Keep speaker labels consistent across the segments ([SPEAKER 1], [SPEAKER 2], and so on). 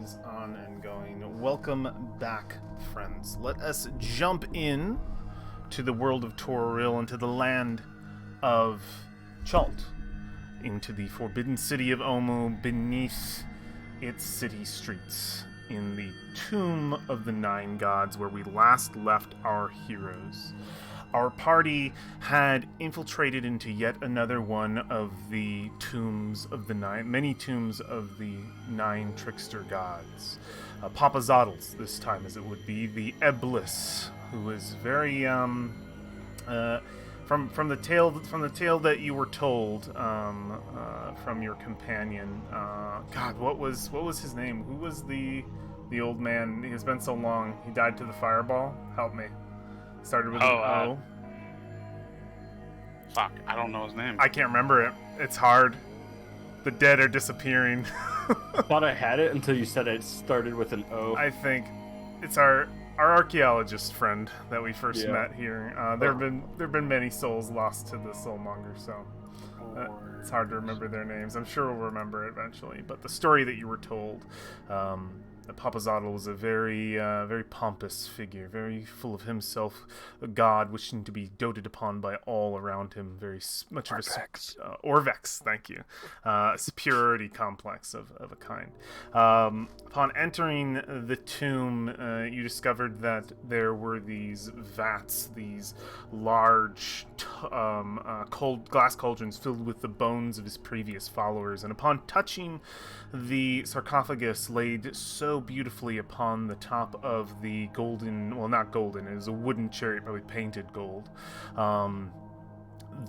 [SPEAKER 1] is on and going. Welcome back, friends. Let us jump in to the world of Toril, into the land of Chult, into the forbidden city of Omu, beneath its city streets, in the Tomb of the Nine Gods, where we last left our heroes. Our party had infiltrated into yet another one of the tombs of the many tombs of the nine trickster gods. Papa Zoddles, this time as it would be, the Eblis, who was very, from the tale that you were told, from your companion, God, what was his name? Who was the old man? It's been so long. He died to the fireball. Help me. Started with an O.
[SPEAKER 2] Fuck, I don't know his name.
[SPEAKER 1] I can't remember it. It's hard. The dead are disappearing.
[SPEAKER 3] Thought I had it until you said it started with an O.
[SPEAKER 1] I think it's our archaeologist friend that we first met here. There have been many souls lost to the soulmonger, so it's hard to remember their names. I'm sure we'll remember it eventually. But the story that you were told, Papa Zoddle was a very, very pompous figure, very full of himself, a god wishing to be doted upon by all around him. Very much of a Orvex, thank you, superiority complex of a kind. Upon entering the tomb, you discovered that there were these vats, these large, cold glass cauldrons filled with the bones of his previous followers. And upon touching the sarcophagus laid so beautifully upon the top of the golden, well, not golden, it was a wooden chariot, probably painted gold,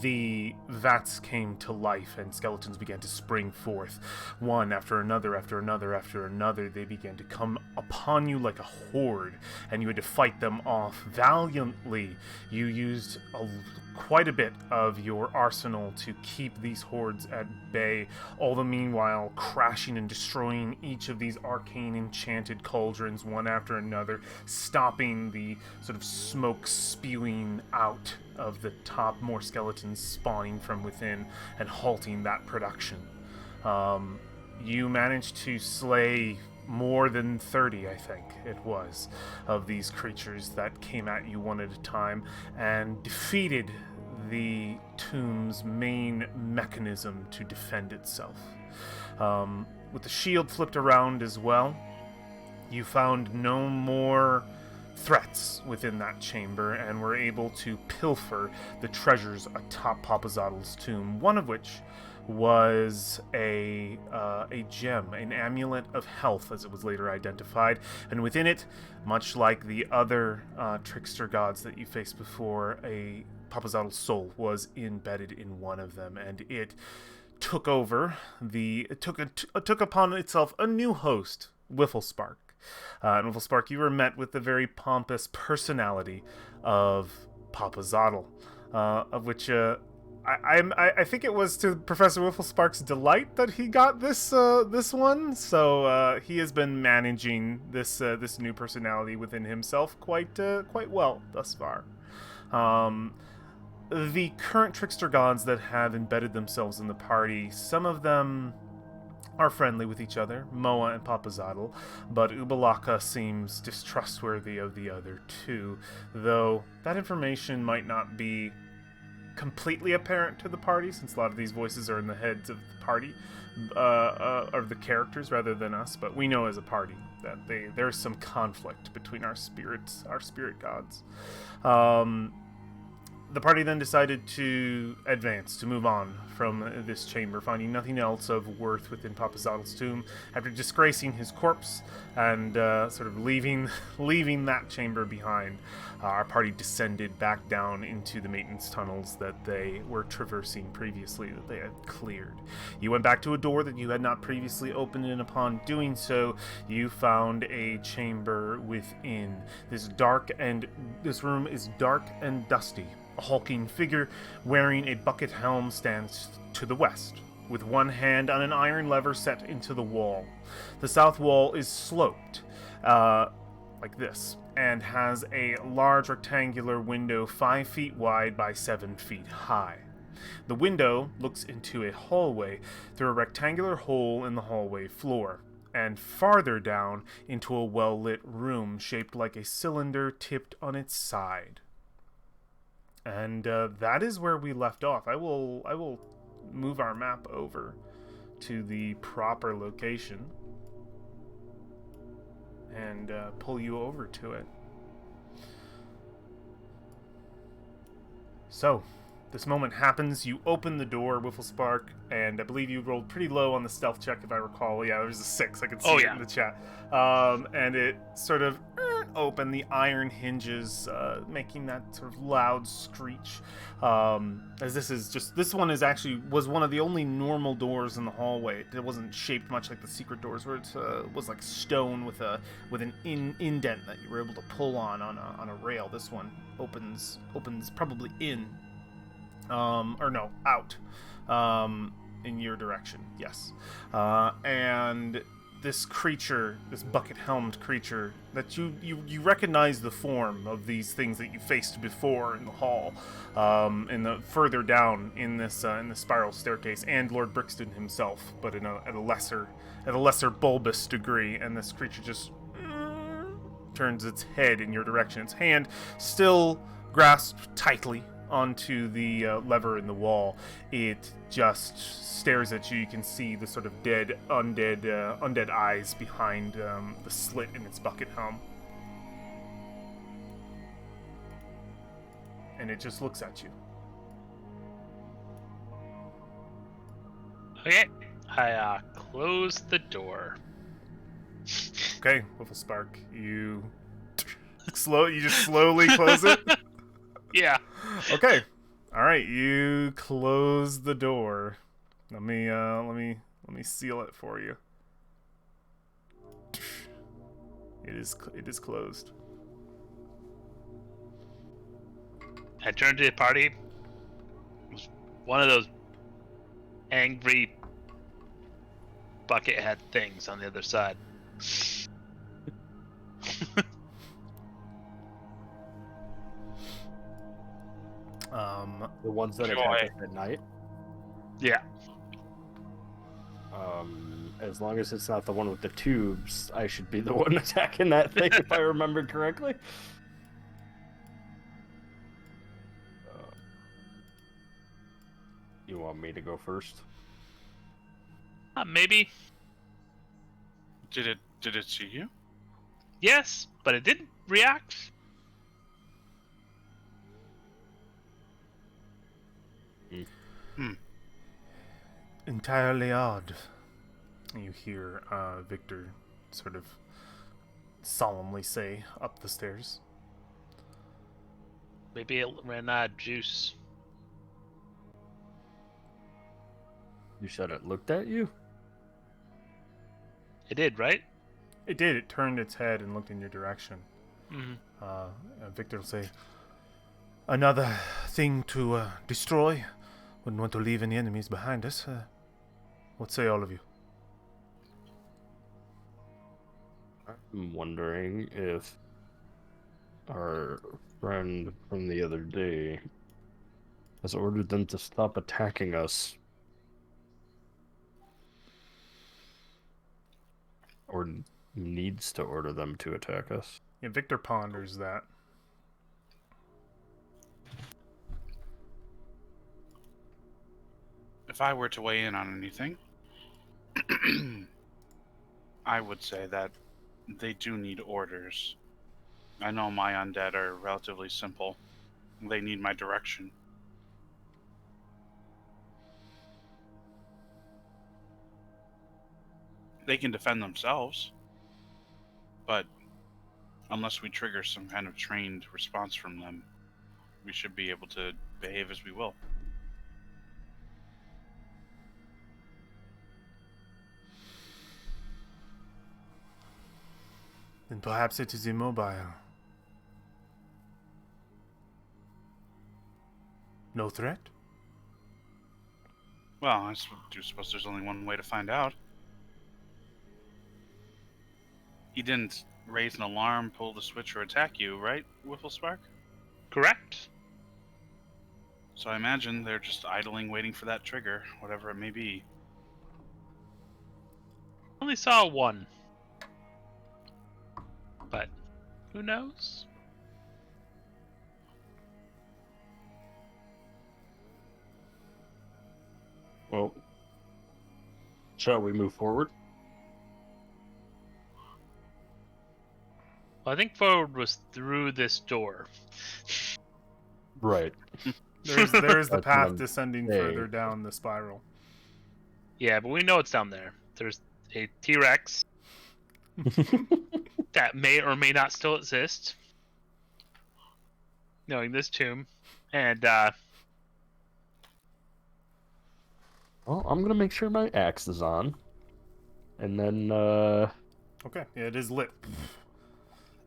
[SPEAKER 1] the vats came to life and skeletons began to spring forth. One after another, after another, after another, they began to come upon you like a horde, and you had to fight them off valiantly. You used quite a bit of your arsenal to keep these hordes at bay, all the meanwhile crashing and destroying each of these arcane enchanted cauldrons one after another, stopping the sort of smoke spewing out of the top, more skeletons spawning from within, and halting that production. You managed to slay more than 30, I think it was, of these creatures that came at you one at a time, and defeated the tomb's main mechanism to defend itself. With the shield flipped around as well, you found no more threats within that chamber and were able to pilfer the treasures atop Papa Zoddle's tomb, one of which was a gem, an amulet of health, as it was later identified, and within it, much like the other trickster gods that you faced before, a Papa Zoddle's soul was embedded in one of them, and it took over took upon itself a new host, Whifflespark. And Whifflespark, you were met with the very pompous personality of Papa Zoddle, of which I think it was to Professor Whifflespark's delight that he got this one. So he has been managing this new personality within himself quite well thus far. The current trickster gods that have embedded themselves in the party, some of them are friendly with each other, Moa and Papa Zoddle, but Ubalaka seems distrustworthy of the other two, though that information might not be completely apparent to the party, since a lot of these voices are in the heads of the party, of the characters rather than us, but we know as a party that there's some conflict between our spirit gods. The party then decided to advance, to move on from this chamber, finding nothing else of worth within Papa Zoddle's tomb. After disgracing his corpse and sort of leaving that chamber behind, our party descended back down into the maintenance tunnels that they were traversing previously, that they had cleared. You went back to a door that you had not previously opened, and upon doing so, you found a chamber within. This room is dark and dusty. A hulking figure wearing a bucket helm stands to the west, with one hand on an iron lever set into the wall. The south wall is sloped, like this, and has a large rectangular window 5 feet wide by 7 feet high. The window looks into a hallway through a rectangular hole in the hallway floor. and farther down into a well-lit room shaped like a cylinder tipped on its side. And that is where we left off. I will move our map over to the proper location and pull you over to it. So, this moment happens. You open the door, Whifflespark, and I believe you rolled pretty low on the stealth check, if I recall. Yeah, there was a 6. I could see it in the chat. And it sort of open. The iron hinges, making that sort of loud screech. As this one was one of the only normal doors in the hallway. It wasn't shaped much like the secret doors, where it was like stone with an indent that you were able to pull on a rail. This one opens probably in. Or no, out, in your direction, yes. And this creature, this bucket-helmed creature, that you recognize the form of these things that you faced before in the hall, further down in this spiral staircase, and Lord Brixton himself, but at a lesser bulbous degree. And this creature just turns its head in your direction. Its hand still grasped tightly onto the lever in the wall. It just stares at you. You can see the sort of undead eyes behind the slit in its bucket helm. And it just looks at you.
[SPEAKER 2] Okay, I close the door.
[SPEAKER 1] Okay, Whifflespark, you just slowly close it.
[SPEAKER 2] Yeah.
[SPEAKER 1] Okay. All right. You close the door. Let me seal it for you. It is closed.
[SPEAKER 2] I turned to the party. It was one of those angry bucket head things on the other side.
[SPEAKER 3] The ones that attack us at night.
[SPEAKER 2] Yeah.
[SPEAKER 3] As long as it's not the one with the tubes, I should be the one attacking that thing, if I remember correctly. You want me to go first?
[SPEAKER 2] Maybe.
[SPEAKER 4] Did it see you?
[SPEAKER 2] Yes, but it didn't react.
[SPEAKER 1] Entirely odd. You hear Victor sort of solemnly say up the stairs.
[SPEAKER 2] Maybe it ran out of juice.
[SPEAKER 3] You said it looked at you?
[SPEAKER 2] It did, right?
[SPEAKER 1] It did. It turned its head and looked in your direction.
[SPEAKER 2] Mm-hmm.
[SPEAKER 1] Victor will say, "Another thing to destroy. Wouldn't want to leave any enemies behind us. What say all of you?"
[SPEAKER 3] I'm wondering if our friend from the other day has ordered them to stop attacking us. Or needs to order them to attack us.
[SPEAKER 1] Yeah, Victor ponders that.
[SPEAKER 4] If I were to weigh in on anything, I would say that they do need orders. I know my undead are relatively simple. They need my direction. They can defend themselves, but unless we trigger some kind of trained response from them, we should be able to behave as we will.
[SPEAKER 1] Then perhaps it is immobile. No threat?
[SPEAKER 4] Well, I do suppose there's only one way to find out. He didn't raise an alarm, pull the switch, or attack you, right, Whifflespark?
[SPEAKER 2] Correct.
[SPEAKER 4] So I imagine they're just idling, waiting for that trigger, whatever it may be.
[SPEAKER 2] only saw one. But who knows?
[SPEAKER 3] Well, shall we move forward?
[SPEAKER 2] Well, I think forward was through this door.
[SPEAKER 3] Right.
[SPEAKER 1] There's the
[SPEAKER 3] That's what
[SPEAKER 1] path
[SPEAKER 3] I'm
[SPEAKER 1] descending
[SPEAKER 3] saying.
[SPEAKER 1] further down the spiral.
[SPEAKER 2] Yeah, but we know it's down there. There's a T-Rex that may or may not still exist. Knowing this tomb. And,
[SPEAKER 3] Well, I'm gonna make sure my axe is on, and then
[SPEAKER 1] Okay, yeah, it is lit.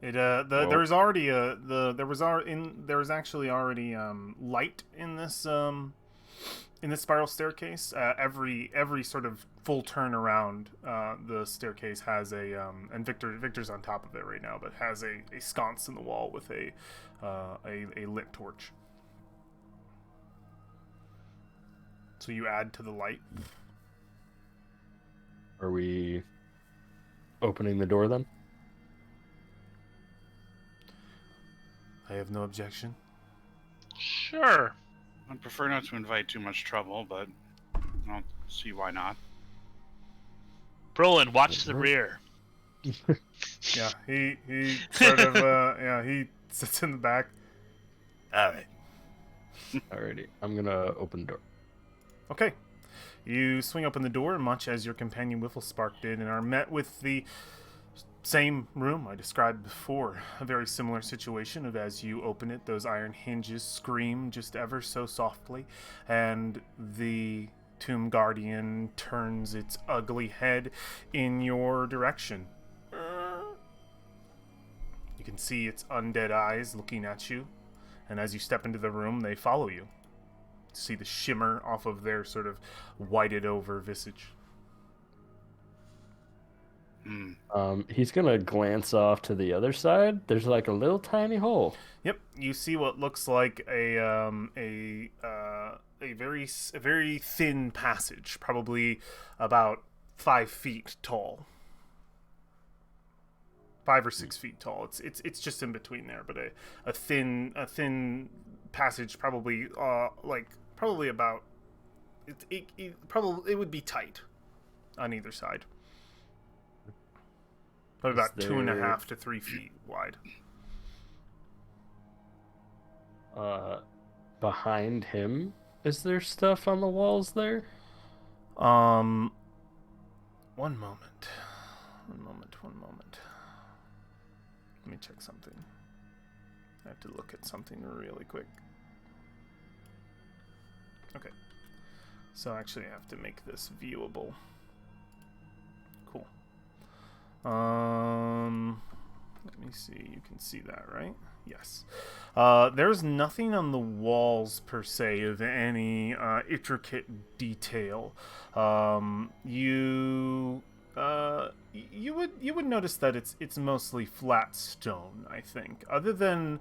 [SPEAKER 1] It
[SPEAKER 3] Well-
[SPEAKER 1] there was already there was actually already light in this spiral staircase. Every sort of full turn around the staircase has a and Victor's on top of it right now, but has a sconce in the wall with a lit torch. So you add to the light.
[SPEAKER 3] are we opening the door then?
[SPEAKER 1] I have no objection.
[SPEAKER 2] sure.
[SPEAKER 4] I'd prefer not to invite too much trouble, but I don't see why not.
[SPEAKER 2] Brolin, watch the
[SPEAKER 3] Mhm.
[SPEAKER 2] rear.
[SPEAKER 1] Yeah, he sort of he sits in the back. All right.
[SPEAKER 3] Alrighty, I'm gonna open the door.
[SPEAKER 1] Okay. You swing open the door, much as your companion Whifflespark did, and are met with the same room I described before. A very similar situation of as you open it, those iron hinges scream just ever so softly, and the Tomb Guardian turns its ugly head in your direction. You can see its undead eyes looking at you, and as you step into the room, they follow you. See the shimmer off of their sort of whited over visage.
[SPEAKER 3] He's gonna glance off to the other side. There's like a little tiny hole.
[SPEAKER 1] Yep, you see what looks like a very thin passage, probably about 5 feet tall, 5 or 6 feet tall. It's just in between there, but a thin passage, probably probably about it would be tight on either side. Probably about 2.5 to 3 feet wide.
[SPEAKER 3] Behind him, is there stuff on the walls there?
[SPEAKER 1] One moment. Let me check something. I have to look at something really quick. Okay. So actually I have to make this viewable. Cool. Let me see. You can see that, right? Yes. There's nothing on the walls per se of any intricate detail. You would notice that it's mostly flat stone, I think. Other than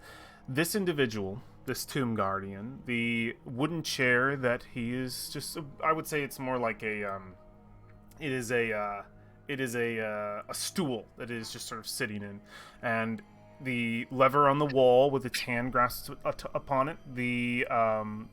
[SPEAKER 1] this individual, this Tomb Guardian, the wooden chair that he is just, I would say it's more like a stool that is just sort of sitting in, and the lever on the wall with its hand grasped upon it, the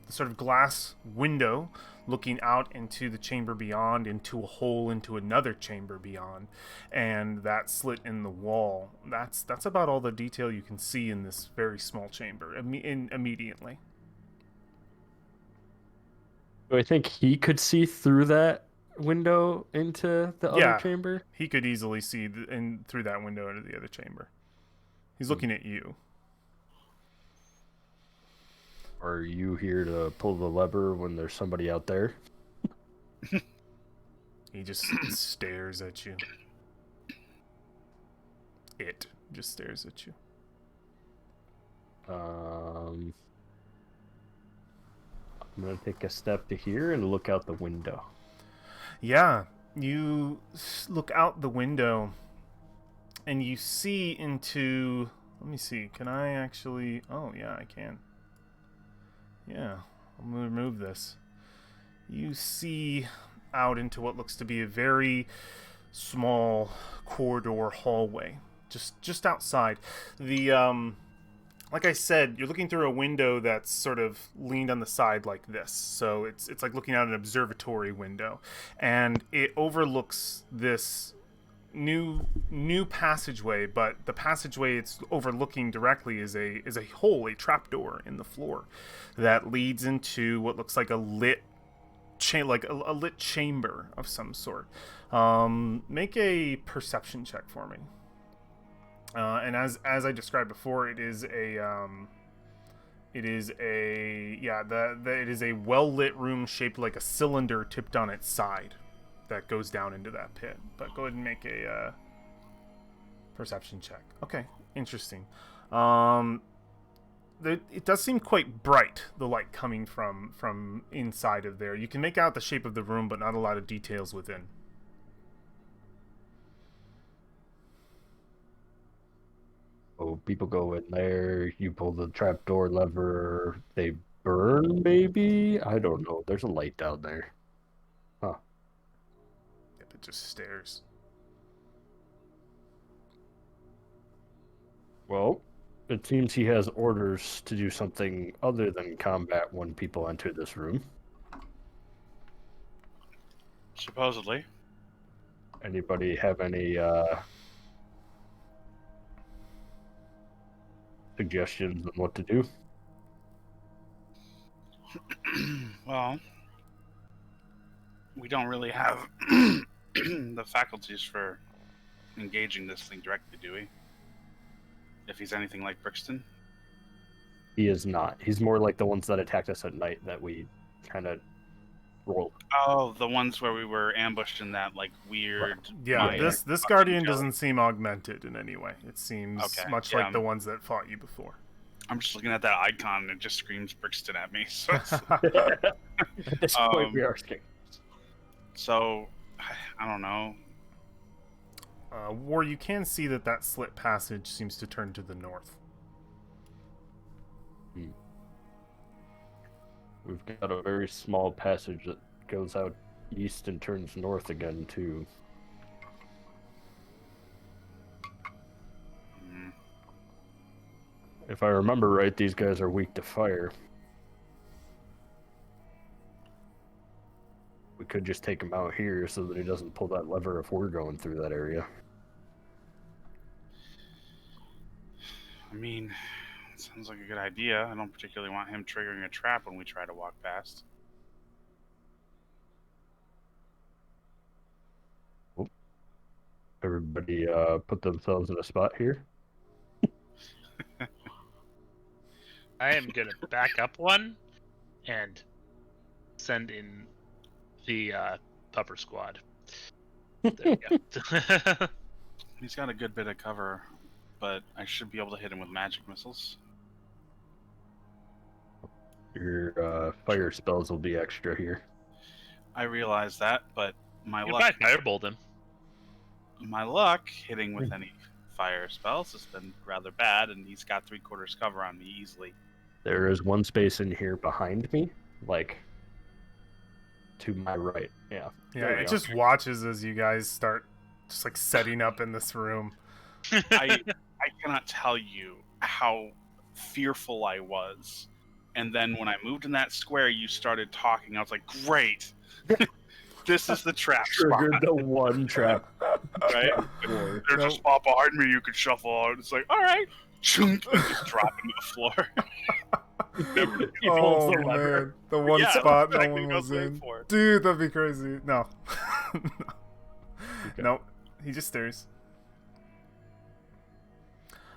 [SPEAKER 1] sort of glass window looking out into the chamber beyond, into a hole into another chamber beyond, and that slit in the wall. That's about all the detail you can see in this very small chamber immediately.
[SPEAKER 3] Do I think he could see through that window into the
[SPEAKER 1] Yeah.
[SPEAKER 3] other chamber?
[SPEAKER 1] He could easily see through that window into the other chamber. He's looking at you.
[SPEAKER 3] Are you here to pull the lever when there's somebody out there?
[SPEAKER 1] He just stares at you. It just stares at you.
[SPEAKER 3] I'm gonna take a step to here and look out the window.
[SPEAKER 1] Yeah, you look out the window and you see into... Let me see, can I actually... Oh, yeah, I can. Yeah, I'm going to remove this. You see out into what looks to be a very small corridor hallway, just outside. The like I said, you're looking through a window that's sort of leaned on the side like this. So it's like looking out an observatory window, and it overlooks this new passageway. But the passageway it's overlooking directly is a hole, a trapdoor in the floor that leads into what looks like a lit a lit chamber of some sort. Make a perception check for me. And as I described before, it is a well lit room shaped like a cylinder tipped on its side that goes down into that pit. But go ahead and make a perception check. Okay, interesting. It does seem quite bright, the light coming from inside of there. You can make out the shape of the room, but not a lot of details within.
[SPEAKER 3] Oh, people go in there, you pull the trapdoor lever, they burn, maybe? I don't know. There's a light down there. Huh.
[SPEAKER 1] Yep, it just stares.
[SPEAKER 3] Well, it seems he has orders to do something other than combat when people enter this room.
[SPEAKER 4] Supposedly.
[SPEAKER 3] Anybody have any suggestions on what to do?
[SPEAKER 4] Well, we don't really have the faculties for engaging this thing directly, do we? If he's anything like Brixton.
[SPEAKER 3] He is not. He's more like the ones that attacked us at night that we kind of rolled.
[SPEAKER 4] Oh, the ones where we were ambushed in that like weird.
[SPEAKER 1] Yeah,
[SPEAKER 4] mine.
[SPEAKER 1] this guardian doesn't seem augmented in any way. It seems
[SPEAKER 4] Okay,
[SPEAKER 1] much
[SPEAKER 4] yeah,
[SPEAKER 1] like the ones that fought you before.
[SPEAKER 4] I'm just looking at that icon and it just screams Brixton at me. So,
[SPEAKER 3] At this point, we are scared.
[SPEAKER 4] so I don't know.
[SPEAKER 1] War, you can see that slit passage seems to turn to the north.
[SPEAKER 3] We've got a very small passage that goes out east and turns north again, too. If I remember right, these guys are weak to fire. We could just take him out here so that he doesn't pull that lever if we're going through that area.
[SPEAKER 4] I mean, it sounds like a good idea. I don't particularly want him triggering a trap when we try to walk past.
[SPEAKER 3] Oh. Everybody put themselves in a spot here.
[SPEAKER 2] I am gonna back up one and send in the pupper squad. There we go.
[SPEAKER 4] He's got a good bit of cover, but I should be able to hit him with magic missiles.
[SPEAKER 3] Your fire spells will be extra here.
[SPEAKER 4] I realize that, but my
[SPEAKER 2] You
[SPEAKER 4] luck,
[SPEAKER 2] might firebolt him.
[SPEAKER 4] hitting with any fire spells has been rather bad, and he's got 3/4 cover on me easily.
[SPEAKER 3] There is one space in here behind me, like to my right. Yeah.
[SPEAKER 1] Yeah,
[SPEAKER 3] there we
[SPEAKER 1] it
[SPEAKER 3] go.
[SPEAKER 1] just watches as you guys start just like setting up in this room.
[SPEAKER 4] I cannot tell you how fearful I was. And then when I moved in that square, you started talking. I was like, great. This is the trap spot,
[SPEAKER 3] Triggered the one trap.
[SPEAKER 4] right?
[SPEAKER 3] Boy.
[SPEAKER 4] There's a spot behind me you could shuffle out. It's like, all right. Chunk, and just drop into the floor.
[SPEAKER 3] He pulls
[SPEAKER 1] Oh
[SPEAKER 3] the lever.
[SPEAKER 1] man, the one
[SPEAKER 4] Yeah,
[SPEAKER 1] spot no
[SPEAKER 4] exactly
[SPEAKER 1] one
[SPEAKER 4] what I
[SPEAKER 1] was
[SPEAKER 4] was
[SPEAKER 1] in.
[SPEAKER 4] waiting for.
[SPEAKER 1] Dude, that'd be crazy. No.
[SPEAKER 3] Okay.
[SPEAKER 1] No, he just stares.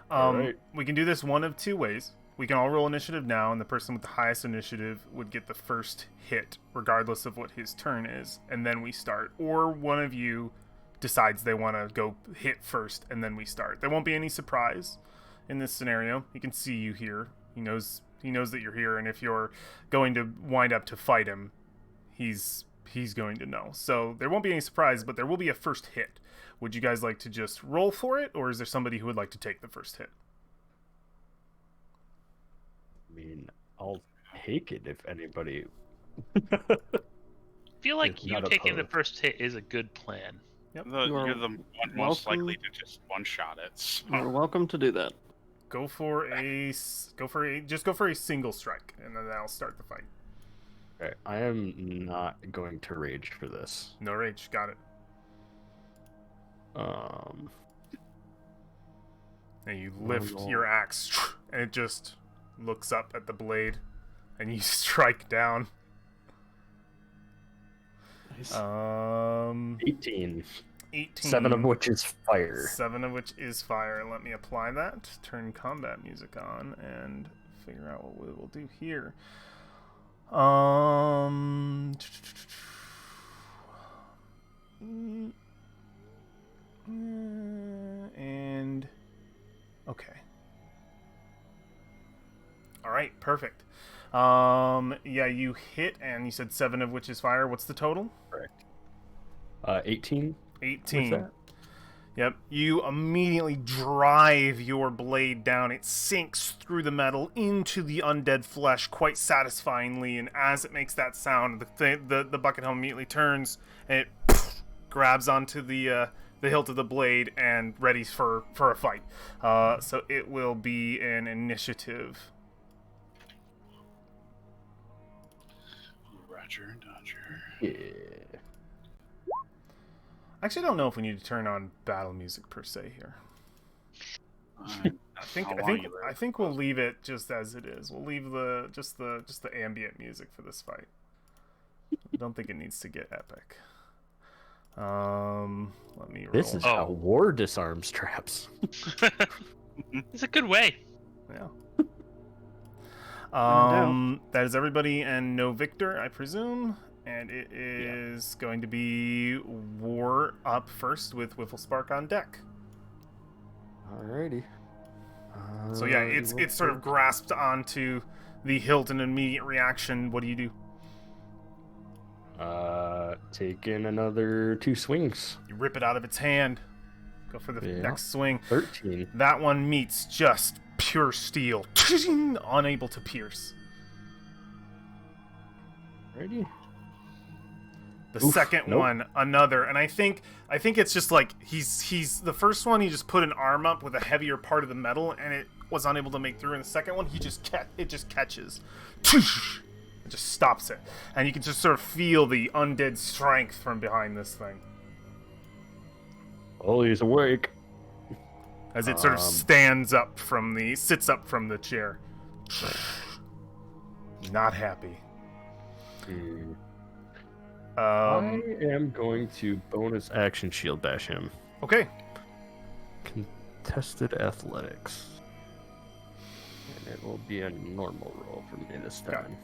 [SPEAKER 3] Alright.
[SPEAKER 1] We can do this one of two ways. We can all roll initiative now, and the person with the highest initiative would get the first hit, regardless of what his turn is, and then we start. Or one of you decides they want to go hit first, and then we start. There won't be any surprise in this scenario. He can see you here. He knows that you're here, and if you're going to wind up to fight him, he's going to know. So there won't be any surprise, but there will be a first hit. Would you guys like to just roll for it, or is there somebody who would like to take the first hit?
[SPEAKER 3] I mean, I'll take it if anybody.
[SPEAKER 2] I feel like
[SPEAKER 3] It's
[SPEAKER 2] you
[SPEAKER 3] not
[SPEAKER 2] taking the
[SPEAKER 3] opposed.
[SPEAKER 2] first hit is a good plan.
[SPEAKER 1] Yep.
[SPEAKER 4] You're the one most
[SPEAKER 3] welcome.
[SPEAKER 4] likely to just one-shot it. So.
[SPEAKER 3] You're welcome to do that.
[SPEAKER 1] Go for a single strike, and then that'll start the fight.
[SPEAKER 3] Okay, I am not going to rage for this.
[SPEAKER 1] No rage, got it. And you lift
[SPEAKER 3] roll.
[SPEAKER 1] your axe, and it just looks up at the blade, and you strike down.
[SPEAKER 3] Nice. 18.
[SPEAKER 1] 18.
[SPEAKER 3] 7 of which is fire.
[SPEAKER 1] 7 of which is fire. Let me apply that. Turn combat music on and figure out what we will do here. And okay. All right, perfect. Yeah, you hit, and you said 7 of which is fire. What's the total?
[SPEAKER 3] Correct. 18.
[SPEAKER 1] 18.
[SPEAKER 3] What's that?
[SPEAKER 1] Yep. You immediately drive your blade down. It sinks through the metal into the undead flesh quite satisfyingly, and as it makes that sound, the bucket helm immediately turns and it grabs onto the hilt of the blade and ready for a fight. So it will be an initiative.
[SPEAKER 4] Roger, Dodger.
[SPEAKER 3] Yeah.
[SPEAKER 1] I actually don't know if we need to turn on battle music per se here. I think we'll leave it just as it is. We'll leave just the ambient music for this fight. I don't think it needs to get epic. Let me roll.
[SPEAKER 3] This is how war disarms traps.
[SPEAKER 2] It's a good way.
[SPEAKER 1] Yeah. That is everybody and no victor, I presume. And it is going to be War up first with Whifflespark on deck.
[SPEAKER 3] Alrighty.
[SPEAKER 1] So yeah, it's sort of grasped onto the hilt in immediate reaction. What do you do?
[SPEAKER 3] Take in another 2 swings.
[SPEAKER 1] You rip it out of its hand. Go for the next swing.
[SPEAKER 3] 13.
[SPEAKER 1] That one meets just pure steel. Unable to pierce.
[SPEAKER 3] Alrighty.
[SPEAKER 1] The second one, another, and I think it's just like he's the first one he just put an arm up with a heavier part of the metal and it was unable to make through. And the second one it just catches, it just stops it, and you can just sort of feel the undead strength from behind this thing
[SPEAKER 3] Oh, he's awake.
[SPEAKER 1] as it sort of sits up from the chair. Not happy.
[SPEAKER 3] I am going to bonus action shield bash him.
[SPEAKER 1] Okay.
[SPEAKER 3] Contested athletics. And it will be a normal roll for me this
[SPEAKER 1] Got
[SPEAKER 3] time.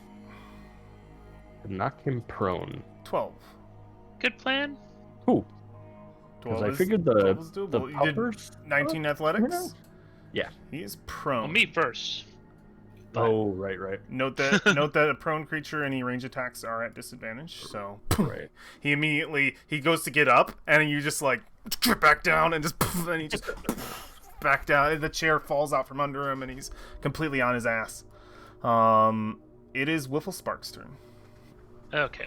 [SPEAKER 3] Knock him prone.
[SPEAKER 1] 12.
[SPEAKER 2] Good plan.
[SPEAKER 3] Ooh. Because I figured the
[SPEAKER 1] 12 is doable. You did
[SPEAKER 3] puppers.
[SPEAKER 1] 19 athletics?
[SPEAKER 3] Yeah.
[SPEAKER 1] He is prone.
[SPEAKER 2] Well, me first.
[SPEAKER 3] Oh, right.
[SPEAKER 1] Note that a prone creature, any range attacks are at disadvantage. So
[SPEAKER 3] Right.
[SPEAKER 1] he goes to get up, and you just like get back down, and he just back down. The chair falls out from under him, and he's completely on his ass. It is Whifflespark's turn.
[SPEAKER 2] Okay.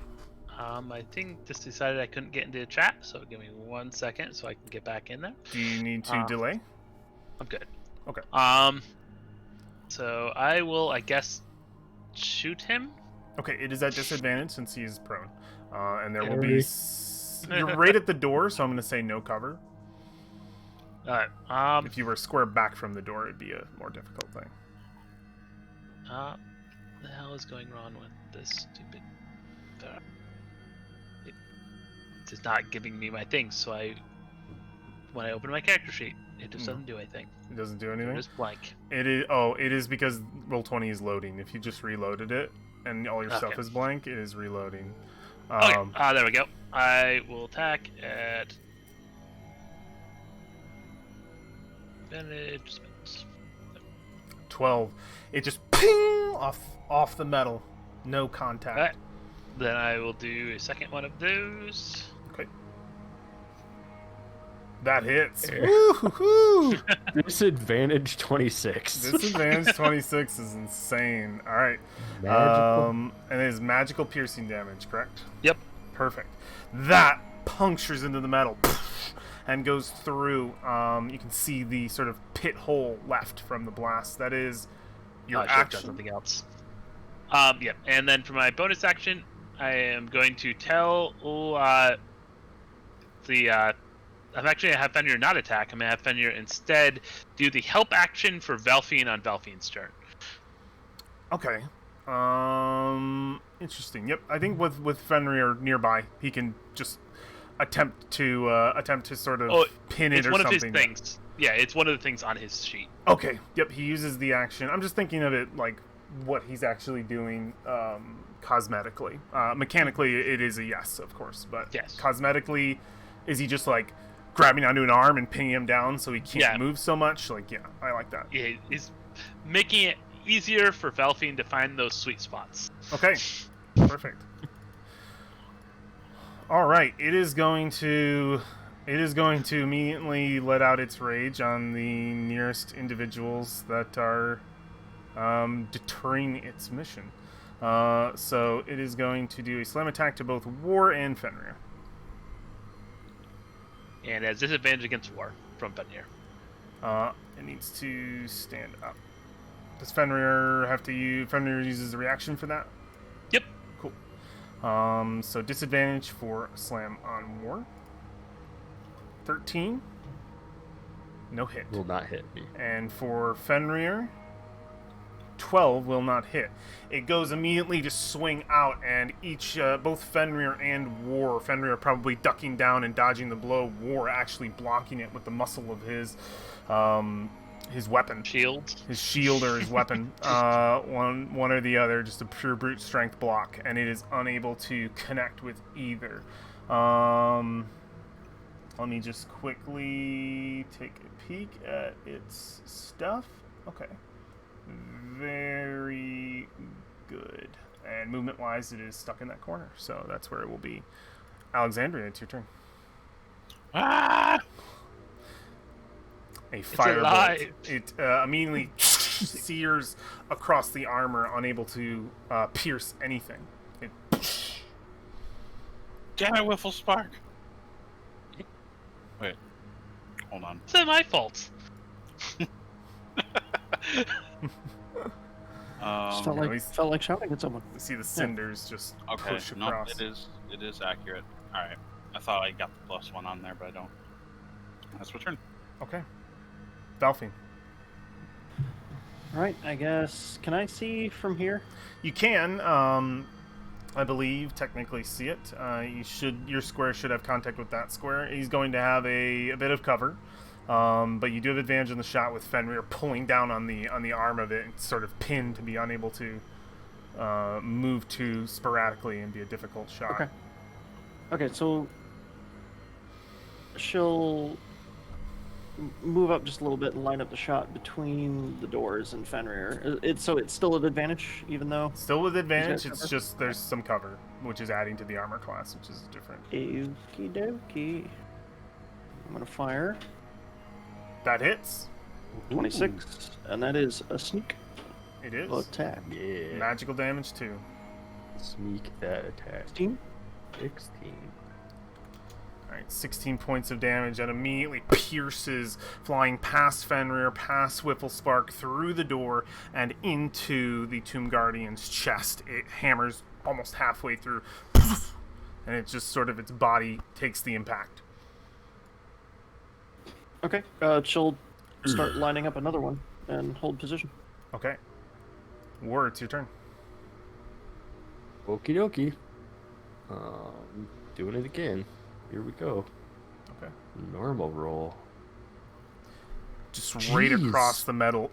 [SPEAKER 2] I think just decided I couldn't get into the chat, so give me 1 second so I can get back in there.
[SPEAKER 1] Do you need to delay?
[SPEAKER 2] I'm good.
[SPEAKER 1] Okay.
[SPEAKER 2] So I will, I guess, shoot him.
[SPEAKER 1] Okay, it is at disadvantage since he is prone, and there will be. You're right at the door, so I'm going to say no cover.
[SPEAKER 2] All right.
[SPEAKER 1] If you were square back from the door, it'd be a more difficult thing.
[SPEAKER 2] The hell is going wrong with this stupid? It's not giving me my things, so when I open my character sheet, it just doesn't do anything.
[SPEAKER 1] It doesn't do anything?
[SPEAKER 2] It's just blank.
[SPEAKER 1] It is because Roll20 is loading. If you just reloaded it and all your stuff is blank, it is reloading.
[SPEAKER 2] Okay. There we go. I will attack at advantage.
[SPEAKER 1] 12. It just ping off the metal. No contact.
[SPEAKER 2] Alright. Then I will do a second one of those.
[SPEAKER 1] Okay. That hits. Woo-hoo-hoo!
[SPEAKER 3] Disadvantage 26.
[SPEAKER 1] Disadvantage 26 is insane. All right.
[SPEAKER 3] Magical.
[SPEAKER 1] And it is magical piercing damage, correct?
[SPEAKER 2] Yep.
[SPEAKER 1] Perfect. That punctures into the metal and goes through. You can see the sort of pit hole left from the blast. That is your
[SPEAKER 2] I should have done
[SPEAKER 1] action.
[SPEAKER 2] something else. Yeah, and then for my bonus action, I am going to tell I'm actually gonna have Fenrir not attack. I'm gonna have Fenrir instead do the help action for Velphine on Velphine's turn.
[SPEAKER 1] Okay. Interesting. Yep. I think with Fenrir nearby, he can just attempt to sort of pin it
[SPEAKER 2] it's
[SPEAKER 1] or
[SPEAKER 2] one
[SPEAKER 1] something.
[SPEAKER 2] of his things. Yeah, it's one of the things on his sheet.
[SPEAKER 1] Okay. Yep. He uses the action. I'm just thinking of it like what he's actually doing cosmetically. Mechanically, it is a yes, of course. But
[SPEAKER 2] yes.
[SPEAKER 1] Cosmetically, is he just like grabbing onto an arm and pinning him down so he can't move so much? Like, yeah, I like that.
[SPEAKER 2] Yeah, he's making it easier for Velphine to find those sweet spots.
[SPEAKER 1] Okay. Perfect. All right. It is going to immediately let out its rage on the nearest individuals that are deterring its mission. So it is going to do a slam attack to both War and Fenrir.
[SPEAKER 2] And has disadvantage against War from Fenrir.
[SPEAKER 1] It needs to stand up. Does Fenrir have to use... Fenrir uses a reaction for that?
[SPEAKER 2] Yep.
[SPEAKER 1] Cool. So disadvantage for slam on War. 13. No hit.
[SPEAKER 3] Will not hit me.
[SPEAKER 1] And for Fenrir, 12 will not hit. It goes immediately to swing out, and both Fenrir and War, Fenrir probably ducking down and dodging the blow, War actually blocking it with the muscle of his weapon. His shield or his weapon. One or the other, just a pure brute strength block, and it is unable to connect with either. Let me just quickly take a peek at its stuff. Okay. Very good. And movement-wise, it is stuck in that corner, so that's where it will be. Alexandria, it's your turn.
[SPEAKER 4] Ah!
[SPEAKER 1] A firebolt.
[SPEAKER 2] alive.
[SPEAKER 1] It immediately sears across the armor, unable to pierce anything. It
[SPEAKER 4] Damn it, Wiffle Spark! Wait. Hold on.
[SPEAKER 2] It's not my fault.
[SPEAKER 5] Just felt like shouting at someone.
[SPEAKER 1] see the cinders just
[SPEAKER 4] Okay,
[SPEAKER 1] push
[SPEAKER 4] no,
[SPEAKER 1] across.
[SPEAKER 4] it is accurate. Alright. I thought I got the +1 on there, but I don't. That's my turn.
[SPEAKER 1] Okay. Delphine.
[SPEAKER 5] Alright, I guess. Can I see from here?
[SPEAKER 1] You can, I believe, technically see it. Your square should have contact with that square. He's going to have a bit of cover, but you do have advantage in the shot with Fenrir pulling down on the arm of it and sort of pinned to be unable to move too sporadically and be a difficult shot.
[SPEAKER 5] Okay. Okay, so she'll move up just a little bit and line up the shot between the doors and Fenrir. It's still an advantage, even though
[SPEAKER 1] Still with advantage,
[SPEAKER 5] got
[SPEAKER 1] it's
[SPEAKER 5] cover?
[SPEAKER 1] just there's some cover, which is adding to the armor class, which is different.
[SPEAKER 5] Okie dokie. I'm gonna fire
[SPEAKER 1] That hits.
[SPEAKER 5] 26, and that is a sneak
[SPEAKER 1] It is.
[SPEAKER 5] attack.
[SPEAKER 3] Yeah.
[SPEAKER 1] Magical damage too.
[SPEAKER 3] Sneak that attack.
[SPEAKER 5] 16.
[SPEAKER 3] 16.
[SPEAKER 1] Alright, 16 points of damage and immediately pierces, flying past Fenrir, past Whipplespark, through the door, and into the Tomb Guardian's chest. It hammers almost halfway through, and it just sort of, its body takes the impact.
[SPEAKER 5] Okay, she'll start lining up another one and hold position.
[SPEAKER 1] Okay. War, it's your turn.
[SPEAKER 3] Okie dokie. Doing it again. Here we go.
[SPEAKER 1] Okay.
[SPEAKER 3] Normal roll.
[SPEAKER 1] Just right
[SPEAKER 3] Jeez.
[SPEAKER 1] across the metal.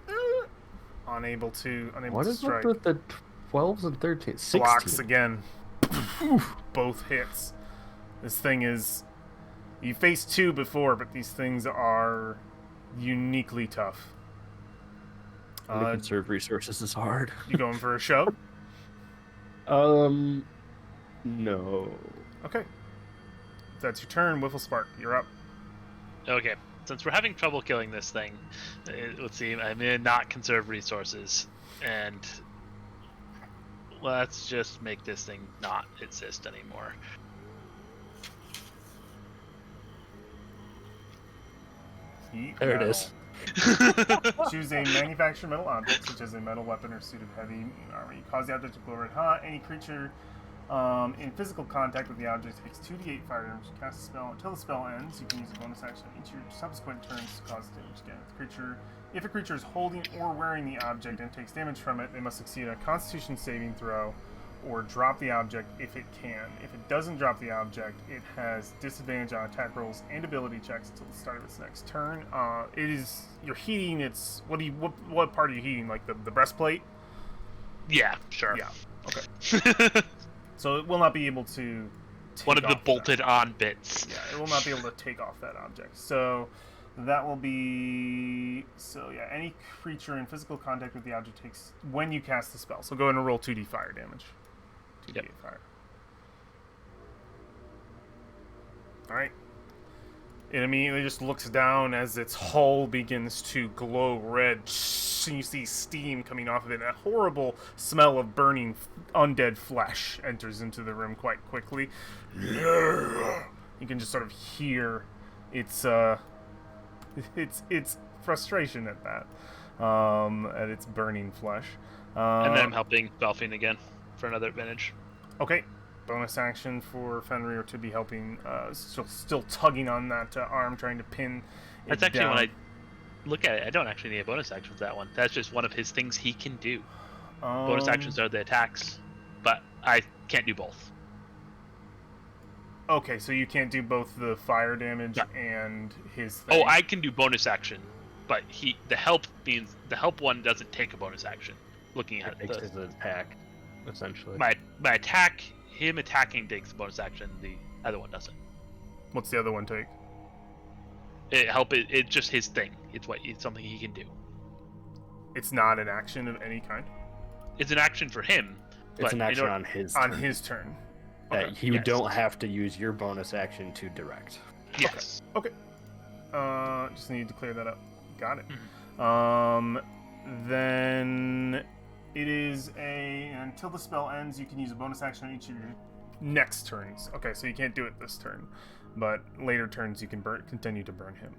[SPEAKER 1] Unable
[SPEAKER 3] What
[SPEAKER 1] to
[SPEAKER 3] is
[SPEAKER 1] strike.
[SPEAKER 3] up with the 12s and 13s? 16.
[SPEAKER 1] Blocks again. Both hits. This thing is... You faced two before, but these things are uniquely tough.
[SPEAKER 3] Trying to conserve resources is hard.
[SPEAKER 1] You going for a shove?
[SPEAKER 3] No.
[SPEAKER 1] Okay. That's your turn. Whifflespark, you're up.
[SPEAKER 2] Okay, since we're having trouble killing this thing, it would seem I'm gonna not conserve resources, and let's just make this thing not exist anymore.
[SPEAKER 1] Heat
[SPEAKER 3] There it
[SPEAKER 1] metal.
[SPEAKER 3] is.
[SPEAKER 1] Choose a manufactured metal object, such as a metal weapon or suit of heavy armor. You cause the object to glow red hot. Any creature in physical contact with the object takes 2d8 fire damage. Cast a spell until the spell ends. You can use a bonus action each of your subsequent turns to cause damage again. If a creature is holding or wearing the object and takes damage from it, they must succeed a Constitution saving throw or drop the object if it can. If it doesn't drop the object, it has disadvantage on attack rolls and ability checks until the start of its next turn. You're heating its what part are you heating? Like the breastplate?
[SPEAKER 2] Yeah, sure.
[SPEAKER 1] Yeah. Okay. So it will not be able to take
[SPEAKER 2] One of the
[SPEAKER 1] off
[SPEAKER 2] bolted
[SPEAKER 1] that.
[SPEAKER 2] on bits.
[SPEAKER 1] Yeah, it will not be able to take off that object. So that will be any creature in physical contact with the object takes when you cast the spell. So go ahead and roll 2d fire damage. 2d8
[SPEAKER 2] Yep.
[SPEAKER 1] fire. Alright. It immediately just looks down as its hull begins to glow red. And you see steam coming off of it. A horrible smell of burning undead flesh enters into the room quite quickly. You can just sort of hear its frustration at that, at its burning flesh.
[SPEAKER 2] And then I'm helping Belfin again for another advantage.
[SPEAKER 1] Okay, bonus action for Fenrir to be helping, still tugging on that arm, trying to pin it
[SPEAKER 2] That's actually
[SPEAKER 1] down.
[SPEAKER 2] when I look at it, I don't actually need a bonus action for that one. That's just one of his things he can do. Bonus actions are the attacks, but I can't do both.
[SPEAKER 1] Okay, so you can't do both the fire damage
[SPEAKER 2] No.
[SPEAKER 1] and his thing.
[SPEAKER 2] Oh, I can do bonus action, but the help means the help one doesn't take a bonus action. Looking
[SPEAKER 3] It
[SPEAKER 2] at
[SPEAKER 3] takes
[SPEAKER 2] the,
[SPEAKER 3] his attack, essentially.
[SPEAKER 2] my attack, him attacking takes a bonus action. The other one doesn't.
[SPEAKER 1] What's the other one take?
[SPEAKER 2] It's just his thing. It's something he can do.
[SPEAKER 1] It's not an action of any kind?
[SPEAKER 2] It's an action for him.
[SPEAKER 3] It's
[SPEAKER 2] but
[SPEAKER 3] an
[SPEAKER 2] in
[SPEAKER 3] action
[SPEAKER 2] order-
[SPEAKER 3] on his
[SPEAKER 1] On
[SPEAKER 3] turn.
[SPEAKER 1] his turn.
[SPEAKER 3] That
[SPEAKER 1] Okay.
[SPEAKER 3] you
[SPEAKER 2] Yes.
[SPEAKER 3] don't have to use your bonus action to direct.
[SPEAKER 2] Yes.
[SPEAKER 1] Okay. Just need to clear that up. Got it.
[SPEAKER 2] Mhm.
[SPEAKER 1] Then it is until the spell ends, you can use a bonus action on each of your next turns. Okay, so you can't do it this turn, but later turns you can continue to burn him.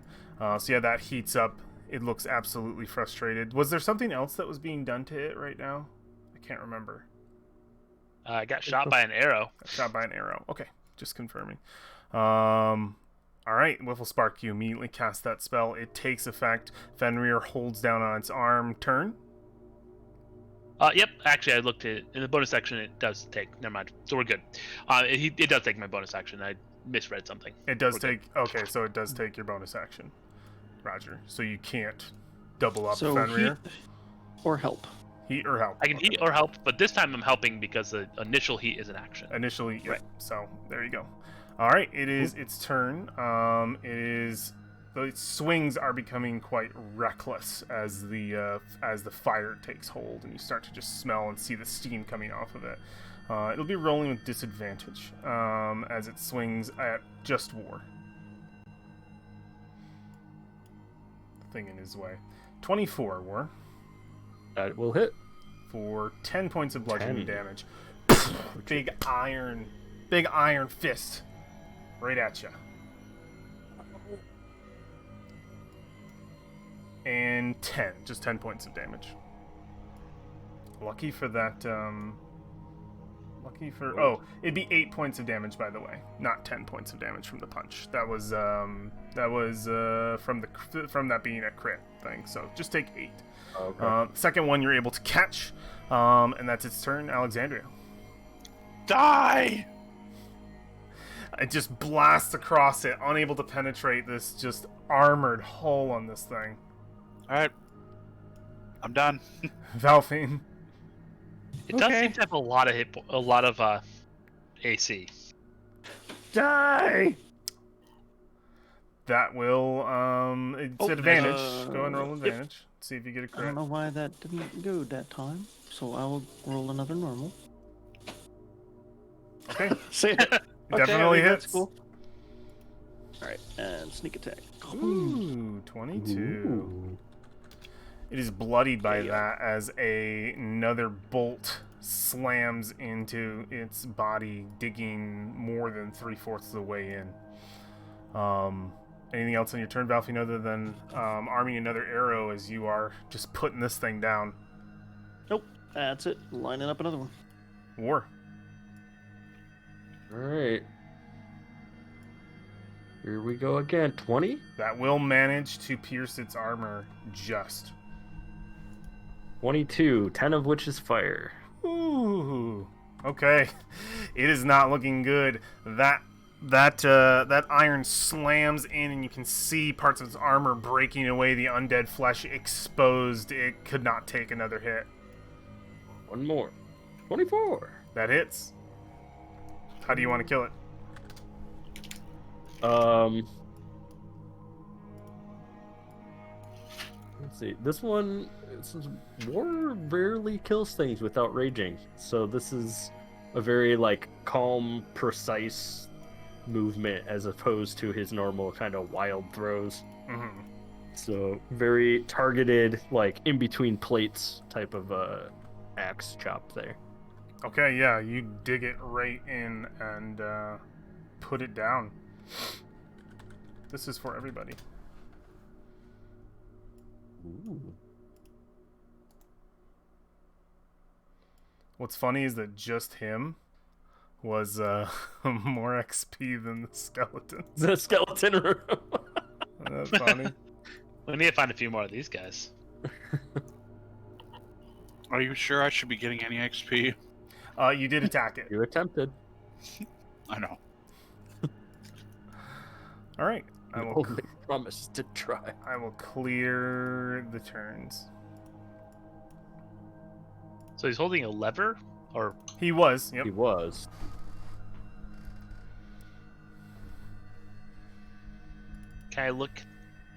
[SPEAKER 1] So yeah, that heats up. It looks absolutely frustrated. Was there something else that was being done to it right now? I can't remember.
[SPEAKER 2] I got shot by an arrow.
[SPEAKER 1] Got shot by an arrow. Okay, just confirming. All right, Wiffle Spark, you immediately cast that spell. It takes effect. Fenrir holds down on its arm. Turn.
[SPEAKER 2] Yep. Actually, I looked at it in the bonus section. It does take. Never mind. So we're good. It does take my bonus action. I misread something.
[SPEAKER 1] It does
[SPEAKER 2] We're good.
[SPEAKER 1] take. Okay, so it does take your bonus action. Roger. So you can't double up
[SPEAKER 5] So
[SPEAKER 1] Fenrir.
[SPEAKER 5] heat or help.
[SPEAKER 1] Heat or help.
[SPEAKER 2] I can
[SPEAKER 1] Okay.
[SPEAKER 2] heat or help, but this time I'm helping because the initial heat is an action.
[SPEAKER 1] Initially, yeah.
[SPEAKER 2] Right.
[SPEAKER 1] So there you go. All right, it is its turn. The swings are becoming quite reckless as the fire takes hold, and you start to just smell and see the steam coming off of it. It'll be rolling with disadvantage as it swings at just war. Thing in his way. 24 war
[SPEAKER 3] That will hit.
[SPEAKER 1] for 10 points of bludgeoning
[SPEAKER 3] 10.
[SPEAKER 1] damage. Big iron fist right at you. And 10, just 10 points of damage. Lucky for that, it'd be 8 points of damage, by the way, not 10 points of damage from the punch. That was from that being a crit thing, so just take 8.
[SPEAKER 3] Okay.
[SPEAKER 1] Second one you're able to catch, and that's its turn. Alexandria.
[SPEAKER 4] Die!
[SPEAKER 1] It just blasts across it, unable to penetrate this just armored hull on this thing.
[SPEAKER 4] All right, I'm done.
[SPEAKER 1] Valfine.
[SPEAKER 2] It does
[SPEAKER 5] Okay.
[SPEAKER 2] seem to have a lot of AC.
[SPEAKER 5] Die!
[SPEAKER 1] That will, it's
[SPEAKER 5] Oh,
[SPEAKER 1] advantage.
[SPEAKER 5] uh,
[SPEAKER 1] Go and roll
[SPEAKER 5] yep.
[SPEAKER 1] advantage. See if you get a
[SPEAKER 5] I
[SPEAKER 1] crit.
[SPEAKER 5] don't know why that didn't go that time, so I will roll another normal.
[SPEAKER 1] Okay.
[SPEAKER 5] See it?
[SPEAKER 1] Definitely
[SPEAKER 5] that's
[SPEAKER 1] hits.
[SPEAKER 5] cool. Alright, and sneak attack.
[SPEAKER 1] Ooh, 22.
[SPEAKER 3] Ooh.
[SPEAKER 1] It is bloodied by
[SPEAKER 5] Yeah.
[SPEAKER 1] that as another bolt slams into its body, digging more than 3/4 of the way in. Anything else on your turn, Valfine, other than arming another arrow as you are just putting this thing down?
[SPEAKER 5] Nope, that's it. Lining up another one.
[SPEAKER 1] War.
[SPEAKER 3] All right. Here we go again. 20?
[SPEAKER 1] That will manage to pierce its armor just.
[SPEAKER 3] 22, 10 of which is fire.
[SPEAKER 1] Ooh. Okay. It is not looking good. That iron slams in, and you can see parts of its armor breaking away, the undead flesh exposed. It could not take another hit.
[SPEAKER 3] One more. 24.
[SPEAKER 1] That hits. How do you want to kill it?
[SPEAKER 3] Let's see. This one, since War rarely kills things without raging, so this is a very like calm, precise movement as opposed to his normal kind of wild throws.
[SPEAKER 1] Mm-hmm.
[SPEAKER 3] So very targeted, like in between plates type of axe chop there.
[SPEAKER 1] Okay, yeah, you dig it right in and put it down. This is for everybody.
[SPEAKER 3] Ooh.
[SPEAKER 1] What's funny is that just him was more XP than the skeletons.
[SPEAKER 3] The skeleton room.
[SPEAKER 1] That's funny.
[SPEAKER 2] We need to find a few more of these guys.
[SPEAKER 4] Are you sure I should be getting any XP?
[SPEAKER 1] You did attack it.
[SPEAKER 3] You attempted.
[SPEAKER 4] I know.
[SPEAKER 1] All right. I
[SPEAKER 3] You
[SPEAKER 1] will
[SPEAKER 3] only promised to try.
[SPEAKER 1] I will clear the turns.
[SPEAKER 2] So he's holding a lever, or
[SPEAKER 1] He was. Yep.
[SPEAKER 3] He was.
[SPEAKER 2] can I look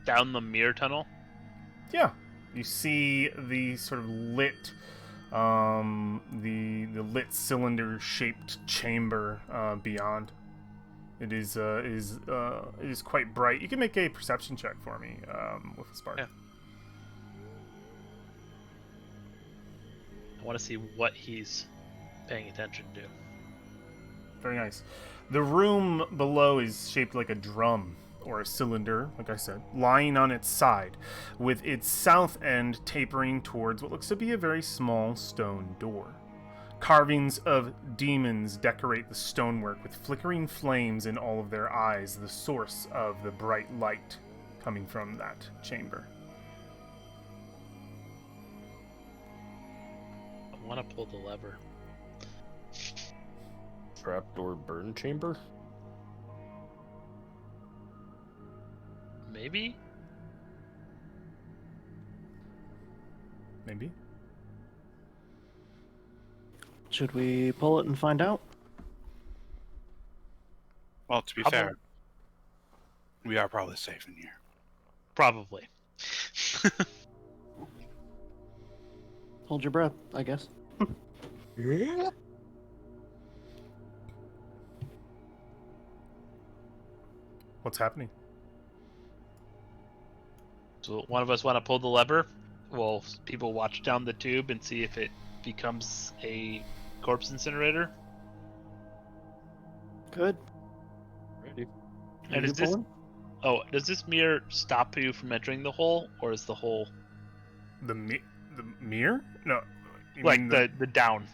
[SPEAKER 2] down the mirror tunnel?
[SPEAKER 1] Yeah. You see the sort of lit, the lit cylinder-shaped chamber beyond. It is quite bright. You can make a perception check for me with a spark.
[SPEAKER 2] Yeah. I want to see what he's paying attention to.
[SPEAKER 1] Very nice. The room below is shaped like a drum or a cylinder, like I said, lying on its side, with its south end tapering towards what looks to be a very small stone door. Carvings of demons decorate the stonework with flickering flames in all of their eyes, the source of the bright light coming from that chamber.
[SPEAKER 2] I want to pull the lever.
[SPEAKER 3] Trapdoor burn chamber?
[SPEAKER 2] Maybe?
[SPEAKER 1] Maybe?
[SPEAKER 5] Should we pull it and find out?
[SPEAKER 4] Well, to be
[SPEAKER 2] How
[SPEAKER 4] fair,
[SPEAKER 2] about-
[SPEAKER 4] we are probably safe in here.
[SPEAKER 2] Probably.
[SPEAKER 5] Hold your breath, I guess.
[SPEAKER 3] Yeah.
[SPEAKER 1] What's happening?
[SPEAKER 2] So one of us want to pull the lever. Well, people watch down the tube and see if it becomes a corpse incinerator.
[SPEAKER 5] Good.
[SPEAKER 3] Ready.
[SPEAKER 2] And
[SPEAKER 5] You
[SPEAKER 2] is this?
[SPEAKER 5] pulling?
[SPEAKER 2] Oh, does this mirror stop you from entering the hole, or is the hole
[SPEAKER 1] The mirror? No. You
[SPEAKER 2] like
[SPEAKER 1] mean
[SPEAKER 2] the down?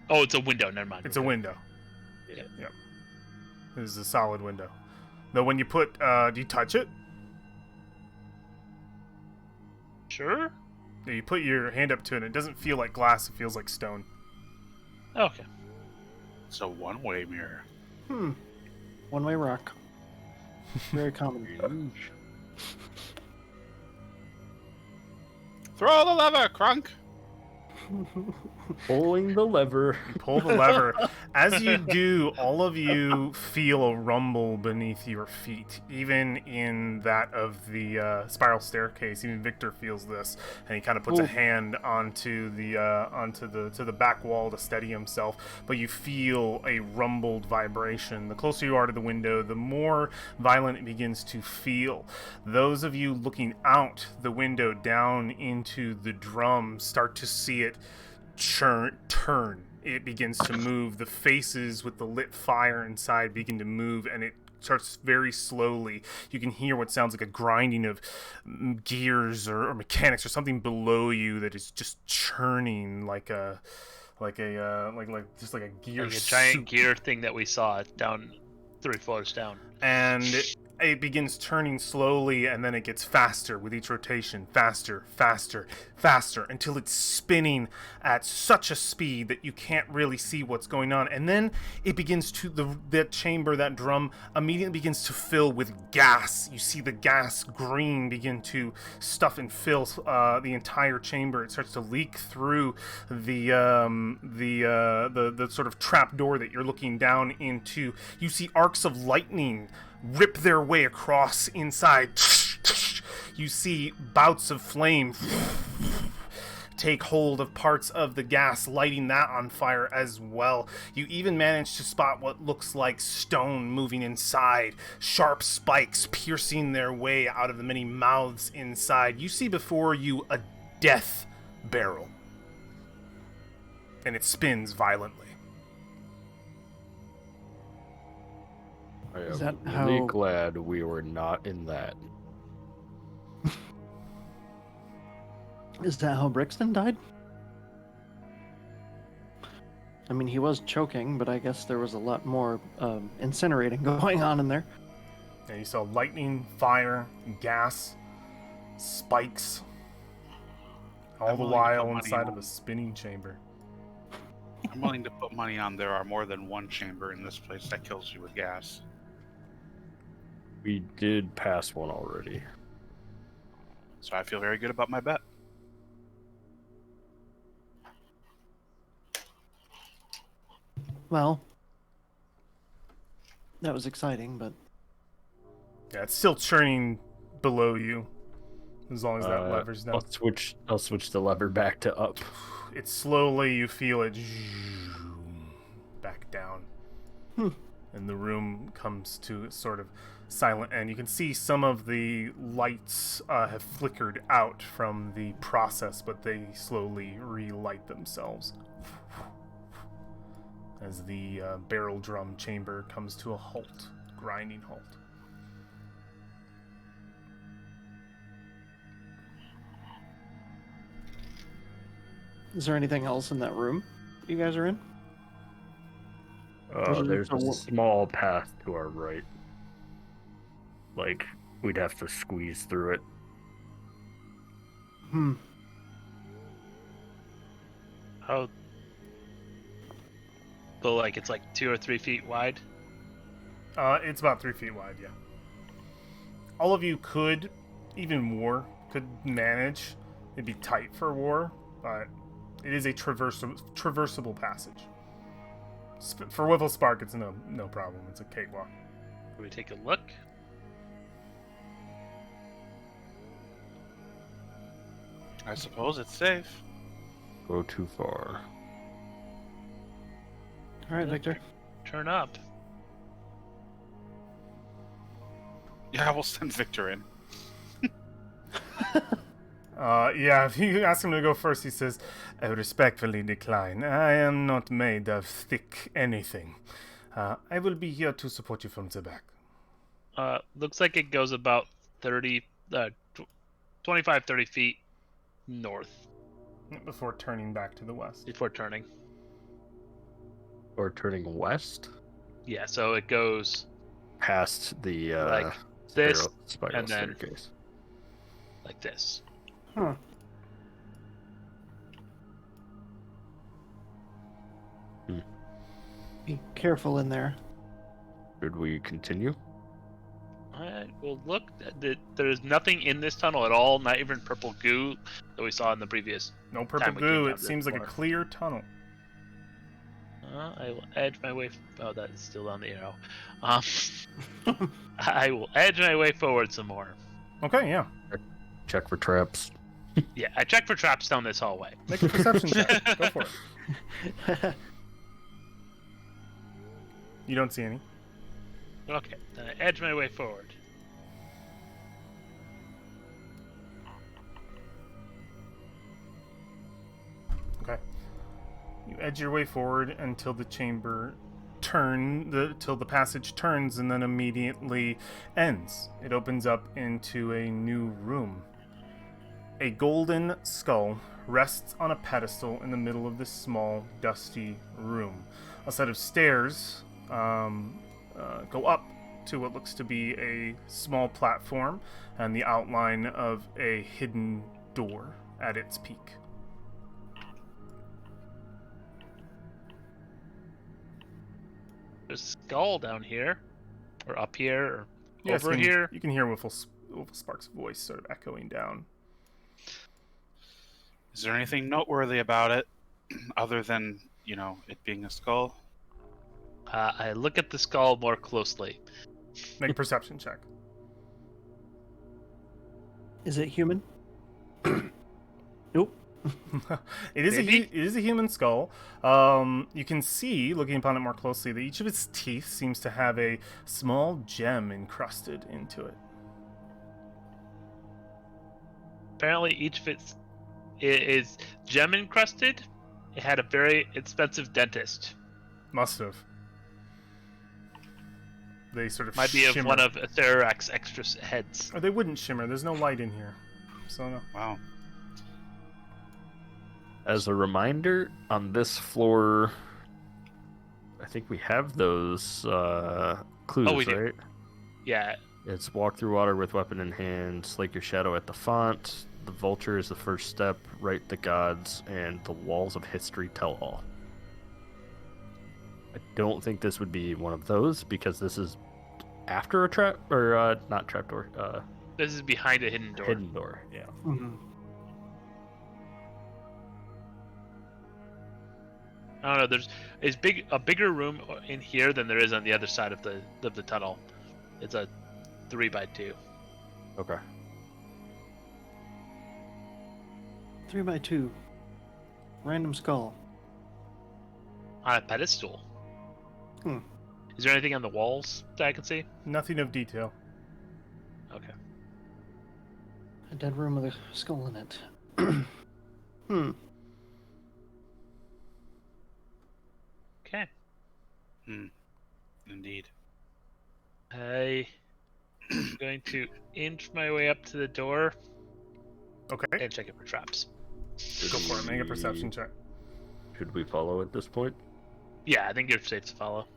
[SPEAKER 2] Oh, it's a window. Never mind.
[SPEAKER 1] It's a window.
[SPEAKER 2] Yeah.
[SPEAKER 1] Yep. This is a solid window. Though when you put, do you touch it?
[SPEAKER 2] Sure.
[SPEAKER 1] Yeah, you put your hand up to it, and it doesn't feel like glass, it feels like stone.
[SPEAKER 2] Okay.
[SPEAKER 4] It's a one-way mirror.
[SPEAKER 5] One-way rock. Very common.
[SPEAKER 4] Throw the lever, Crunk!
[SPEAKER 3] Pulling the lever.
[SPEAKER 1] You pull the lever. As you do, all of you feel a rumble beneath your feet. Even in that of the spiral staircase, even Victor feels this, and he kind of puts a
[SPEAKER 5] Ooh.
[SPEAKER 1] hand onto the back wall to steady himself. But you feel a rumbled vibration. The closer you are to the window, the more violent it begins to feel. Those of you looking out the window down into the drum start to see it turn. It begins to move. The faces with the lit fire inside begin to move, and it starts very slowly. You can hear what sounds like a grinding of gears or mechanics or something below you that is just churning like just like a gear
[SPEAKER 2] Like a giant
[SPEAKER 1] soup.
[SPEAKER 2] gear thing that we saw down 3 floors down.
[SPEAKER 1] And it begins turning slowly, and then it gets faster with each rotation. Faster, faster, faster, until it's spinning at such a speed that you can't really see what's going on. And then it begins to, that chamber, that drum, immediately begins to fill with gas. You see the gas green begin to stuff and fill the entire chamber. It starts to leak through the sort of trap door that you're looking down into. You see arcs of lightning rip their way across inside. You see bouts of flame take hold of parts of the gas, lighting that on fire as well. You even manage to spot what looks like stone moving inside, sharp spikes piercing their way out of the many mouths inside. You see before you a death barrel, and it spins violently.
[SPEAKER 3] I
[SPEAKER 5] Is
[SPEAKER 3] am
[SPEAKER 5] that
[SPEAKER 3] really
[SPEAKER 5] how-
[SPEAKER 3] glad we were not in that.
[SPEAKER 5] Is that how Brixton died? I mean, he was choking, but I guess there was a lot more incinerating going on in there.
[SPEAKER 1] And you saw lightning, fire, gas, spikes, all
[SPEAKER 4] I'm
[SPEAKER 1] the
[SPEAKER 4] willing to put
[SPEAKER 1] while
[SPEAKER 4] money
[SPEAKER 1] inside of
[SPEAKER 4] on-
[SPEAKER 1] a spinning chamber.
[SPEAKER 4] I'm willing to put money on there are more than one chamber in this place that kills you with gas.
[SPEAKER 3] We did pass one already.
[SPEAKER 4] So I feel very good about my bet.
[SPEAKER 5] Well, that was exciting, but
[SPEAKER 1] Yeah, it's still churning below you, as long as that lever's down.
[SPEAKER 3] I'll switch the lever back to up.
[SPEAKER 1] It's slowly, you feel it back down. And the room comes to a sort of silent end. You can see some of the lights have flickered out from the process, but they slowly relight themselves as the barrel drum chamber comes to a halt, grinding halt.
[SPEAKER 5] is there anything else in that room you guys are in?
[SPEAKER 3] There's
[SPEAKER 5] So
[SPEAKER 3] a
[SPEAKER 5] what-
[SPEAKER 3] small path to our right. Like, we'd have to squeeze through it.
[SPEAKER 2] Oh. But like it's like 2 or 3 feet wide.
[SPEAKER 1] It's about 3 feet wide, yeah. All of you could, even War, could manage. It'd be tight for War, but it is a traversable passage. For Wiffle Spark, it's no problem. It's a cakewalk.
[SPEAKER 2] Can we take a look?
[SPEAKER 4] I suppose it's safe.
[SPEAKER 3] Go too far.
[SPEAKER 5] All right, Victor.
[SPEAKER 2] Turn up.
[SPEAKER 4] Yeah, we'll send Victor in.
[SPEAKER 1] Yeah, if you ask him to go first, he says, I respectfully decline. I am not made of thick anything. I will be here to support you from the back.
[SPEAKER 2] Looks like it goes about 25, 30 feet north
[SPEAKER 1] Before turning back to the west.
[SPEAKER 2] before turning.
[SPEAKER 3] Or turning west
[SPEAKER 2] Yeah, so it goes
[SPEAKER 3] past the
[SPEAKER 2] Like this,
[SPEAKER 3] spiral
[SPEAKER 2] and then-
[SPEAKER 3] staircase.
[SPEAKER 2] like this.
[SPEAKER 5] Huh. Be careful in there.
[SPEAKER 3] Should we continue?
[SPEAKER 2] Alright, well look, there's nothing in this tunnel at all, not even purple goo that we saw in the previous.
[SPEAKER 1] No purple
[SPEAKER 2] we came
[SPEAKER 1] goo.
[SPEAKER 2] down
[SPEAKER 1] It
[SPEAKER 2] this
[SPEAKER 1] seems like a
[SPEAKER 2] far.
[SPEAKER 1] clear tunnel.
[SPEAKER 2] I will edge my way. Oh, that is still on the arrow. I will edge my way forward some more.
[SPEAKER 1] Okay, yeah.
[SPEAKER 3] Check for traps.
[SPEAKER 2] Yeah, I checked for traps down this hallway.
[SPEAKER 1] Make a perception check. Go for it. You don't see any.
[SPEAKER 2] Okay, then I edge my way forward.
[SPEAKER 1] Okay. You edge your way forward until the chamber till the passage turns and then immediately ends. It opens up into a new room. A golden skull rests on a pedestal in the middle of this small, dusty room. A set of stairs go up to what looks to be a small platform and the outline of a hidden door at its peak.
[SPEAKER 2] There's a skull down here, or up here, or
[SPEAKER 1] Yes,
[SPEAKER 2] over here.
[SPEAKER 1] You can hear Wiffle Spark's voice sort of echoing down.
[SPEAKER 4] Is there anything noteworthy about it, other than, it being a skull?
[SPEAKER 2] I look at the skull more closely.
[SPEAKER 1] Make a perception check.
[SPEAKER 5] Is it human? Nope.
[SPEAKER 1] It is a human skull. You can see, looking upon it more closely, that each of its teeth seems to have a small gem encrusted into it.
[SPEAKER 2] Apparently, each of it is gem encrusted. It had a very expensive dentist.
[SPEAKER 1] Must have. They sort of
[SPEAKER 2] Might be of
[SPEAKER 1] shimmer.
[SPEAKER 2] one of Therak's extra heads.
[SPEAKER 1] Or they wouldn't shimmer. There's no light in here. So no.
[SPEAKER 4] Wow.
[SPEAKER 3] As a reminder, on this floor, I think we have those clues,
[SPEAKER 2] we do.
[SPEAKER 3] right?
[SPEAKER 2] Yeah,
[SPEAKER 3] It's walk through water with weapon in hand, slake your shadow at the font, the vulture is the first step, write the gods, and the walls of history tell all. I don't think this would be one of those, because this is after a trap, or not trapdoor,
[SPEAKER 2] this is behind a hidden door.
[SPEAKER 3] hidden door, yeah.
[SPEAKER 5] Mhm.
[SPEAKER 2] I don't know. There's a bigger room in here than there is on the other side of the tunnel. It's a 3x2.
[SPEAKER 3] Okay.
[SPEAKER 5] 3x2. Random skull.
[SPEAKER 2] On a pedestal.
[SPEAKER 5] Hmm.
[SPEAKER 2] Is there anything on the walls that I can see?
[SPEAKER 1] Nothing of detail.
[SPEAKER 2] Okay.
[SPEAKER 5] A dead room with a skull in it.
[SPEAKER 2] Okay.
[SPEAKER 4] Indeed.
[SPEAKER 2] I am going to inch my way up to the door
[SPEAKER 1] Okay.
[SPEAKER 2] and check it for traps.
[SPEAKER 1] Go for it. Make a perception check.
[SPEAKER 3] Should we follow at this point?
[SPEAKER 2] Yeah, I think you're safe to follow.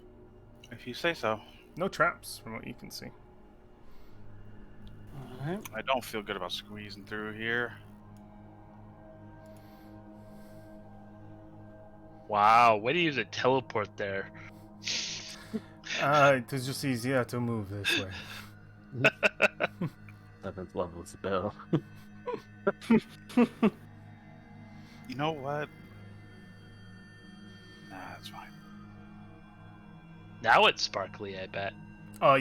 [SPEAKER 4] If you say so.
[SPEAKER 1] No traps, from what you can see.
[SPEAKER 5] Alright.
[SPEAKER 4] I don't feel good about squeezing through here.
[SPEAKER 2] Wow, way to use a teleport there.
[SPEAKER 1] It's just easier to move this way.
[SPEAKER 3] 7th level spell.
[SPEAKER 4] You know what? Nah, that's fine.
[SPEAKER 2] Now it's sparkly, I bet.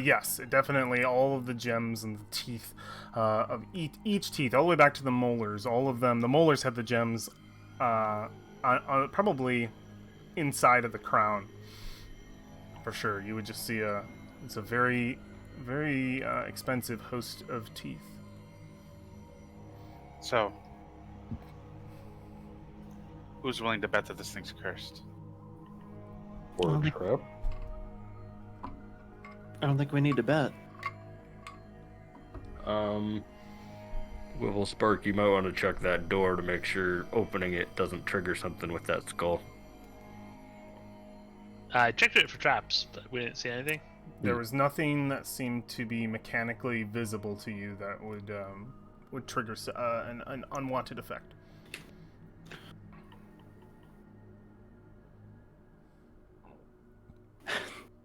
[SPEAKER 1] Yes, it definitely. All of the gems and the teeth of each teeth, all the way back to the molars, all of them. The molars have the gems probably inside of the crown. For sure, you would just see it's a very, very expensive host of teeth.
[SPEAKER 4] So, who's willing to bet that this thing's cursed?
[SPEAKER 3] Or
[SPEAKER 5] Okay.
[SPEAKER 3] trap?
[SPEAKER 5] I don't think we need to bet.
[SPEAKER 3] Wiffle Spark, you might want to check that door to make sure opening it doesn't trigger something with that skull.
[SPEAKER 2] I checked it for traps, but we didn't see anything.
[SPEAKER 1] There was nothing that seemed to be mechanically visible to you that would trigger an unwanted effect.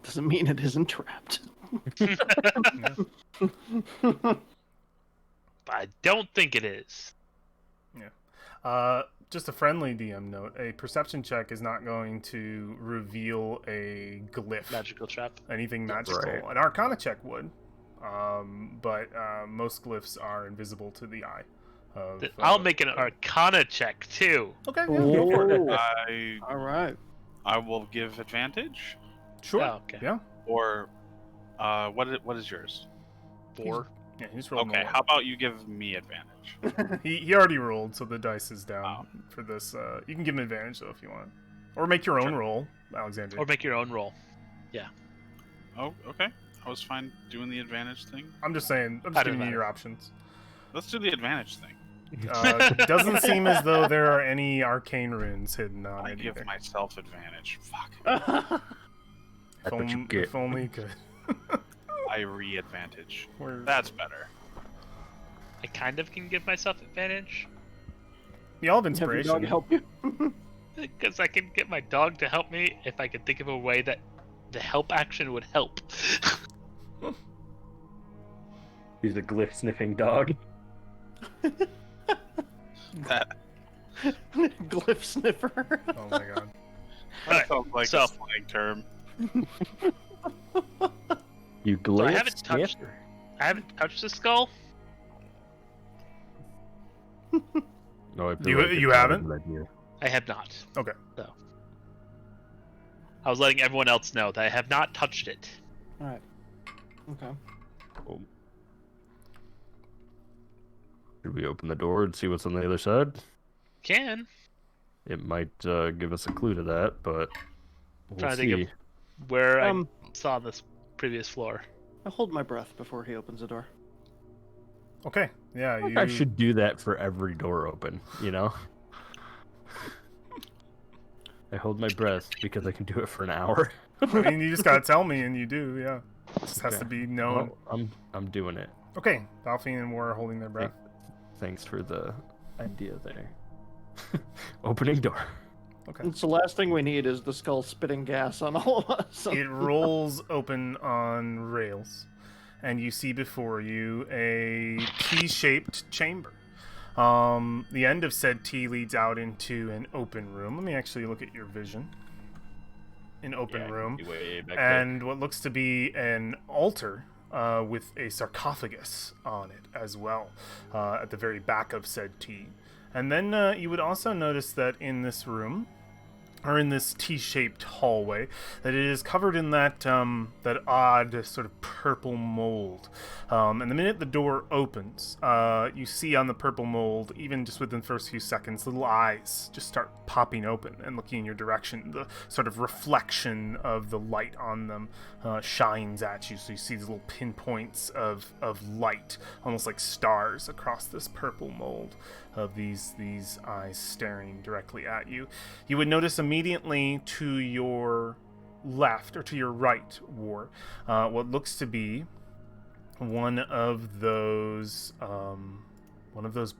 [SPEAKER 5] Doesn't mean it isn't trapped.
[SPEAKER 2] But I don't think it is.
[SPEAKER 1] Just a friendly DM note: a perception check is not going to reveal a glyph,
[SPEAKER 2] Magical trap.
[SPEAKER 1] anything magical.
[SPEAKER 3] Right.
[SPEAKER 1] An Arcana check would, but most glyphs are invisible to the eye.
[SPEAKER 2] I'll make an Arcana check too.
[SPEAKER 1] Okay, yeah, go for it.
[SPEAKER 5] Oh. Alright.
[SPEAKER 4] I will give advantage.
[SPEAKER 1] Sure.
[SPEAKER 2] Oh, okay.
[SPEAKER 1] Yeah.
[SPEAKER 4] Or, what is yours?
[SPEAKER 2] 4.
[SPEAKER 1] Yeah. He just rolled
[SPEAKER 4] Okay,
[SPEAKER 1] normal.
[SPEAKER 4] how about you give me advantage?
[SPEAKER 1] He already rolled, so the dice is down
[SPEAKER 4] Oh.
[SPEAKER 1] for this. You can give him advantage though if you want, or make your own
[SPEAKER 4] Sure.
[SPEAKER 1] roll, Alexander.
[SPEAKER 2] Or make your own roll.
[SPEAKER 4] Oh, okay. I was fine doing the advantage thing.
[SPEAKER 1] I'm just saying. I'm just giving you your options.
[SPEAKER 4] Let's do the advantage thing.
[SPEAKER 1] Doesn't seem as though there are any arcane runes hidden on
[SPEAKER 4] I
[SPEAKER 1] it
[SPEAKER 4] give
[SPEAKER 1] either.
[SPEAKER 4] myself advantage. Fuck.
[SPEAKER 3] That's what you get.
[SPEAKER 1] If only you could.
[SPEAKER 4] I re-advantage.
[SPEAKER 1] Where-
[SPEAKER 4] That's better.
[SPEAKER 2] I kind of can give myself advantage
[SPEAKER 1] You all have
[SPEAKER 5] Have your
[SPEAKER 1] inspiration.
[SPEAKER 5] dog help you?
[SPEAKER 2] because I can get my dog to help me if I could think of a way that the help action would help.
[SPEAKER 3] He's a glyph sniffing dog.
[SPEAKER 4] That,
[SPEAKER 5] Glyph sniffer.
[SPEAKER 1] Oh my god.
[SPEAKER 4] that sounds like
[SPEAKER 2] so-
[SPEAKER 4] a slang term.
[SPEAKER 3] You
[SPEAKER 2] So
[SPEAKER 3] glyph
[SPEAKER 2] I haven't touched.
[SPEAKER 3] sniffer.
[SPEAKER 2] I haven't touched the skull.
[SPEAKER 3] No, I feel
[SPEAKER 1] You-
[SPEAKER 3] like it's
[SPEAKER 1] you
[SPEAKER 3] not a
[SPEAKER 1] haven't?
[SPEAKER 3] good idea.
[SPEAKER 2] I have not.
[SPEAKER 1] Okay.
[SPEAKER 2] So I was letting everyone else know that I have not touched it.
[SPEAKER 5] All right. Okay.
[SPEAKER 3] Oh. Should we open the door and see what's on the other side?
[SPEAKER 2] Can.
[SPEAKER 3] It might give us a clue to that, but we'll
[SPEAKER 2] Trying to
[SPEAKER 3] see.
[SPEAKER 2] think Where
[SPEAKER 5] Um,
[SPEAKER 2] I saw this previous floor.
[SPEAKER 5] I hold my breath before he opens the door.
[SPEAKER 1] Okay. Yeah.
[SPEAKER 3] I think
[SPEAKER 1] You
[SPEAKER 3] I should do that for every door open, you know? I hold my breath because I can do it for an hour.
[SPEAKER 1] I mean, you just gotta tell me, and you do. Yeah. It just has
[SPEAKER 3] Okay.
[SPEAKER 1] to be known.
[SPEAKER 3] Well, I'm doing it.
[SPEAKER 1] Okay. Dolphin and War are holding their breath.
[SPEAKER 3] Thanks for the idea there. Opening door.
[SPEAKER 1] Okay.
[SPEAKER 5] And so last thing we need is the skull spitting gas on all of us.
[SPEAKER 1] It rolls open on rails, and you see before you a T-shaped chamber. The end of said T leads out into an open room. Let me actually look at your vision. An open room, and what looks to be an altar with a sarcophagus on it as well, at the very back of said T. And then you would also notice that in this room, or in this T-shaped hallway, that it is covered in that that odd sort of purple mold. And the minute the door opens, you see on the purple mold, even just within the first few seconds, little eyes just start popping open and looking in your direction. The sort of reflection of the light on them shines at you, so you see these little pinpoints of light, almost like stars, across this purple mold of these eyes staring directly at you. You would notice immediately to your left, or to your right, War, what looks to be one of those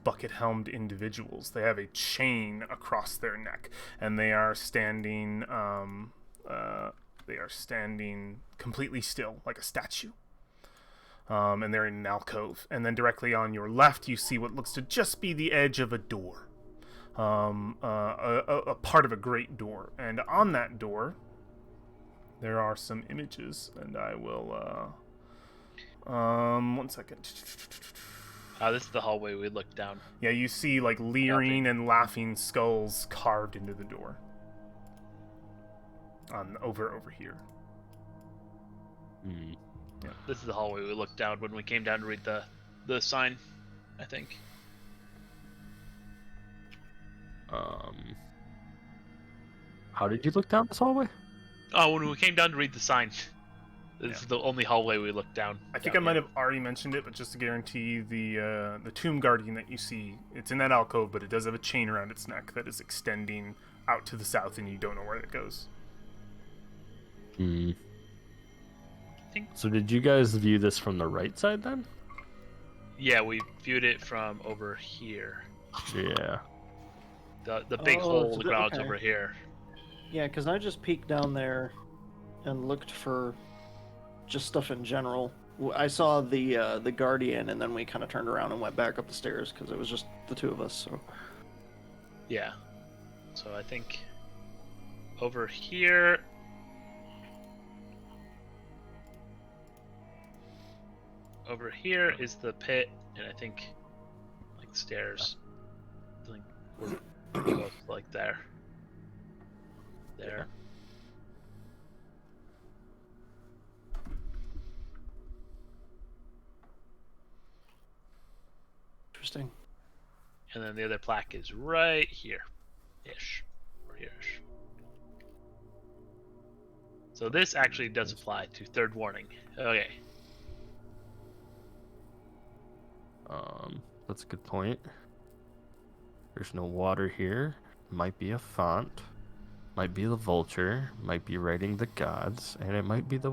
[SPEAKER 1] bucket-helmed individuals. They have a chain across their neck, and they are standing completely still, like a statue. And they're in an alcove. And then directly on your left, you see what looks to just be the edge of a door. A part of a great door. And on that door, there are some images. And I will... 1 second.
[SPEAKER 2] This is the hallway we looked down.
[SPEAKER 1] Yeah, you see like leering and laughing skulls carved into the door. Over here.
[SPEAKER 3] Hmm.
[SPEAKER 2] This is the hallway we looked down when we came down to read the sign, I think.
[SPEAKER 3] How did you look down this hallway?
[SPEAKER 2] Oh, when we came down to read the sign. This is the only hallway we looked down.
[SPEAKER 1] I think I might have already mentioned it, but just to guarantee, the Tomb Guardian that you see, it's in that alcove, but it does have a chain around its neck that is extending out to the south, and you don't know where it goes.
[SPEAKER 3] Hmm.
[SPEAKER 2] think-
[SPEAKER 3] So did you guys view this from the right side then?
[SPEAKER 2] Yeah, we viewed it from over here.
[SPEAKER 3] Yeah.
[SPEAKER 2] The big
[SPEAKER 5] Oh,
[SPEAKER 2] hole in
[SPEAKER 5] so
[SPEAKER 2] the
[SPEAKER 5] the-
[SPEAKER 2] ground's
[SPEAKER 5] okay.
[SPEAKER 2] over here.
[SPEAKER 5] Yeah, because I just peeked down there and looked for just stuff in general. I saw the Guardian, and then we kind of turned around and went back up the stairs because it was just the two of us. So
[SPEAKER 2] Yeah. So I think over here. Over here is the pit, and I think like stairs. I think we're both like there. There.
[SPEAKER 5] interesting.
[SPEAKER 2] And then the other plaque is right here. Ish. Or here-ish. So this actually does apply to third warning. Okay.
[SPEAKER 3] That's a good point. There's no water here. Might be a font. Might be the vulture. Might be writing the gods. And it might be the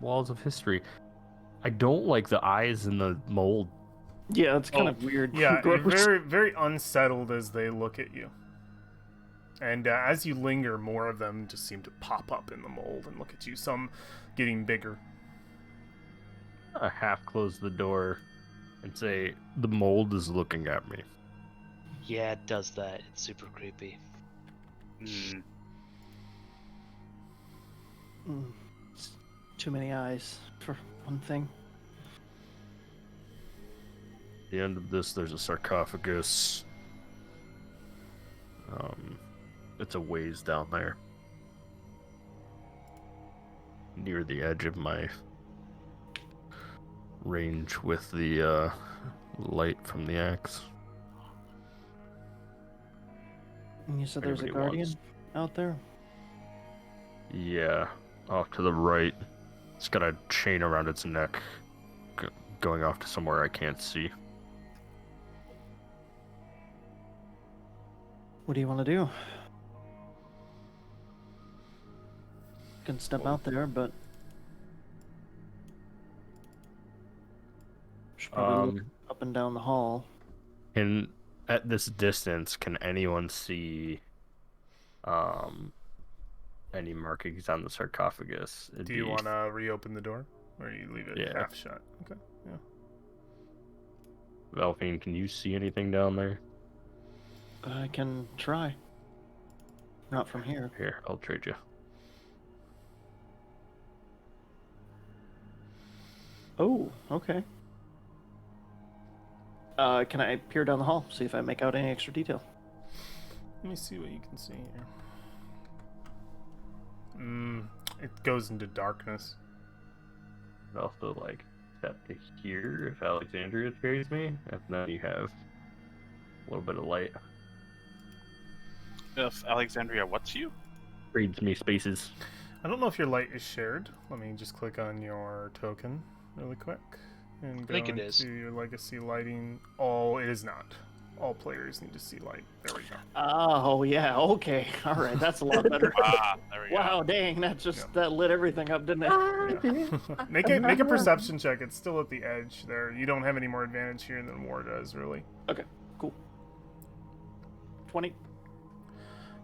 [SPEAKER 3] walls of history. I don't like the eyes in the mold.
[SPEAKER 5] Yeah, it's kind of weird.
[SPEAKER 1] Yeah, you're
[SPEAKER 5] Gross.
[SPEAKER 1] very, very unsettled as they look at you. And as you linger, more of them just seem to pop up in the mold and look at you, some getting bigger.
[SPEAKER 3] I half close the door and say, the mold is looking at me.
[SPEAKER 2] Yeah, it does that. It's super creepy.
[SPEAKER 4] Hmm.
[SPEAKER 5] It's too many eyes for one thing.
[SPEAKER 3] At the end of this, there's a sarcophagus. It's a ways down there. Near the edge of my range with the light from the axe.
[SPEAKER 5] And you said there's a
[SPEAKER 3] Anybody
[SPEAKER 5] guardian
[SPEAKER 3] wants-
[SPEAKER 5] out there?
[SPEAKER 3] Yeah, off to the right. It's got a chain around its neck, going off to somewhere I can't see.
[SPEAKER 5] What do you want to do? Can step out there, but should probably look up and down the hall.
[SPEAKER 3] And at this distance, can anyone see any markings on the sarcophagus?
[SPEAKER 1] Do you want to reopen the door? Or you leave it
[SPEAKER 3] Yeah.
[SPEAKER 1] half shut? Okay, yeah.
[SPEAKER 3] Valfine, can you see anything down there?
[SPEAKER 5] I can try. Not from here.
[SPEAKER 3] Here, I'll trade you.
[SPEAKER 5] Oh, okay. Can I peer down the hall, see if I make out any extra detail?
[SPEAKER 1] Let me see what you can see here. It goes into darkness.
[SPEAKER 3] I'd also like step to here if Alexandria carries me, and then you have a little bit of light.
[SPEAKER 4] If Alexandria, what's you?
[SPEAKER 3] Reads me spaces.
[SPEAKER 1] I don't know if your light is shared. Let me just click on your token really quick and go
[SPEAKER 2] think it
[SPEAKER 1] into
[SPEAKER 2] is.
[SPEAKER 1] your legacy lighting. Oh, it is not. All players need to see light. There we go.
[SPEAKER 5] Oh, yeah, okay. All right, that's a lot better.
[SPEAKER 4] There we go.
[SPEAKER 5] Wow, dang, that lit everything up, didn't it?
[SPEAKER 1] Yeah. make a perception check. It's still at the edge there. You don't have any more advantage here than War does, really.
[SPEAKER 5] Okay, cool. 20.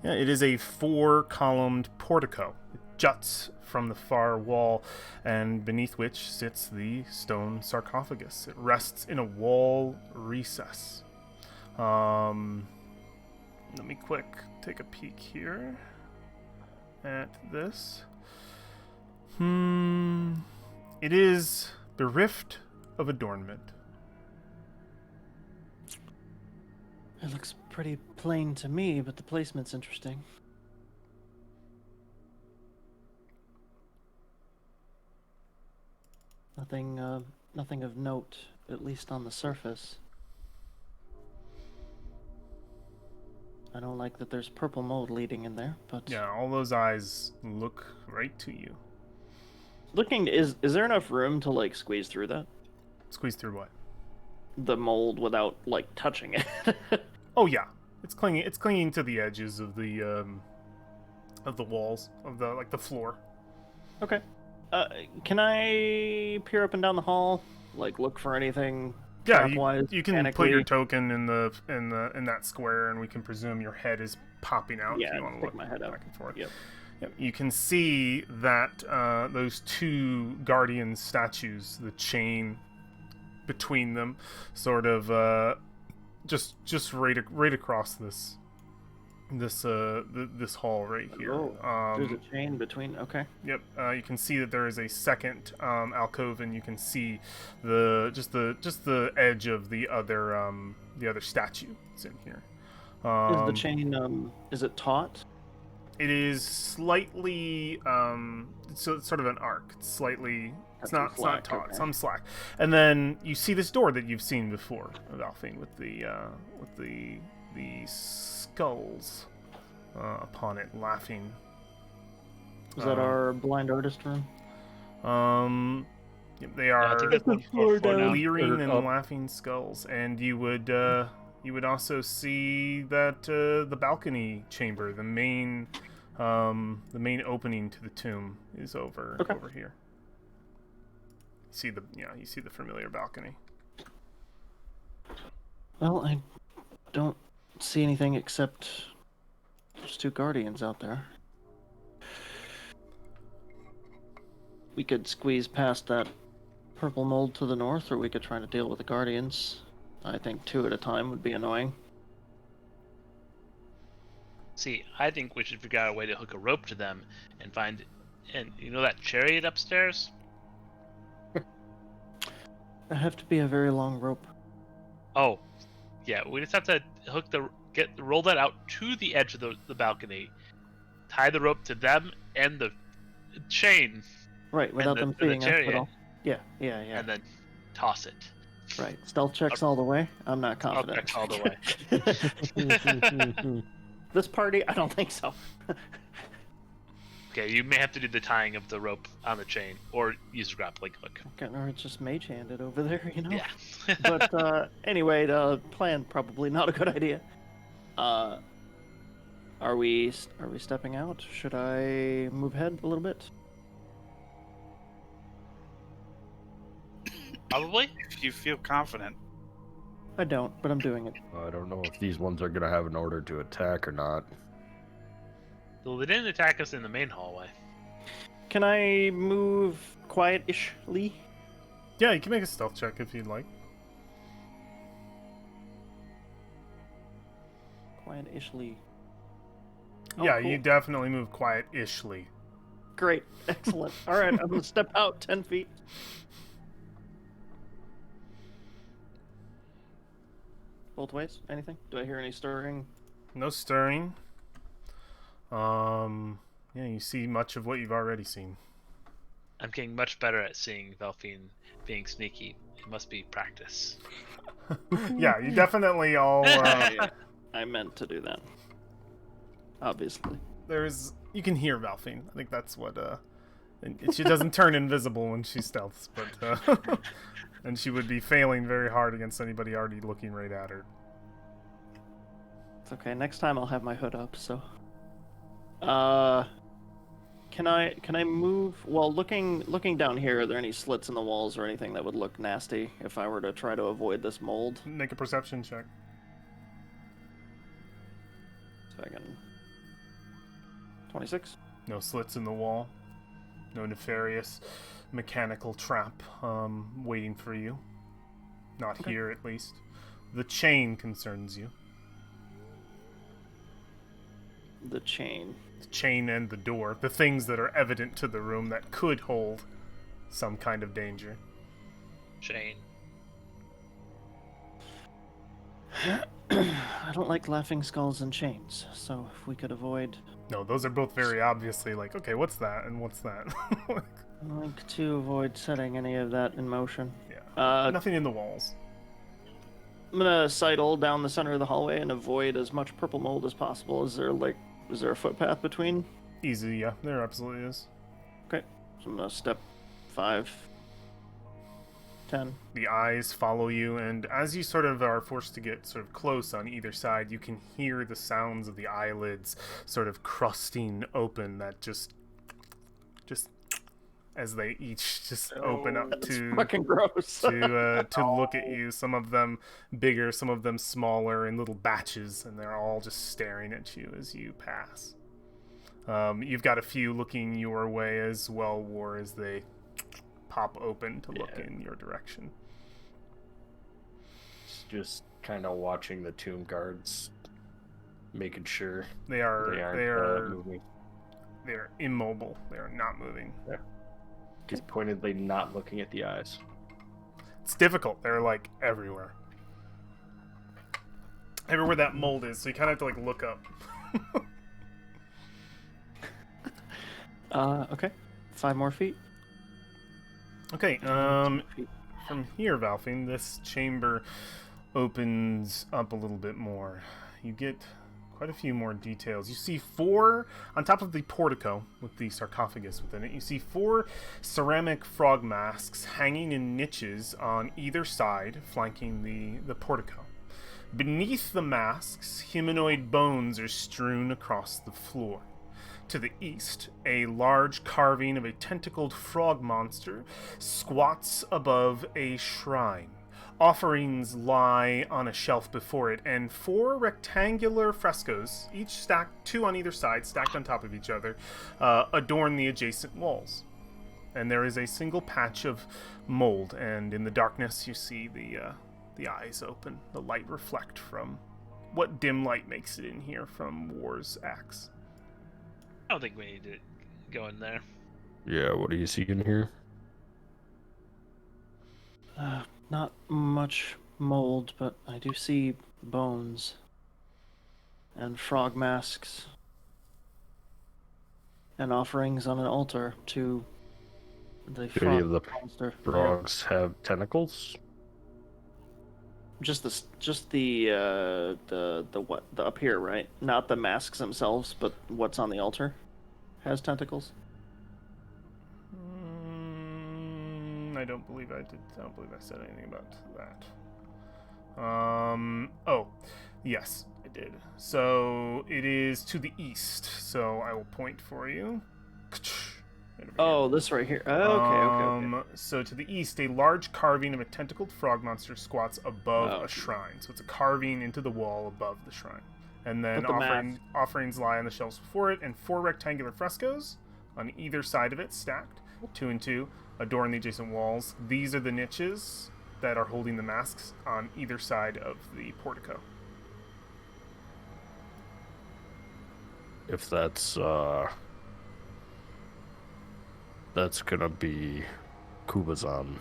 [SPEAKER 1] Yeah, it is a 4-columned portico. It juts from the far wall, and beneath which sits the stone sarcophagus. It rests in a wall recess. Let me take a peek here at this. It is bereft of adornment.
[SPEAKER 5] It looks pretty plain to me, but the placement's interesting. Nothing of note, at least on the surface. I don't like that there's purple mold leading in there, but
[SPEAKER 1] Yeah, all those eyes look right to you.
[SPEAKER 5] looking is there enough room to like squeeze through that?
[SPEAKER 1] Squeeze through what?
[SPEAKER 5] The mold without like touching it.
[SPEAKER 1] Oh yeah, it's clinging. It's clinging to the edges of the walls of the floor.
[SPEAKER 5] Okay. Can I peer up and down the hall? Like look for anything
[SPEAKER 1] Yeah,
[SPEAKER 5] trap-wise,
[SPEAKER 1] you can put your
[SPEAKER 5] mechanically?
[SPEAKER 1] token in that square, and we can presume your head is popping out.
[SPEAKER 5] Yeah,
[SPEAKER 1] if you want to
[SPEAKER 5] stick
[SPEAKER 1] look
[SPEAKER 5] my head out.
[SPEAKER 1] back and forth.
[SPEAKER 5] Yep.
[SPEAKER 1] Yep. You can see that those two guardian statues, the chain between them, sort of just right across this hall right here.
[SPEAKER 5] Oh, there's a chain between. Okay.
[SPEAKER 1] Yep. You can see that there is a second alcove, and you can see the edge of the other statue that's in here.
[SPEAKER 5] Is the chain is it taut?
[SPEAKER 1] It is slightly so it's sort of an arc. It's slightly. It's
[SPEAKER 5] Got some
[SPEAKER 1] not
[SPEAKER 5] slack,
[SPEAKER 1] taut.
[SPEAKER 5] okay.
[SPEAKER 1] Some slack. And then you see this door that you've seen before, Valfine, with the skulls upon it, laughing
[SPEAKER 5] Is that our blind artist room?
[SPEAKER 1] They
[SPEAKER 2] Yeah, I
[SPEAKER 1] are
[SPEAKER 2] think that's one floor now.
[SPEAKER 1] leering
[SPEAKER 3] Or
[SPEAKER 1] and
[SPEAKER 3] up.
[SPEAKER 1] laughing skulls, and you would also see that the balcony chamber, the main opening to the tomb, is over
[SPEAKER 5] Okay.
[SPEAKER 1] over here. You see the familiar balcony.
[SPEAKER 5] Well, I don't see anything except there's two guardians out there. We could squeeze past that purple mold to the north, or we could try to deal with the guardians. I think two at a time would be annoying.
[SPEAKER 2] See, I think we should figure out a way to hook a rope to them and find, and you know that chariot upstairs?
[SPEAKER 5] It'd have to be a very long rope.
[SPEAKER 2] Oh, yeah. We just have to roll that out to the edge of the balcony, tie the rope to them and the chain,
[SPEAKER 5] Right, without them
[SPEAKER 2] and the
[SPEAKER 5] seeing us at
[SPEAKER 2] chariot,
[SPEAKER 5] all. Yeah.
[SPEAKER 2] and then toss it.
[SPEAKER 5] Right. Stealth checks all the way. I'm not
[SPEAKER 2] I'll
[SPEAKER 5] confident.
[SPEAKER 2] check all the way.
[SPEAKER 5] This party, I don't think so.
[SPEAKER 2] Okay, you may have to do the tying of the rope on the chain, or use a grappling hook.
[SPEAKER 5] Or it's just mage handed over there, you know?
[SPEAKER 2] Yeah.
[SPEAKER 5] But anyway, the plan probably not a good idea. Are we stepping out? Should I move ahead a little bit?
[SPEAKER 2] Probably.
[SPEAKER 4] If you feel confident.
[SPEAKER 5] I don't, but I'm doing it.
[SPEAKER 3] I don't know if these ones are gonna have an order to attack or not.
[SPEAKER 2] Well, they didn't attack us in the main hallway.
[SPEAKER 5] Can I move quiet-ishly?
[SPEAKER 1] Yeah, you can make a stealth check if you'd like.
[SPEAKER 5] Quiet-ishly.
[SPEAKER 1] Yeah,
[SPEAKER 5] cool.
[SPEAKER 1] you definitely move quiet-ishly.
[SPEAKER 5] Great. Excellent. All right, I'm going to step out 10 feet. Both ways? Anything? Do I hear any stirring?
[SPEAKER 1] No stirring. Yeah, you see much of what you've already seen.
[SPEAKER 2] I'm getting much better at seeing Valfine being sneaky. It must be practice.
[SPEAKER 1] Yeah, you definitely all.
[SPEAKER 5] Yeah, I meant to do that. Obviously.
[SPEAKER 1] You can hear Valfine. I think that's what. And she doesn't turn invisible when she stealths, but and she would be failing very hard against anybody already looking right at her.
[SPEAKER 5] It's okay. Next time I'll have my hood up. So. Can I move? Well, looking down here, are there any slits in the walls or anything that would look nasty if I were to try to avoid this mold?
[SPEAKER 1] Make a perception check.
[SPEAKER 5] So I can. 26.
[SPEAKER 1] No slits in the wall. No nefarious mechanical trap waiting for you. Not
[SPEAKER 5] Okay.
[SPEAKER 1] here, at least. The chain concerns you.
[SPEAKER 5] The chain.
[SPEAKER 1] The chain and the door. The things that are evident to the room that could hold some kind of danger.
[SPEAKER 2] Chain.
[SPEAKER 5] I don't like laughing skulls and chains, so if we could avoid.
[SPEAKER 1] No, those are both very obviously like, okay, what's that and what's that?
[SPEAKER 5] I'd like to avoid setting any of that in motion.
[SPEAKER 1] Yeah. Nothing in the walls.
[SPEAKER 5] I'm gonna sidle down the center of the hallway and avoid as much purple mold as possible. Is there a footpath between?
[SPEAKER 1] Easy, yeah. There absolutely is.
[SPEAKER 5] Okay, so I'm gonna step 5, 10.
[SPEAKER 1] The eyes follow you, and as you sort of are forced to get sort of close on either side, you can hear the sounds of the eyelids sort of crusting open, that just as they each just open up
[SPEAKER 5] That's
[SPEAKER 1] to
[SPEAKER 5] fucking gross.
[SPEAKER 1] to look at you. Some of them bigger, some of them smaller, in little batches, and they're all just staring at you as you pass. You've got a few looking your way as well, War, as they pop open to look in your direction.
[SPEAKER 3] Just kind of watching the tomb guards, making sure
[SPEAKER 1] They are
[SPEAKER 3] moving.
[SPEAKER 1] they are immobile. They are not moving.
[SPEAKER 3] Just pointedly not looking at the eyes.
[SPEAKER 1] It's difficult. They're like everywhere. Everywhere that mold is, so you kind of have to like look up.
[SPEAKER 5] Okay, 5 more feet.
[SPEAKER 1] Okay,
[SPEAKER 5] 2 feet.
[SPEAKER 1] from here, Valfine, this chamber opens up a little bit more. You get quite a few more details. You see 4, on top of the portico with the sarcophagus within it, you see 4 ceramic frog masks hanging in niches on either side, flanking the portico. Beneath the masks, humanoid bones are strewn across the floor. To the east, a large carving of a tentacled frog monster squats above a shrine. Offerings lie on a shelf before it, and 4 rectangular frescoes, each stacked 2 on either side, stacked on top of each other, adorn the adjacent walls. And there is a single patch of mold, and in the darkness you see the eyes open, the light reflect from what dim light makes it in here from War's axe.
[SPEAKER 2] I don't think we need to go in there.
[SPEAKER 3] Yeah, what do you see in here?
[SPEAKER 5] Not much mold, but I do see bones and frog masks and offerings on an altar to the
[SPEAKER 3] Do any of the
[SPEAKER 5] monster.
[SPEAKER 3] frogs have tentacles?
[SPEAKER 5] Just the what the up here, right? Not the masks themselves, but what's on the altar has tentacles.
[SPEAKER 1] I don't believe I did. I don't believe I said anything about that. Oh, yes, I did. So it is to the east. So I will point for you.
[SPEAKER 5] Oh, this right here. Okay.
[SPEAKER 1] So to the east, a large carving of a tentacled frog monster squats above
[SPEAKER 5] Oh,
[SPEAKER 1] a
[SPEAKER 5] okay.
[SPEAKER 1] shrine. So it's a carving into the wall above the shrine. And then
[SPEAKER 5] But the
[SPEAKER 1] offerings lie on the shelves before it, and 4 rectangular frescoes on either side of it, stacked, 2 and 2, adorn the adjacent walls. These are the niches that are holding the masks on either side of the portico.
[SPEAKER 3] If that's gonna be Kubazan.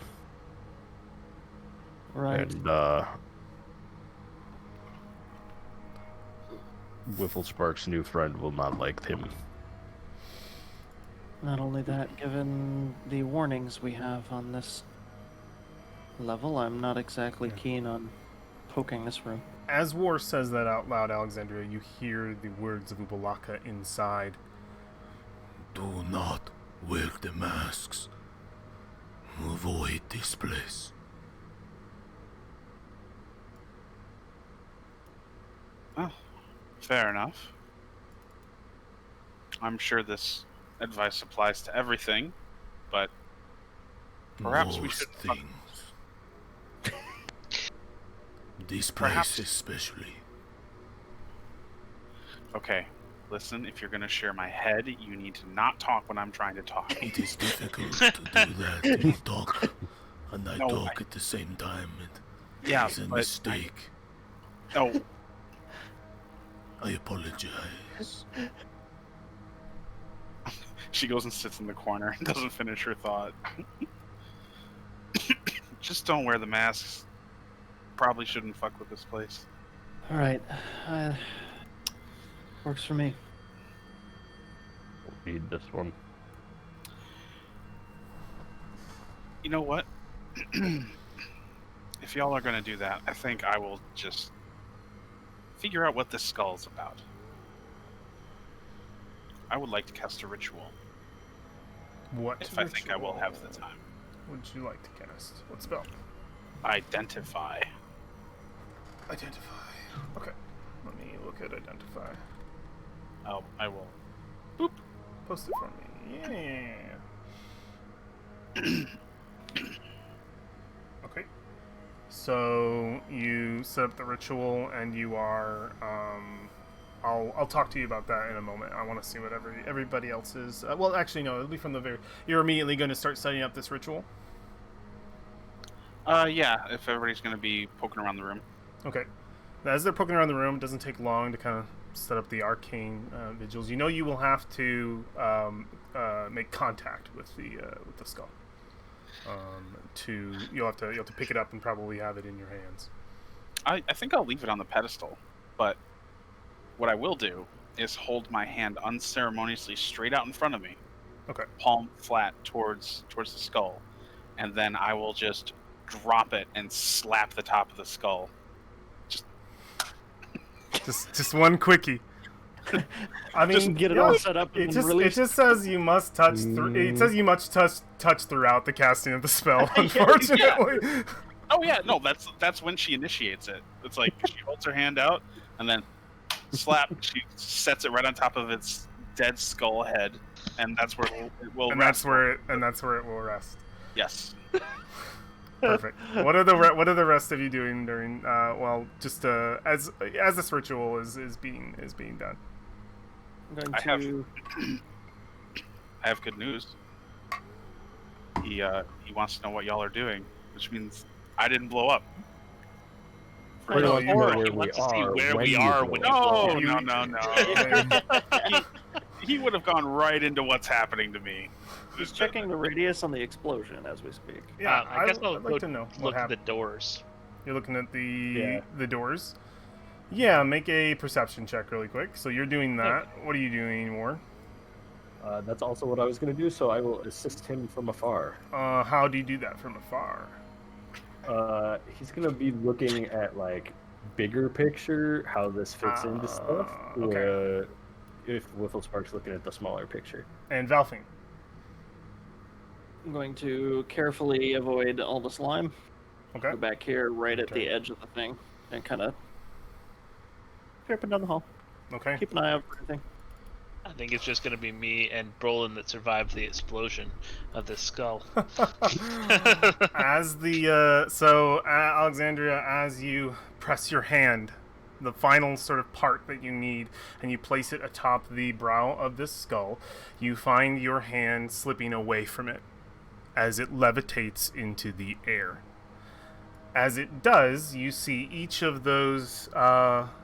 [SPEAKER 5] Right.
[SPEAKER 3] And Whifflespark's new friend will not like him.
[SPEAKER 5] Not only that, given the warnings we have on this level, I'm not exactly keen on poking this room.
[SPEAKER 1] As War says that out loud, Alexandria, you hear the words of Ubalaka inside.
[SPEAKER 6] Do not wear the masks. Avoid this place.
[SPEAKER 4] Oh, fair enough. I'm sure this advice applies to everything, but perhaps we
[SPEAKER 6] Most
[SPEAKER 4] should.
[SPEAKER 6] things. This
[SPEAKER 4] Perhaps-
[SPEAKER 6] place especially.
[SPEAKER 4] Okay, listen, if you're gonna share my head, you need to not talk when I'm trying to talk.
[SPEAKER 6] It is difficult to do that. You talk, and I
[SPEAKER 4] No,
[SPEAKER 6] talk at the same time.
[SPEAKER 4] Yeah,
[SPEAKER 6] It's a
[SPEAKER 4] but
[SPEAKER 6] mistake.
[SPEAKER 4] Oh,
[SPEAKER 6] I apologize.
[SPEAKER 4] she goes and sits in the corner and doesn't finish her thought. Just don't wear the masks. Probably shouldn't fuck with this place.
[SPEAKER 5] All right, works for me.
[SPEAKER 3] Need this one.
[SPEAKER 4] You know what? If y'all are gonna do that, I think I will just figure out what this skull's about. I would like to cast a ritual,
[SPEAKER 1] What
[SPEAKER 4] if I think I will have the time.
[SPEAKER 1] Would you like to cast? What spell?
[SPEAKER 4] Identify.
[SPEAKER 1] Identify. Okay. Let me look at identify.
[SPEAKER 4] Oh, I will.
[SPEAKER 1] Post it for me. Yeah. Okay. So you set up the ritual, and you are. I'll talk to you about that in a moment. I want to see what everybody else is. Well, actually, no. It'll be from the very. You're immediately going to start setting up this ritual.
[SPEAKER 4] Yeah, if everybody's gonna be poking around the room.
[SPEAKER 1] Okay. As they're poking around the room, it doesn't take long to kind of set up the arcane vigils. You know you will have to make contact with the skull. You'll have to pick it up and probably have it in your hands.
[SPEAKER 4] I think I'll leave it on the pedestal, but what I will do is hold my hand unceremoniously straight out in front of me,
[SPEAKER 1] Okay.
[SPEAKER 4] palm flat towards the skull, and then I will just drop it and slap the top of the skull.
[SPEAKER 1] Just one quickie. I mean,
[SPEAKER 5] Just get it
[SPEAKER 1] yeah,
[SPEAKER 5] all set up and
[SPEAKER 1] It
[SPEAKER 5] then
[SPEAKER 1] just
[SPEAKER 5] release.
[SPEAKER 1] it just says you must touch. It says you must touch throughout the casting of the spell. Unfortunately.
[SPEAKER 4] Oh yeah, no, that's when she initiates it. It's like she holds her hand out and then slap. She sets it right on top of its dead skull head, and that's where it will
[SPEAKER 1] And
[SPEAKER 4] rest.
[SPEAKER 1] that's where it will rest.
[SPEAKER 4] Yes.
[SPEAKER 1] Perfect. What are the rest of you doing during? Just as this ritual is being done.
[SPEAKER 5] I'm going
[SPEAKER 4] I have-
[SPEAKER 5] to.
[SPEAKER 4] I have good news. He wants to know what y'all are doing, which means I didn't blow up.
[SPEAKER 3] Or you want to know
[SPEAKER 2] Or
[SPEAKER 3] where
[SPEAKER 2] he
[SPEAKER 3] we
[SPEAKER 2] wants to see
[SPEAKER 3] are
[SPEAKER 2] where
[SPEAKER 3] when
[SPEAKER 2] we
[SPEAKER 3] you
[SPEAKER 2] are
[SPEAKER 3] blow
[SPEAKER 2] when
[SPEAKER 3] up.
[SPEAKER 2] you blow
[SPEAKER 4] No,
[SPEAKER 2] up.
[SPEAKER 4] no. He would have gone right into what's happening to me.
[SPEAKER 5] He's checking the radius on the explosion as we speak.
[SPEAKER 1] Yeah,
[SPEAKER 2] I guess I'll
[SPEAKER 1] I'd like
[SPEAKER 2] go
[SPEAKER 1] to know what
[SPEAKER 2] look at
[SPEAKER 1] happened.
[SPEAKER 2] the doors.
[SPEAKER 1] You're looking at
[SPEAKER 3] Yeah.
[SPEAKER 1] the doors. Yeah, make a perception check really quick. So you're doing that. What are you doing anymore?
[SPEAKER 3] That's also what I was going to do, so I will assist him from afar.
[SPEAKER 1] How do you do that from afar?
[SPEAKER 3] He's going to be looking at, like, bigger picture, how this fits into stuff.
[SPEAKER 1] Okay.
[SPEAKER 3] If Whifflespark's looking at the smaller picture.
[SPEAKER 1] And Valfing.
[SPEAKER 5] I'm going to carefully avoid all the slime.
[SPEAKER 1] Okay.
[SPEAKER 5] Go back here, right at
[SPEAKER 1] Okay.
[SPEAKER 5] the edge of the thing, and kind of up and down the hall.
[SPEAKER 1] Okay.
[SPEAKER 5] Keep an eye out for anything.
[SPEAKER 2] I think it's just going to be me and Brolin that survived the explosion of the skull.
[SPEAKER 1] As Alexandria, as you press your hand, the final sort of part that you need, and you place it atop the brow of this skull, you find your hand slipping away from it as it levitates into the air. As it does, you see each of those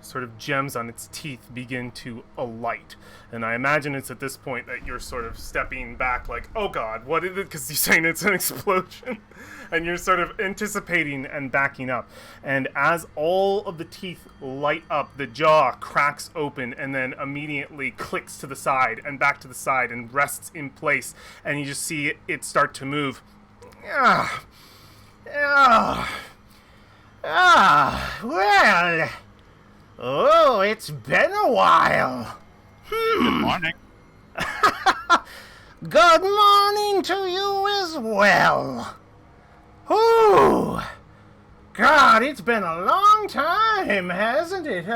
[SPEAKER 1] sort of gems on its teeth begin to alight. And I imagine it's at this point that you're sort of stepping back like, oh god, what is it? Because you're saying it's an explosion. And you're sort of anticipating and backing up. And as all of the teeth light up, the jaw cracks open and then immediately clicks to the side and back to the side and rests in place. And you just see it start to move. Well. Oh, it's been a while.
[SPEAKER 4] Good morning.
[SPEAKER 1] Good morning to you as well. Ooh. God, it's been a long time, hasn't it?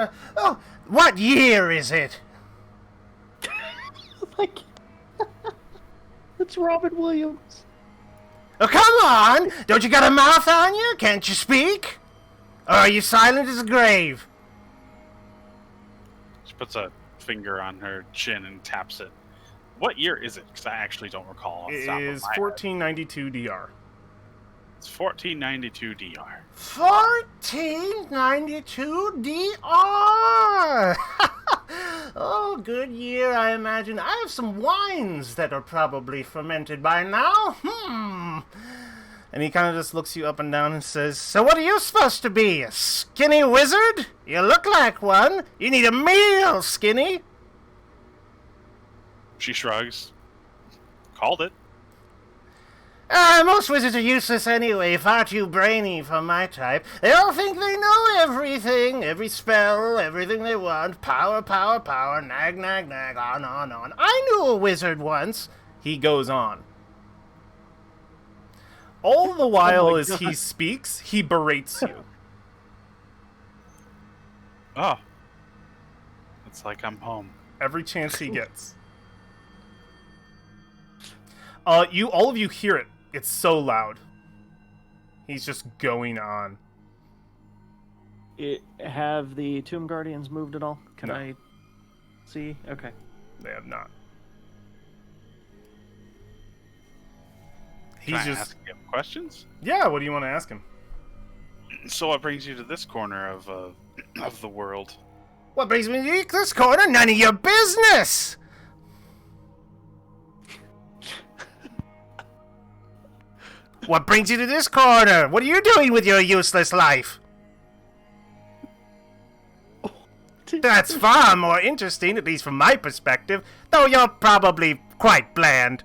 [SPEAKER 1] What year is it?
[SPEAKER 5] Like, it's Robin Williams.
[SPEAKER 1] Oh, come on! Don't you got a mouth on you? Can't you speak? Or are you silent as a grave?
[SPEAKER 4] She puts a finger on her chin and taps it. What year is it? Because I actually don't recall. Off the
[SPEAKER 1] It
[SPEAKER 4] top of
[SPEAKER 1] is
[SPEAKER 4] my head.
[SPEAKER 1] 1492 DR.
[SPEAKER 4] It's 1492 DR.
[SPEAKER 1] 1492 DR! Oh, good year, I imagine. I have some wines that are probably fermented by now. And he kind of just looks you up and down and says, so what are you supposed to be, a skinny wizard? You look like one. You need a meal, skinny.
[SPEAKER 4] She shrugs. Called it.
[SPEAKER 1] Most wizards are useless anyway, far too brainy for my type. They all think they know everything, every spell, everything they want. Power, power, power, nag, nag, nag, on, on. I knew a wizard once. He goes on. All the while as he speaks, he berates you.
[SPEAKER 4] Oh. It's like I'm home.
[SPEAKER 1] Every chance he gets. All of you hear it. It's so loud. He's just going on.
[SPEAKER 5] Have the Tomb Guardians moved at all? Can
[SPEAKER 1] No.
[SPEAKER 5] I see? Okay.
[SPEAKER 1] They have not.
[SPEAKER 4] Can
[SPEAKER 1] He's
[SPEAKER 4] I
[SPEAKER 1] just...
[SPEAKER 4] ask him questions?
[SPEAKER 1] Yeah, what do you want to ask him?
[SPEAKER 4] So what brings you to this corner of the world?
[SPEAKER 1] What brings me to this corner? None of your business! What brings you to this corner? What are you doing with your useless life? That's far more interesting, at least from my perspective, though you're probably quite bland.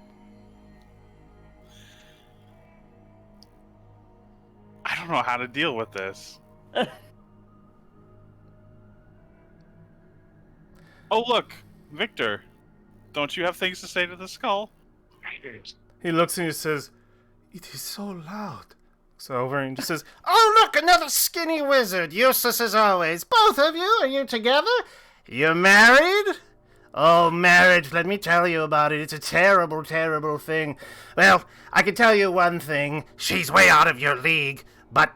[SPEAKER 4] I don't know how to deal with this. Oh, look, Victor. Don't you have things to say to the skull?
[SPEAKER 1] He looks and he says, "It is so loud." Looks over and just says, "Oh, look, another skinny wizard. Useless as always. Both of you, are you together? You married? Oh, marriage, let me tell you about it. It's a terrible, terrible thing. Well, I can tell you one thing. She's way out of your league. But,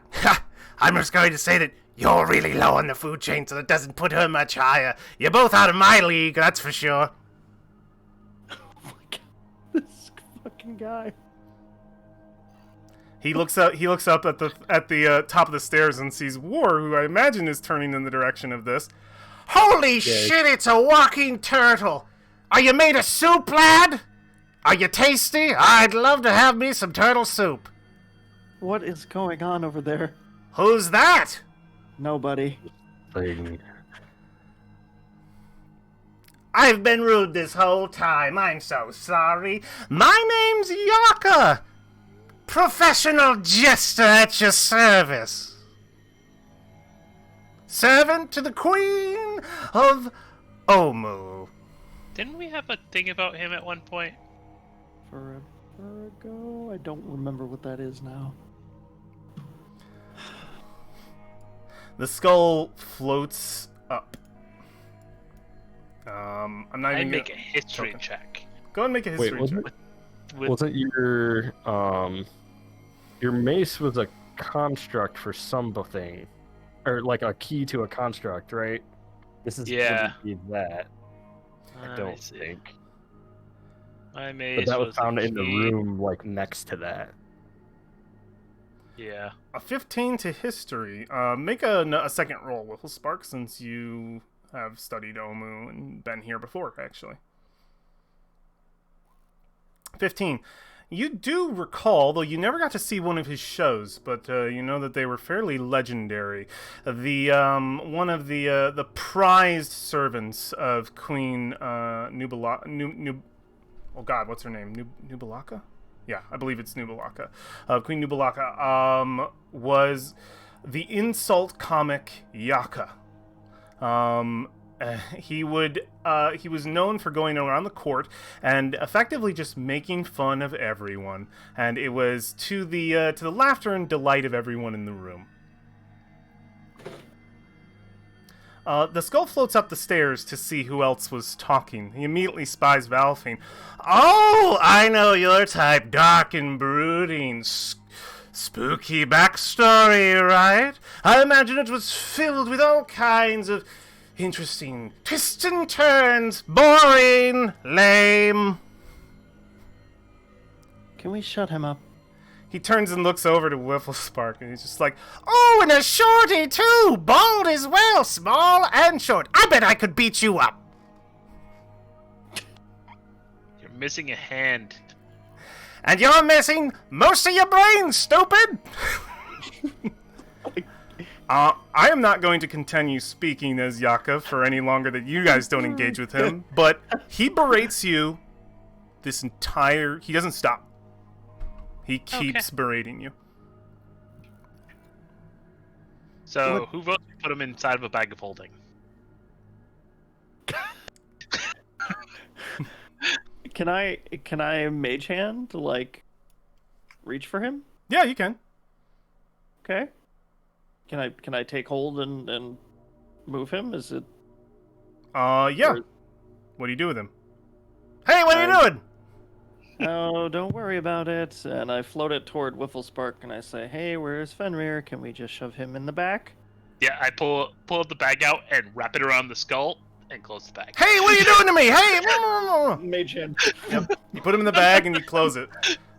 [SPEAKER 1] I'm just going to say that you're really low on the food chain, so that doesn't put her much higher. You're both out of my league, that's for sure."
[SPEAKER 5] This fucking guy.
[SPEAKER 1] He looks up at the top of the stairs and sees War, who I imagine is turning in the direction of this. "Holy shit, it's a walking turtle! Are you made of soup, lad? Are you tasty? I'd love to have me some turtle soup."
[SPEAKER 5] What is going on over there?
[SPEAKER 1] "Who's that?"
[SPEAKER 5] Nobody.
[SPEAKER 3] Thing.
[SPEAKER 1] "I've been rude this whole time. I'm so sorry. My name's Yaka. Professional jester at your service. Servant to the Queen of Omu."
[SPEAKER 2] Didn't we have a thing about him at one point?
[SPEAKER 5] Forever ago? I don't remember what that is now.
[SPEAKER 1] The skull floats up. I'm not
[SPEAKER 2] I'd
[SPEAKER 1] even
[SPEAKER 2] make
[SPEAKER 1] gonna...
[SPEAKER 2] a history
[SPEAKER 1] Okay.
[SPEAKER 2] check.
[SPEAKER 1] Go ahead and make a history
[SPEAKER 3] wasn't
[SPEAKER 1] check.
[SPEAKER 3] Wasn't your mace was a construct for something, or like a key to a construct, right? This is
[SPEAKER 2] Yeah.
[SPEAKER 3] gonna be that. I
[SPEAKER 2] Let me
[SPEAKER 3] don't
[SPEAKER 2] see.
[SPEAKER 3] think.
[SPEAKER 2] My mace
[SPEAKER 3] But that was
[SPEAKER 2] a
[SPEAKER 3] found in the
[SPEAKER 2] key.
[SPEAKER 3] room, like next to that.
[SPEAKER 2] Yeah.
[SPEAKER 1] A 15 to history. Make a second roll, Whiffle Spark, since you have studied Omu and been here before, actually. 15. You do recall, though you never got to see one of his shows, but you know that they were fairly legendary. The one of the prized servants of Queen Nubalaka. Oh God, what's her name? Nubalaka? Yeah, I believe it's Nubalaka. Queen Nubalaka was the insult comic Yaka. He was known for going around the court and effectively just making fun of everyone, and it was to the laughter and delight of everyone in the room. The skull floats up the stairs to see who else was talking. He immediately spies Valfine. "Oh, I know your type. Dark and brooding. Spooky backstory, right? I imagine it was filled with all kinds of interesting twists and turns. Boring. Lame."
[SPEAKER 5] Can we shut him up?
[SPEAKER 1] He turns and looks over to Whiffle Spark, and he's just like, "Oh, and a shorty, too! Bald as well, small and short. I bet I could beat you up."
[SPEAKER 2] You're missing a hand.
[SPEAKER 1] "And you're missing most of your brain, stupid!" I am not going to continue speaking as Yaka for any longer that you guys don't engage with him, but he berates you this entire... He doesn't stop. He keeps berating you.
[SPEAKER 2] So, who votes to put him inside of a bag of holding?
[SPEAKER 5] Can I mage hand to like reach for him?
[SPEAKER 1] Yeah, you can.
[SPEAKER 5] Okay. Can I take hold and move him? Is it?
[SPEAKER 1] Yeah.
[SPEAKER 5] Or-
[SPEAKER 1] What do you do with him? Hey, what are you doing?
[SPEAKER 5] Oh, don't worry about it. And I float it toward Whiffle Spark and I say, "Hey, where's Fenrir? Can we just shove him in the back?"
[SPEAKER 2] Yeah, I pull the bag out and wrap it around the skull and close the bag.
[SPEAKER 1] Hey, what are you doing to me? Hey!
[SPEAKER 5] Mage hand.
[SPEAKER 1] Yep. You put him in the bag and you close it.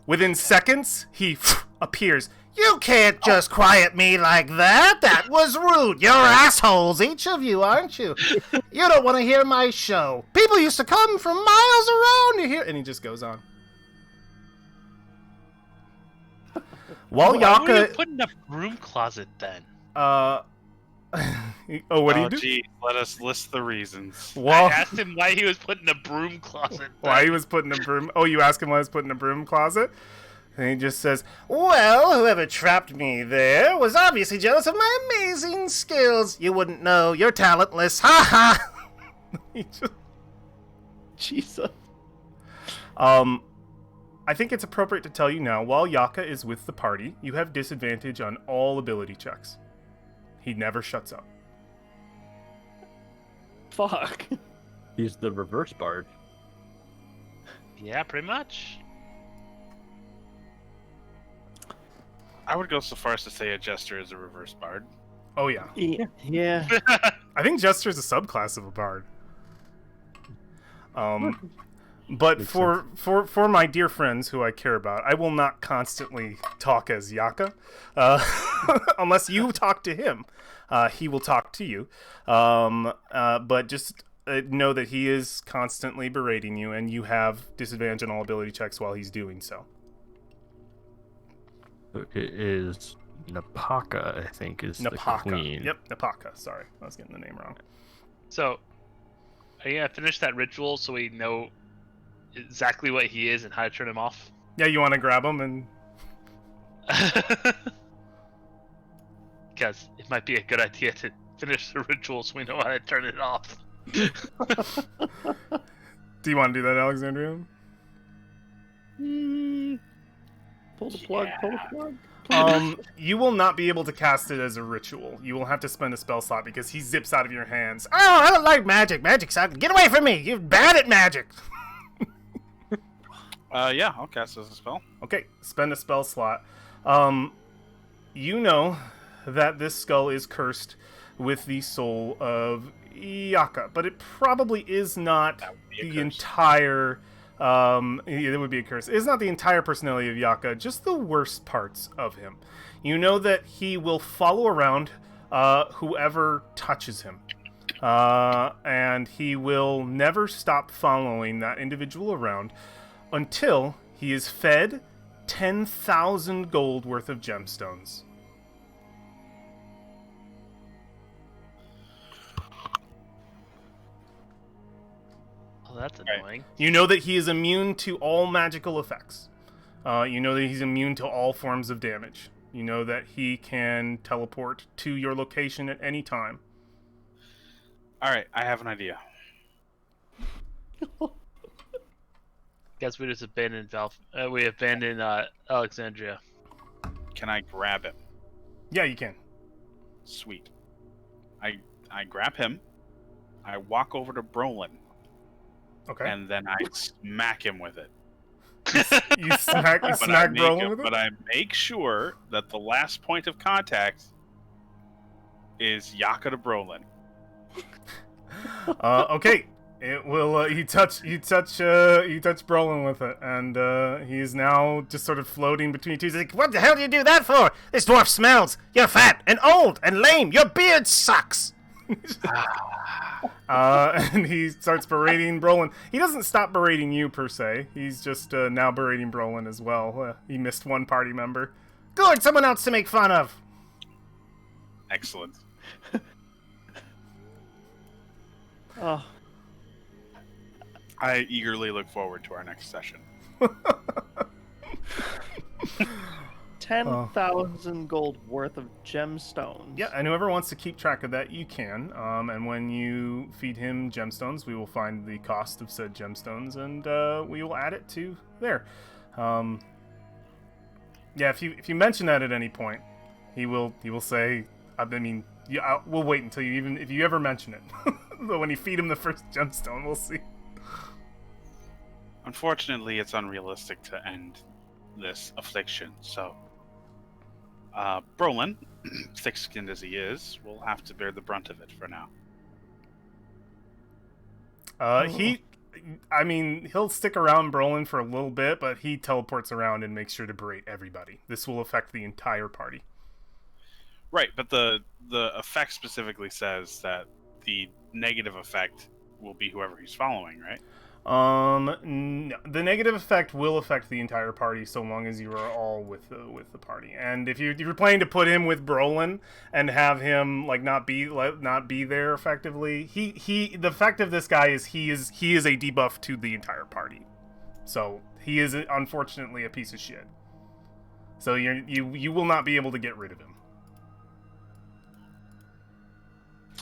[SPEAKER 1] Within seconds, he appears. "You can't just quiet me like that. That was rude. You're assholes, each of you, aren't you? You don't want to hear my show. People used to come from miles around to hear..." And he just goes on. While
[SPEAKER 2] Why were you
[SPEAKER 1] Yaka...
[SPEAKER 2] put in a broom closet then?
[SPEAKER 1] Oh, what do you do?
[SPEAKER 4] Gee, let us list the reasons.
[SPEAKER 1] While...
[SPEAKER 2] I asked him why he was put in a broom closet.
[SPEAKER 1] Why he was put in a broom... Oh, you ask him why he was put in a broom closet? And he just says, "Well, whoever trapped me there was obviously jealous of my amazing skills. You wouldn't know. You're talentless. Ha ha!" He just-
[SPEAKER 5] Jesus.
[SPEAKER 1] I think it's appropriate to tell you now, while Yaka is with the party, you have disadvantage on all ability checks. He never shuts up.
[SPEAKER 5] Fuck.
[SPEAKER 3] He's the reverse bard.
[SPEAKER 2] Yeah, pretty much.
[SPEAKER 4] I would go so far as to say a jester is a reverse bard.
[SPEAKER 1] Oh yeah.
[SPEAKER 5] Yeah.
[SPEAKER 1] I think Jester is a subclass of a bard. But
[SPEAKER 3] Makes
[SPEAKER 1] for my dear friends who I care about, I will not constantly talk as Yaka, unless you talk to him. He will talk to you. But just know that he is constantly berating you, and you have disadvantage on all ability checks while he's doing so.
[SPEAKER 3] It is Napaka, I think, is the queen.
[SPEAKER 1] Yep, Napaka. Sorry, I was getting the name wrong.
[SPEAKER 2] So, are you gonna finish that ritual so we know exactly what he is and how to turn him off?
[SPEAKER 1] Yeah, you want to grab him and...
[SPEAKER 2] Because it might be a good idea to finish the ritual so we know how to turn it off.
[SPEAKER 1] Do you want to do that, Alexandria?
[SPEAKER 5] Pull the plug, pull the plug.
[SPEAKER 1] You will not be able to cast it as a ritual. You will have to spend a spell slot because he zips out of your hands. Oh, I don't like magic. Magic's out. Get away from me. You're bad at magic.
[SPEAKER 4] Yeah, I'll cast as a spell.
[SPEAKER 1] Okay, spend a spell slot. You know that this skull is cursed with the soul of Yaka, but it probably is not
[SPEAKER 4] That would be a
[SPEAKER 1] the
[SPEAKER 4] curse.
[SPEAKER 1] entire... it would be a curse. It's not the entire personality of Yaka, just the worst parts of him. You know that he will follow around whoever touches him. And he will never stop following that individual around until he is fed 10,000 gold worth of gemstones.
[SPEAKER 2] Oh, that's
[SPEAKER 4] Right.
[SPEAKER 2] annoying.
[SPEAKER 1] You know that he is immune to all magical effects. You know that he's immune to all forms of damage. You know that he can teleport to your location at any time.
[SPEAKER 4] All right, I have an idea.
[SPEAKER 2] Guess we just abandoned we abandoned Alexandria.
[SPEAKER 4] Can I grab him?
[SPEAKER 1] Yeah, you can.
[SPEAKER 4] Sweet. I grab him. I walk over to Brolin,
[SPEAKER 1] Okay.
[SPEAKER 4] and then I smack him with it.
[SPEAKER 1] You smack
[SPEAKER 4] But I
[SPEAKER 1] Brolin with it?
[SPEAKER 4] But I make sure that the last point of contact is Yaka to Brolin.
[SPEAKER 1] Okay. It will. You touch Brolin with it, and he is now just sort of floating between two. He's like, "What the hell do you do that for? This dwarf smells. You're fat and old and lame. Your beard sucks." And he starts berating Brolin. He doesn't stop berating you per se. He's just now berating Brolin as well. He missed one party member. Good, someone else to make fun of.
[SPEAKER 4] Excellent.
[SPEAKER 5] Oh,
[SPEAKER 4] I eagerly look forward to our next session.
[SPEAKER 5] 10,000 gold worth of gemstones.
[SPEAKER 1] Yeah, and whoever wants to keep track of that, you can. And when you feed him gemstones, we will find the cost of said gemstones, and we will add it to there. Yeah, if you mention that at any point, he will say. I mean, yeah, we'll wait until you if you ever mention it. But when you feed him the first gemstone, we'll see.
[SPEAKER 4] Unfortunately, it's unrealistic to end this affliction, so Brolin, thick-skinned as he is, will have to bear the brunt of it for now.
[SPEAKER 1] He'll stick around Brolin for a little bit, but he teleports around and makes sure to berate everybody. This will affect the entire party.
[SPEAKER 4] Right, but the effect specifically says that the negative effect will be whoever he's following, right?
[SPEAKER 1] No, the negative effect will affect the entire party so long as you are all with the party. And if you're planning to put him with Brolin and have him not be there effectively, the effect of this guy is he is a debuff to the entire party. So he is unfortunately a piece of shit. So you will not be able to get rid of him.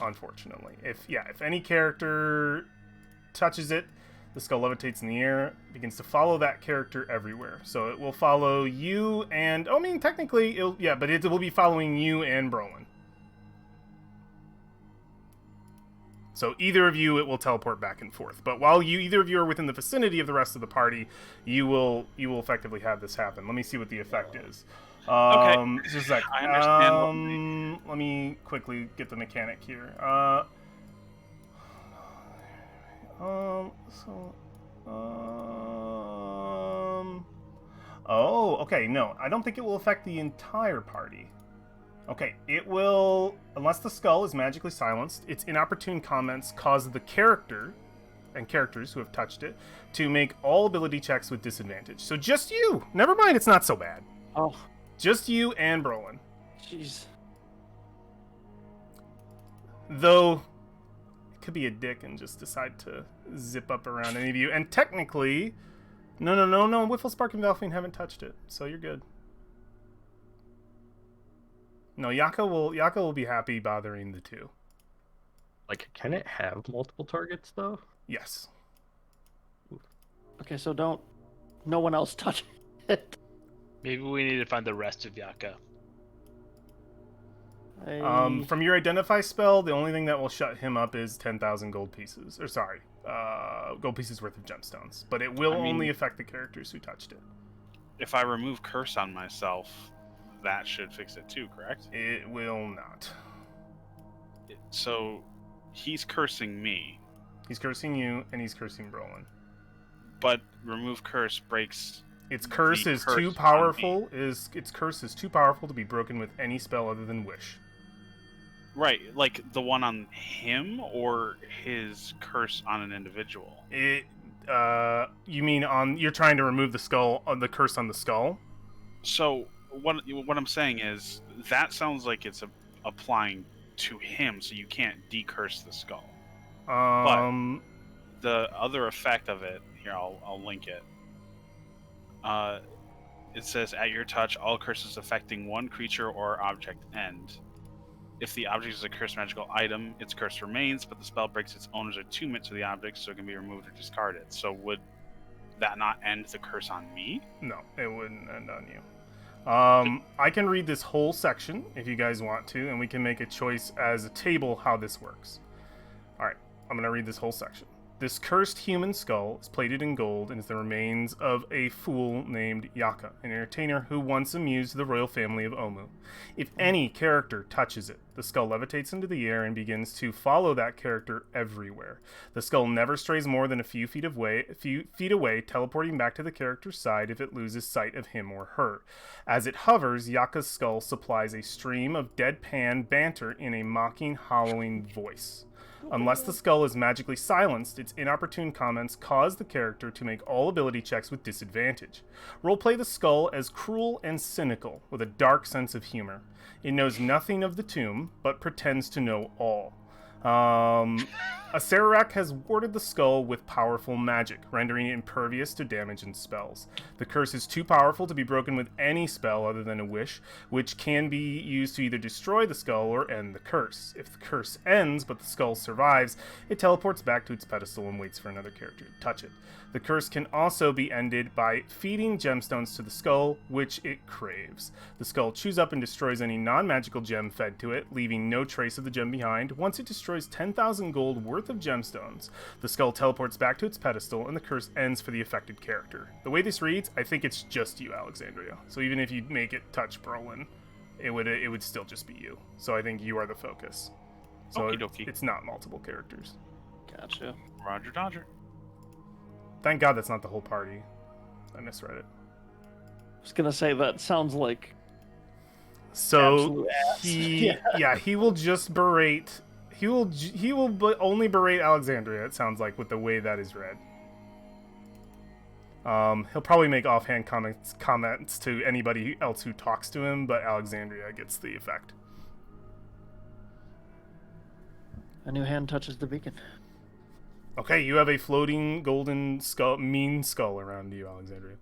[SPEAKER 1] unfortunately. If any character touches it, the skull levitates in the air, begins to follow that character everywhere. So it will follow you and... I mean, technically, but it will be following you and Brolin. So either of you, it will teleport back and forth. But while either of you are within the vicinity of the rest of the party, you will effectively have this happen. Let me see what the effect is.
[SPEAKER 4] Okay.
[SPEAKER 1] Just a sec.
[SPEAKER 4] I understand
[SPEAKER 1] Let me quickly get the mechanic here. Oh, okay, no. I don't think it will affect the entire party. Okay, it will, unless the skull is magically silenced, its inopportune comments cause the character, and characters who have touched it, to make all ability checks with disadvantage. So just you! Never mind, it's not so bad.
[SPEAKER 5] Oh,
[SPEAKER 1] Just you and Brolin.
[SPEAKER 5] jeez.
[SPEAKER 1] Though, it could be a dick and just decide to zip up around any of you. And technically, no, Whiffle, Spark, and Valfine haven't touched it, so you're good. No, Yaka will be happy bothering the two.
[SPEAKER 3] Like, can it have multiple targets though?
[SPEAKER 1] Yes.
[SPEAKER 5] Okay, so no one else touch it.
[SPEAKER 2] Maybe we need to find the rest of Yaka.
[SPEAKER 1] From your identify spell, the only thing that will shut him up is 10,000 gold pieces. Or sorry, gold pieces worth of gemstones. But it will only affect the characters who touched it.
[SPEAKER 4] If I remove curse on myself, that should fix it too, correct?
[SPEAKER 1] It will not.
[SPEAKER 4] So he's cursing me,
[SPEAKER 1] He's cursing you, and he's cursing Brolin.
[SPEAKER 4] but remove curse breaks.
[SPEAKER 1] Its curse
[SPEAKER 4] The
[SPEAKER 1] is
[SPEAKER 4] curse
[SPEAKER 1] too
[SPEAKER 4] on
[SPEAKER 1] powerful. Its curse is too powerful to be broken with any spell other than wish.
[SPEAKER 4] Right, like the one on him or his curse on an individual?
[SPEAKER 1] You mean you're trying to remove the curse on the skull?
[SPEAKER 4] So what I'm saying is that sounds like it's applying to him, so you can't decurse the skull. The other effect of it here, I'll link it. It says at your touch, all curses affecting one creature or object end. If the object is a cursed magical item, its curse remains, but the spell breaks its owner's attunement to the object, so it can be removed or discarded. So would that not end the curse on me?
[SPEAKER 1] No, it wouldn't end on you. I can read this whole section if you guys want to, and we can make a choice as a table how this works. Alright, I'm going to read this whole section. This cursed human skull is plated in gold and is the remains of a fool named Yaka, an entertainer who once amused the royal family of Omu. If any character touches it, the skull levitates into the air and begins to follow that character everywhere. The skull never strays more than a few feet away, teleporting back to the character's side if it loses sight of him or her. As it hovers, Yaka's skull supplies a stream of deadpan banter in a mocking, hollowing voice. Unless the skull is magically silenced, its inopportune comments cause the character to make all ability checks with disadvantage. Roleplay the skull as cruel and cynical, with a dark sense of humor. It knows nothing of the tomb, but pretends to know all. Acererak has warded the skull with powerful magic, rendering it impervious to damage and spells. The curse is too powerful to be broken with any spell other than a wish, which can be used to either destroy the skull or end the curse. If the curse ends, but the skull survives, it teleports back to its pedestal and waits for another character to touch it. The curse can also be ended by feeding gemstones to the skull, which it craves. The skull chews up and destroys any non-magical gem fed to it, leaving no trace of the gem behind. Once it destroys 10,000 gold worth of gemstones, the skull teleports back to its pedestal, and the curse ends for the affected character. The way this reads, I think it's just you, Alexandria. So even if you make it touch Brolin, it would still just be you. So I think you are the focus. So
[SPEAKER 4] Okie dokie.
[SPEAKER 1] it's not multiple characters.
[SPEAKER 5] Gotcha.
[SPEAKER 4] Roger Dodger.
[SPEAKER 1] Thank God that's not the whole party. I misread it.
[SPEAKER 5] I was gonna say that sounds like
[SPEAKER 1] So
[SPEAKER 5] absolute ass.
[SPEAKER 1] he will just berate. He will only berate Alexandria. It sounds like with the way that is read. He'll probably make offhand comments to anybody else who talks to him, but Alexandria gets the effect.
[SPEAKER 5] A new hand touches the beacon.
[SPEAKER 1] Okay, you have a floating golden skull, mean skull around you, Alexandria.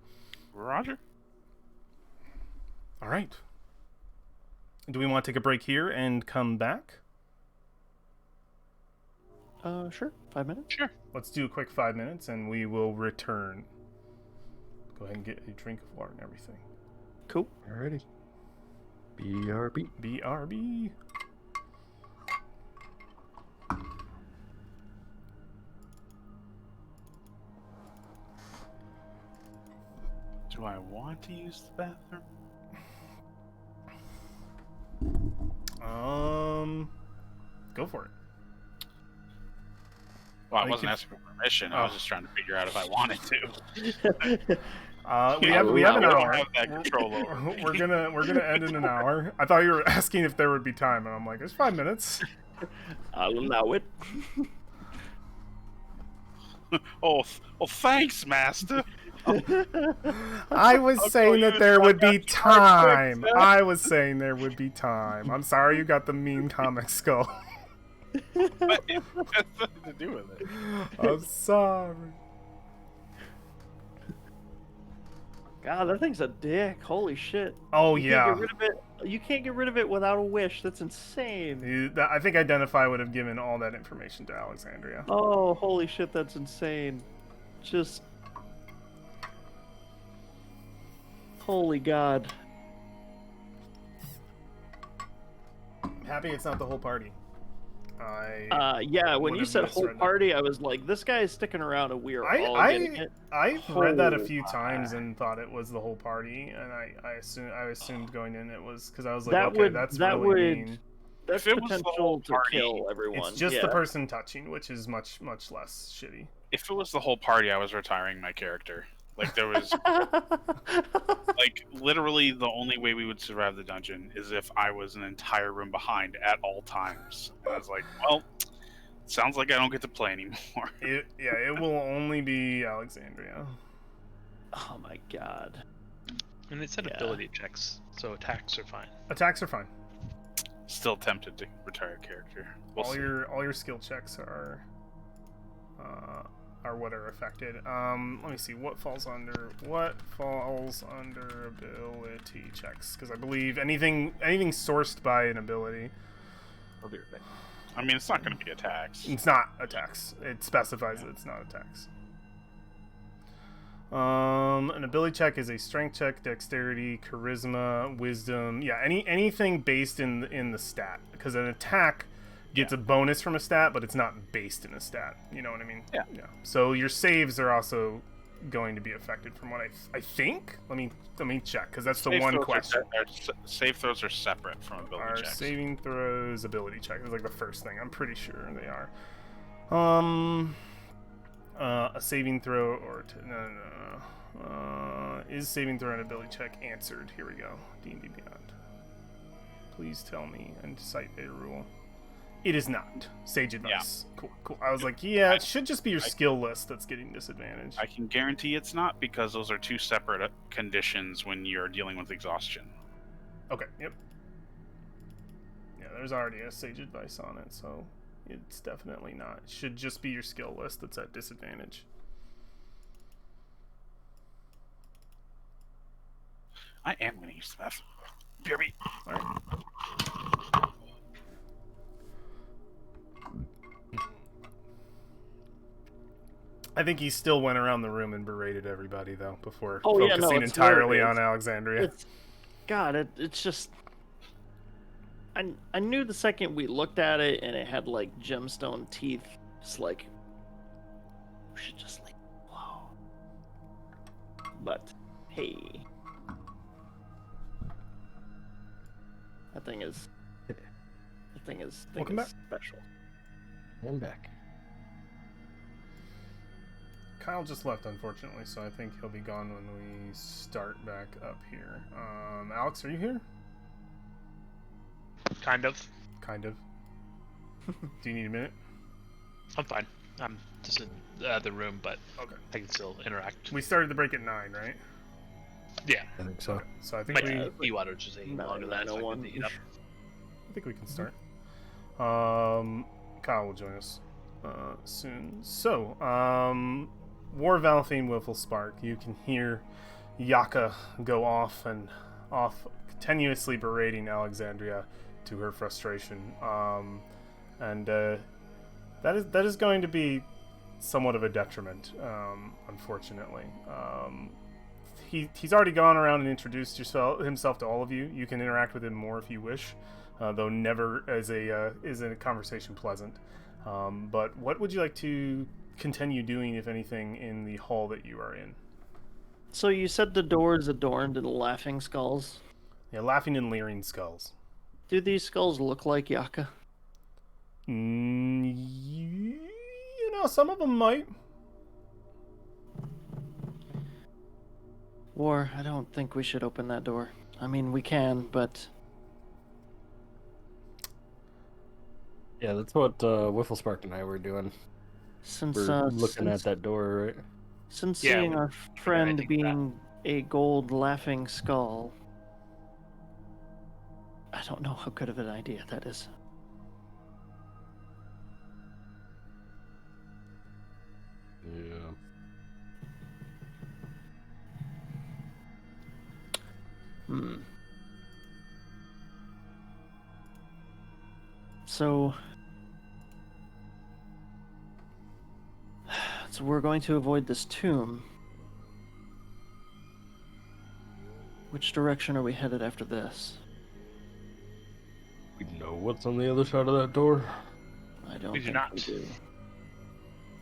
[SPEAKER 4] Roger.
[SPEAKER 1] All right. Do we want to take a break here and come back?
[SPEAKER 5] Sure. 5 minutes.
[SPEAKER 2] Sure.
[SPEAKER 1] Let's do a quick 5 minutes, and we will return. Go ahead and get a drink of water and everything.
[SPEAKER 5] Cool.
[SPEAKER 3] Alrighty. BRB.
[SPEAKER 1] BRB.
[SPEAKER 4] Do I want to use the bathroom?
[SPEAKER 1] Go for it.
[SPEAKER 4] Well, I
[SPEAKER 1] You
[SPEAKER 4] wasn't
[SPEAKER 1] can-
[SPEAKER 4] asking for permission. I was
[SPEAKER 1] Oh.
[SPEAKER 4] just trying to figure out if I wanted to.
[SPEAKER 1] We
[SPEAKER 4] Yeah,
[SPEAKER 1] have
[SPEAKER 4] we
[SPEAKER 1] an
[SPEAKER 4] don't
[SPEAKER 1] hour.
[SPEAKER 4] have that control over.
[SPEAKER 1] We're gonna end in an hour. I thought you were asking if there would be time, and I'm like, there's 5 minutes.
[SPEAKER 5] I'll allow it.
[SPEAKER 4] Oh, thanks, Master.
[SPEAKER 1] I was
[SPEAKER 4] I'll
[SPEAKER 1] saying
[SPEAKER 4] call
[SPEAKER 1] that
[SPEAKER 4] you
[SPEAKER 1] there
[SPEAKER 4] if
[SPEAKER 1] would
[SPEAKER 4] I
[SPEAKER 1] be
[SPEAKER 4] got you hard
[SPEAKER 1] time.
[SPEAKER 4] quick,
[SPEAKER 1] I was saying there would be time. I'm sorry you got the mean comic skull.
[SPEAKER 4] What has nothing to do with it?
[SPEAKER 1] I'm sorry.
[SPEAKER 5] God, that thing's a dick. Holy shit.
[SPEAKER 1] Oh
[SPEAKER 5] You
[SPEAKER 1] yeah.
[SPEAKER 5] Can't get rid of it. You can't get rid of it without a wish. That's insane.
[SPEAKER 1] I think Identify would have given all that information to Alexandria.
[SPEAKER 5] Oh, holy shit, that's insane. Just. Holy God.
[SPEAKER 1] I'm happy it's not the whole party.
[SPEAKER 5] Yeah, when
[SPEAKER 1] would
[SPEAKER 5] you
[SPEAKER 1] have
[SPEAKER 5] said
[SPEAKER 1] missed
[SPEAKER 5] whole
[SPEAKER 1] right now.
[SPEAKER 5] party, I was like, this guy is sticking around and we are all getting it.
[SPEAKER 1] I've read that a
[SPEAKER 5] Oh,
[SPEAKER 1] few times
[SPEAKER 5] my.
[SPEAKER 1] and thought it was the whole party, and I assumed going in it was because I was like,
[SPEAKER 5] That
[SPEAKER 1] okay,
[SPEAKER 5] would-
[SPEAKER 1] that's
[SPEAKER 5] that
[SPEAKER 1] really
[SPEAKER 5] would-
[SPEAKER 1] mean.
[SPEAKER 5] That's
[SPEAKER 4] If it was the whole
[SPEAKER 5] potential to
[SPEAKER 4] party,
[SPEAKER 5] kill everyone.
[SPEAKER 1] It's just
[SPEAKER 5] yeah.
[SPEAKER 1] the person touching, which is much less shitty.
[SPEAKER 4] If it was the whole party, I was retiring my character. Like, there was, like, literally the only way we would survive the dungeon is if I was an entire room behind at all times. And I was like, well, sounds like I don't get to play anymore.
[SPEAKER 1] It will only be Alexandria.
[SPEAKER 5] Oh my God.
[SPEAKER 2] And it said
[SPEAKER 5] Yeah.
[SPEAKER 2] ability checks, so attacks are fine.
[SPEAKER 1] Attacks are fine.
[SPEAKER 4] Still tempted to retire a character. We'll
[SPEAKER 1] all
[SPEAKER 4] see.
[SPEAKER 1] your skill checks are what are affected. Let me see what falls under ability checks, because I believe anything sourced by an ability.
[SPEAKER 3] I'll be right back.
[SPEAKER 4] I mean, it's not going to be attacks.
[SPEAKER 1] It's not attacks. It specifies that it's not attacks. An ability check is a strength check, dexterity, charisma, wisdom. Yeah, anything based in the stat, because an attack gets a bonus from a stat, but it's not based in a stat. You know what I mean?
[SPEAKER 4] Yeah.
[SPEAKER 1] So your saves are also going to be affected, from what I think. Let me check, because that's the
[SPEAKER 4] Save
[SPEAKER 1] one
[SPEAKER 4] throws
[SPEAKER 1] question.
[SPEAKER 4] Save throws are separate from ability
[SPEAKER 1] Our
[SPEAKER 4] checks.
[SPEAKER 1] saving throws ability check is like the first thing. I'm pretty sure they are. A saving throw or no. Is saving throw and ability check answered? Here we go. D&D Beyond. Please tell me and cite a rule. It is not. Sage advice. Cool. I was like, yeah, it should just be your skill list that's getting disadvantaged.
[SPEAKER 4] I can guarantee it's not, because those are two separate conditions when you're dealing with exhaustion.
[SPEAKER 1] Okay. Yep. Yeah, there's already a sage advice on it, so it's definitely not. It should just be your skill list that's at disadvantage.
[SPEAKER 4] I am going to use the bathroom. BRB.
[SPEAKER 1] All right. I think he still went around the room and berated everybody, though, before
[SPEAKER 5] Oh, yeah, no,
[SPEAKER 1] focusing
[SPEAKER 5] it's
[SPEAKER 1] entirely
[SPEAKER 5] hilarious.
[SPEAKER 1] on Alexandria.
[SPEAKER 5] It's, God, it's just. I knew the second we looked at it and it had like gemstone teeth. It's like we should just leave it alone. But hey, that thing is
[SPEAKER 1] Welcome back.
[SPEAKER 5] special.
[SPEAKER 3] And back.
[SPEAKER 1] Kyle just left, unfortunately, so I think he'll be gone when we start back up here. Alex, are you here?
[SPEAKER 2] Kind of.
[SPEAKER 1] Kind of. Do you need a minute?
[SPEAKER 2] I'm fine. I'm just in the other room, but
[SPEAKER 1] Okay.
[SPEAKER 2] I can still interact.
[SPEAKER 1] We started the break at 9, right?
[SPEAKER 2] Yeah.
[SPEAKER 3] I think so.
[SPEAKER 1] So I think
[SPEAKER 2] My
[SPEAKER 1] we
[SPEAKER 2] water just taking longer than that, so I
[SPEAKER 5] 9:01.
[SPEAKER 2] can heat up.
[SPEAKER 1] I think we can start. Kyle will join us soon. So, War Valthine Wiffle Spark. You can hear Yaka go off, continuously berating Alexandria to her frustration. And That is going to be somewhat of a detriment, unfortunately. He's already gone around and introduced himself to all of you. You can interact with him more if you wish, though never is a conversation pleasant. But what would you like to continue doing, if anything, in the hall that you are in?
[SPEAKER 5] So you said the door is adorned in laughing skulls.
[SPEAKER 1] Yeah, laughing and leering skulls.
[SPEAKER 5] Do these skulls look like Yaka?
[SPEAKER 1] You know, some of them might.
[SPEAKER 5] War, I don't think we should open that door. I mean, we can, but
[SPEAKER 3] Yeah, that's what Whifflespark and I were doing.
[SPEAKER 5] since
[SPEAKER 3] We're looking
[SPEAKER 5] since,
[SPEAKER 3] at that door, right?
[SPEAKER 5] since
[SPEAKER 2] Yeah,
[SPEAKER 5] seeing our friend
[SPEAKER 2] think
[SPEAKER 5] being a gold laughing skull, I don't know how good of an idea that is.
[SPEAKER 3] Yeah.
[SPEAKER 5] So we're going to avoid this tomb. Which direction are we headed after this?
[SPEAKER 3] We know what's on the other side of that door.
[SPEAKER 5] I don't
[SPEAKER 2] We do
[SPEAKER 5] think
[SPEAKER 2] not.
[SPEAKER 5] we do.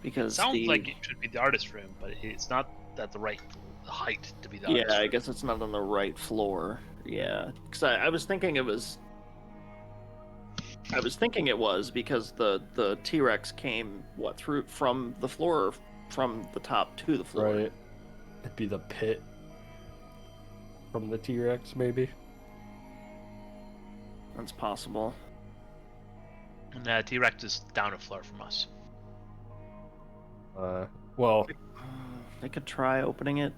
[SPEAKER 5] Because
[SPEAKER 2] Sounds like it should be the artist room, but it's not at the right height to be the artist
[SPEAKER 5] yeah,
[SPEAKER 2] room.
[SPEAKER 5] I guess it's not on the right floor. Yeah, because I was thinking it was. I was thinking it was because the T-Rex came through from the floor, from the top to the floor.
[SPEAKER 3] Right. It'd be the pit from the T-Rex, maybe.
[SPEAKER 5] That's possible.
[SPEAKER 2] And T-Rex is down a floor from us.
[SPEAKER 3] Well,
[SPEAKER 5] They could try opening it.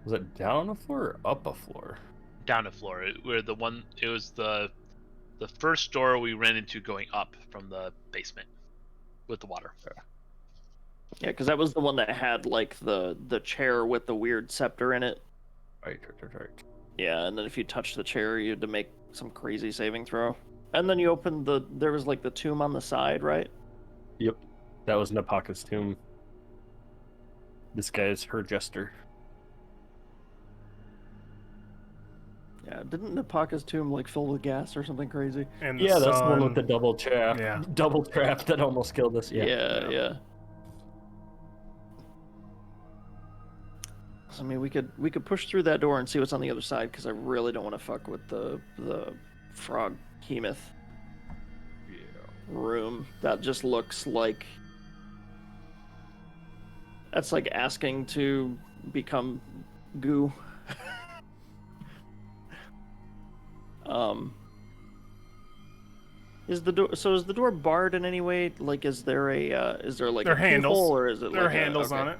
[SPEAKER 3] was it down a floor or up a floor?
[SPEAKER 2] Down a floor. It was the first door we ran into going up from the basement with the water.
[SPEAKER 5] Yeah, because that was the one that had like the chair with the weird scepter in it.
[SPEAKER 3] Right.
[SPEAKER 5] Yeah, and then if you touched the chair, you had to make some crazy saving throw. And then you opened there was like the tomb on the side, right?
[SPEAKER 3] Yep. That was Napaka's tomb. This guy is her jester.
[SPEAKER 5] Yeah, didn't Napaka's tomb like fill with gas or something crazy?
[SPEAKER 1] And the
[SPEAKER 3] Yeah, that's the one
[SPEAKER 1] sun.
[SPEAKER 3] with the double trap.
[SPEAKER 1] Yeah.
[SPEAKER 3] Double trap that almost killed us.
[SPEAKER 5] Yeah. So, I mean, we could push through that door and see what's on the other side, because I really don't want to fuck with the frog behemoth room. That just looks like that's like asking to become goo. Is the door barred in any way? Like, is there like
[SPEAKER 1] There are
[SPEAKER 5] a
[SPEAKER 1] handles.
[SPEAKER 5] keyhole, or is it
[SPEAKER 1] There are
[SPEAKER 5] like
[SPEAKER 1] handles
[SPEAKER 5] okay.
[SPEAKER 1] on it.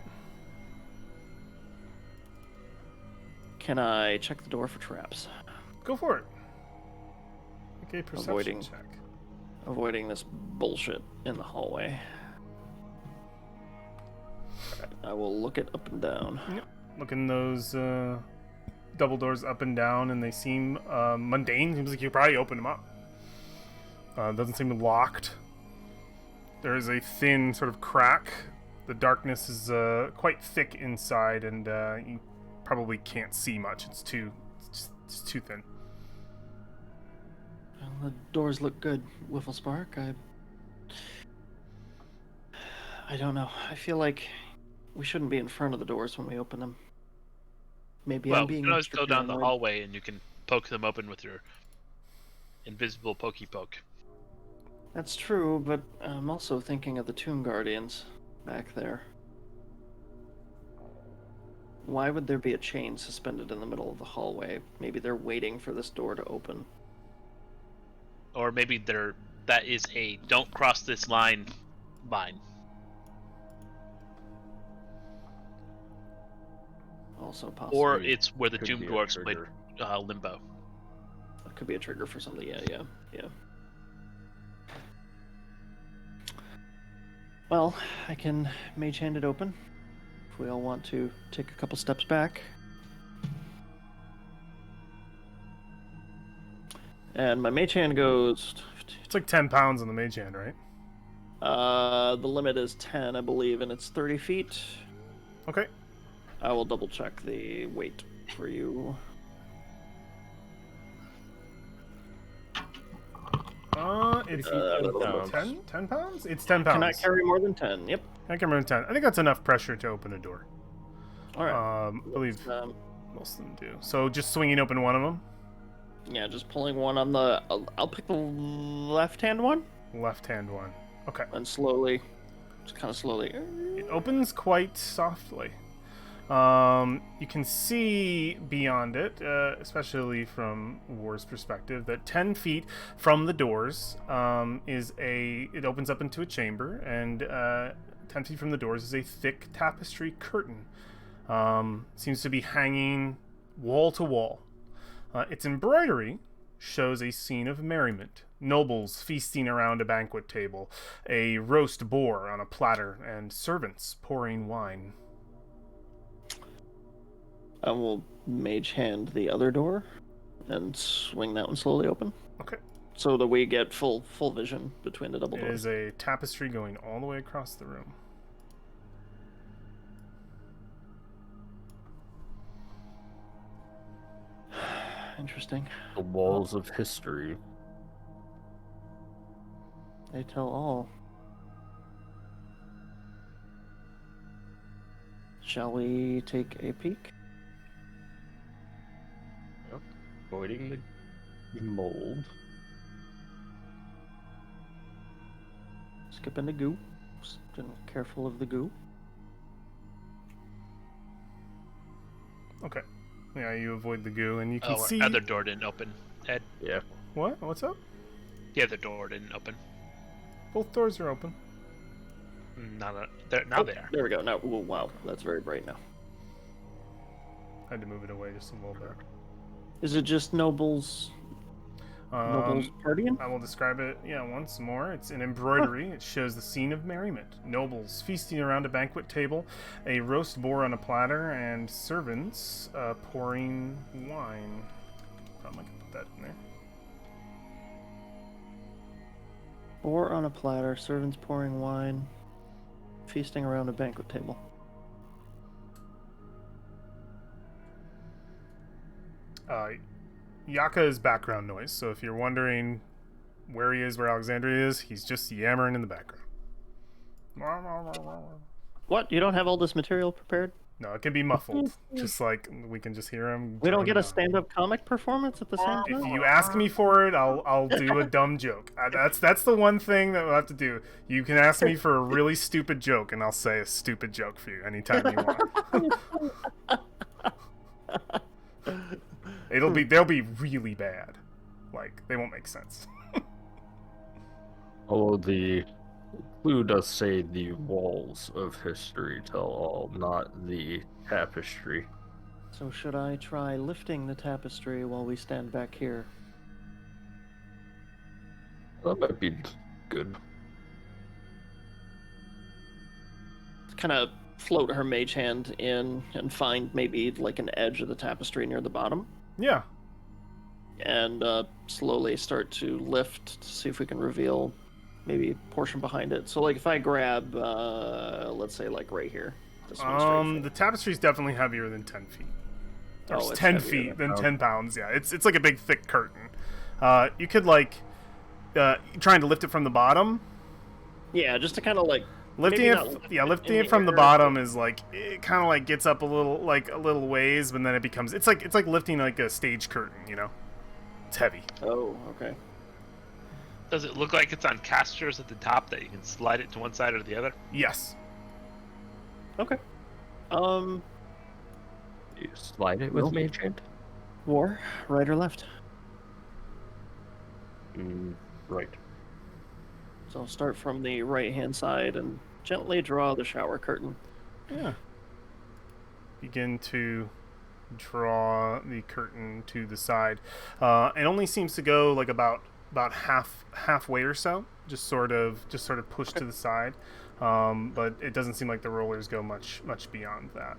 [SPEAKER 5] Can I check the door for traps?
[SPEAKER 1] Go for it. Okay, perception
[SPEAKER 5] Avoiding.
[SPEAKER 1] check.
[SPEAKER 5] Avoiding this bullshit in the hallway. Alright, I will look it up and down.
[SPEAKER 1] Looking those double doors up and down, and they seem mundane. Seems like you probably opened them up. Doesn't seem locked. There is a thin sort of crack. The darkness is quite thick inside, and you probably can't see much. It's too thin.
[SPEAKER 5] Well, the doors look good, Whifflespark. I don't know. I feel like we shouldn't be in front of the doors when we open them. Maybe
[SPEAKER 2] Well,
[SPEAKER 5] I'm being
[SPEAKER 2] you can always
[SPEAKER 5] extra
[SPEAKER 2] go down the
[SPEAKER 5] paranoid.
[SPEAKER 2] hallway and you can poke them open with your invisible pokey poke.
[SPEAKER 5] That's true, but I'm also thinking of the Tomb Guardians back there. Why would there be a chain suspended in the middle of the hallway? Maybe they're waiting for this door to open.
[SPEAKER 2] Or maybe that is a don't cross this line.
[SPEAKER 5] Also possible.
[SPEAKER 2] Or it's where the
[SPEAKER 3] Could
[SPEAKER 2] Doom
[SPEAKER 3] be a
[SPEAKER 2] Dwarfs would
[SPEAKER 3] trigger.
[SPEAKER 2] limbo.
[SPEAKER 5] That could be a trigger for something. Yeah. Well, I can mage hand it open if we all want to take a couple steps back. And my mage hand goes.
[SPEAKER 1] It's like 10 pounds on the mage hand, right?
[SPEAKER 5] The limit is 10, I believe, and it's 30 feet.
[SPEAKER 1] Okay.
[SPEAKER 5] I will double check the weight for you.
[SPEAKER 1] It's 10 pounds? It's 10 pounds.
[SPEAKER 5] Cannot carry more than 10. Yep.
[SPEAKER 1] I can remember 10. I think that's enough pressure to open a door.
[SPEAKER 5] All right.
[SPEAKER 1] I believe most of them do. So just swinging open one of them.
[SPEAKER 5] Yeah, just pulling one on the. I'll pick the left-hand one.
[SPEAKER 1] Left-hand one. Okay.
[SPEAKER 5] And slowly, just kind of slowly.
[SPEAKER 1] It opens quite softly. You can see beyond it, especially from War's perspective, that 10 feet from the doors it opens up into a chamber, and 10 feet from the doors is a thick tapestry curtain. Seems to be hanging wall to wall. Its embroidery shows a scene of merriment. Nobles feasting around a banquet table, a roast boar on a platter, and servants pouring wine.
[SPEAKER 5] I will mage hand the other door and swing that one slowly open.
[SPEAKER 1] Okay.
[SPEAKER 5] So that we get full vision between the double
[SPEAKER 1] It
[SPEAKER 5] doors.
[SPEAKER 1] is a tapestry going all the way across the room.
[SPEAKER 5] Interesting.
[SPEAKER 3] The walls of history.
[SPEAKER 5] They tell all. Shall we take a peek?
[SPEAKER 3] Avoiding the mold.
[SPEAKER 5] Skip into goo. Careful of the goo.
[SPEAKER 1] Okay. Yeah, you avoid the goo, and you can see...
[SPEAKER 2] the other door didn't open. Ed,
[SPEAKER 3] Yeah.
[SPEAKER 1] What? What's up?
[SPEAKER 2] the other door didn't open.
[SPEAKER 1] Both doors are open.
[SPEAKER 2] Now they are.
[SPEAKER 5] There we go. Now, oh, wow, that's very bright now.
[SPEAKER 1] I had to move it away just a little bit.
[SPEAKER 5] Is it just nobles? Nobles partying?
[SPEAKER 1] I will describe it, once more. It's an embroidery. It shows the scene of merriment. Nobles feasting around a banquet table, a roast boar on a platter, and servants pouring wine. Probably can put that in there.
[SPEAKER 5] Boar on a platter, servants pouring wine, feasting around a banquet table.
[SPEAKER 1] Yaka is background noise, so if you're wondering where he is, where Alexandria is, he's just yammering in the background.
[SPEAKER 5] What? You don't have all this material prepared?
[SPEAKER 1] No, it can be muffled. Just like we can just hear him.
[SPEAKER 5] We don't get a stand-up comic performance at the same
[SPEAKER 1] If
[SPEAKER 5] time?
[SPEAKER 1] you ask me for it, I'll do a dumb joke. That's the one thing that we'll have to do. You can ask me for a really stupid joke, and I'll say a stupid joke for you anytime you want. They'll be really bad. Like, they won't make sense.
[SPEAKER 3] Oh, the clue does say the walls of history tell all, not the tapestry.
[SPEAKER 5] So should I try lifting the tapestry while we stand back here?
[SPEAKER 3] That might be good.
[SPEAKER 5] Kind of float her mage hand in and find maybe like an edge of the tapestry near the bottom.
[SPEAKER 1] Yeah.
[SPEAKER 5] And slowly start to lift to see if we can reveal maybe a portion behind it. So like if I grab, let's say like right here. This one straight
[SPEAKER 1] The
[SPEAKER 5] forward.
[SPEAKER 1] tapestry's definitely heavier than 10 feet. Or
[SPEAKER 5] Oh, it's
[SPEAKER 1] 10
[SPEAKER 5] heavier
[SPEAKER 1] feet than
[SPEAKER 3] that.
[SPEAKER 1] 10 pounds. Yeah, it's like a big thick curtain. You could like trying to lift it from the bottom.
[SPEAKER 5] Yeah, just to kind of like
[SPEAKER 1] Lifting
[SPEAKER 5] maybe
[SPEAKER 1] it,
[SPEAKER 5] not lift
[SPEAKER 1] lifting
[SPEAKER 5] in
[SPEAKER 1] it from the
[SPEAKER 5] air,
[SPEAKER 1] bottom is like it kind of like gets up a little ways, but then it becomes it's like lifting like a stage curtain, It's heavy.
[SPEAKER 5] Oh, okay.
[SPEAKER 2] Does it look like it's on casters at the top that you can slide it to one side or the other?
[SPEAKER 1] Yes.
[SPEAKER 5] Okay.
[SPEAKER 3] You slide it with mage hand?
[SPEAKER 5] War, right or left?
[SPEAKER 3] Right.
[SPEAKER 5] So I'll start from the right-hand side and gently draw the shower curtain.
[SPEAKER 1] Yeah. Begin to draw the curtain to the side. It only seems to go like about halfway or so. Just sort of pushed to the side. But it doesn't seem like the rollers go much beyond that.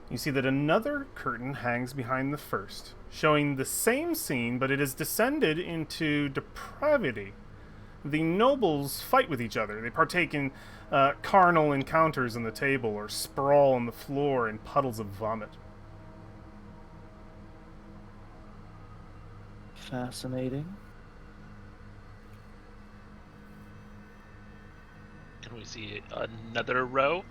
[SPEAKER 1] You see that another curtain hangs behind the first, showing the same scene, but it has descended into depravity. the nobles fight with each other. They partake in carnal encounters on the table or sprawl on the floor in puddles of vomit.
[SPEAKER 5] Fascinating.
[SPEAKER 2] Can we see another row?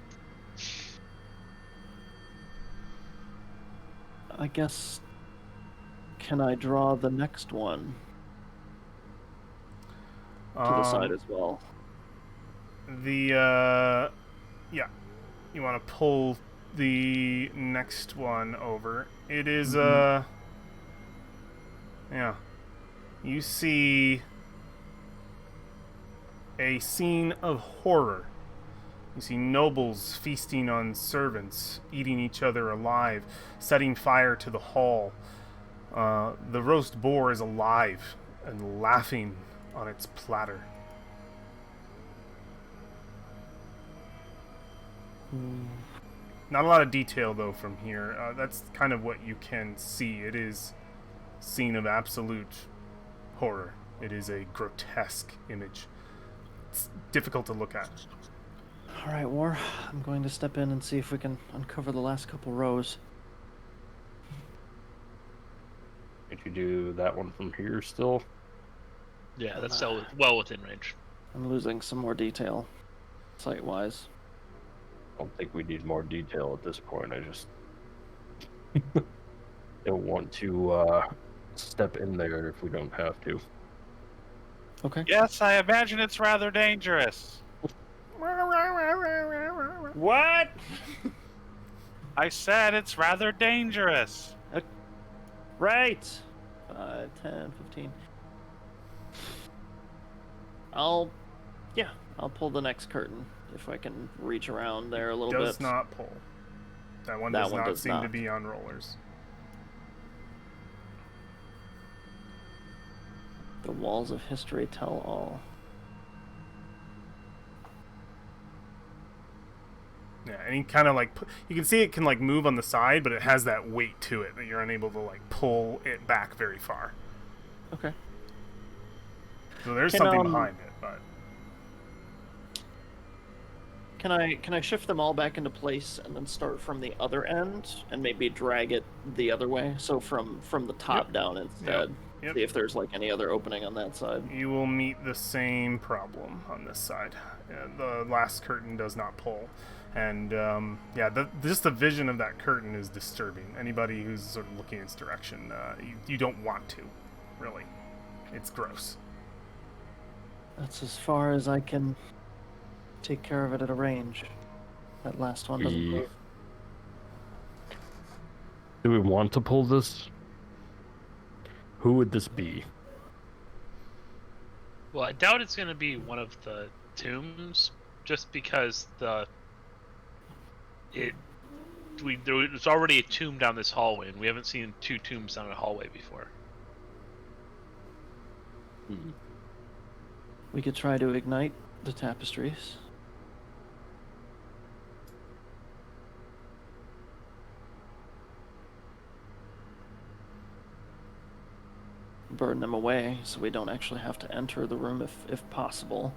[SPEAKER 5] I guess. Can I draw the next one to the side as well?
[SPEAKER 1] Yeah, you want to pull the next one over. It is yeah. You see a scene of horror. You see nobles feasting on servants, eating each other alive, setting fire to the hall. The roast boar is alive and laughing on its platter. Not a lot of detail, though, from here. That's kind of what you can see. It is a scene of absolute horror. It is a grotesque image. It's difficult to look at.
[SPEAKER 5] All right, War. I'm going to step in and see if we can uncover the last couple rows.
[SPEAKER 3] Did you do that one from here still?
[SPEAKER 2] Yeah, that's still well within range.
[SPEAKER 5] I'm losing some more detail, sight-wise.
[SPEAKER 3] I don't think we need more detail at this point. I just don't want to step in there if we don't have to.
[SPEAKER 5] Okay.
[SPEAKER 4] Yes, I imagine it's rather dangerous.
[SPEAKER 5] What?
[SPEAKER 4] I said it's rather dangerous.
[SPEAKER 5] Right. 5, 10, 15. I'll pull the next curtain if I can reach around there a little bit.
[SPEAKER 1] Does not pull. That one does not seem to be on rollers.
[SPEAKER 5] The walls of history tell all.
[SPEAKER 1] Yeah, and he kind of like you can see it can like move on the side, but it has that weight to it that you're unable to like pull it back very far.
[SPEAKER 5] Okay.
[SPEAKER 1] So there's something behind it, but
[SPEAKER 5] can I shift them all back into place and then start from the other end and maybe drag it the other way? So from the top down instead.
[SPEAKER 1] Yep.
[SPEAKER 5] See if there's like any other opening on that side.
[SPEAKER 1] You will meet the same problem on this side. The last curtain does not pull. And just the vision of that curtain is disturbing. Anybody who's sort of looking in its direction, you don't want to, really. It's gross.
[SPEAKER 5] That's as far as I can take care of it at a range. That last one doesn't move.
[SPEAKER 3] Do we want to pull this? Who would this be?
[SPEAKER 2] Well, I doubt it's going to be one of the tombs, just because there's already a tomb down this hallway, and we haven't seen 2 tombs down a hallway before.
[SPEAKER 5] We could try to ignite the tapestries. Burn them away so we don't actually have to enter the room if possible.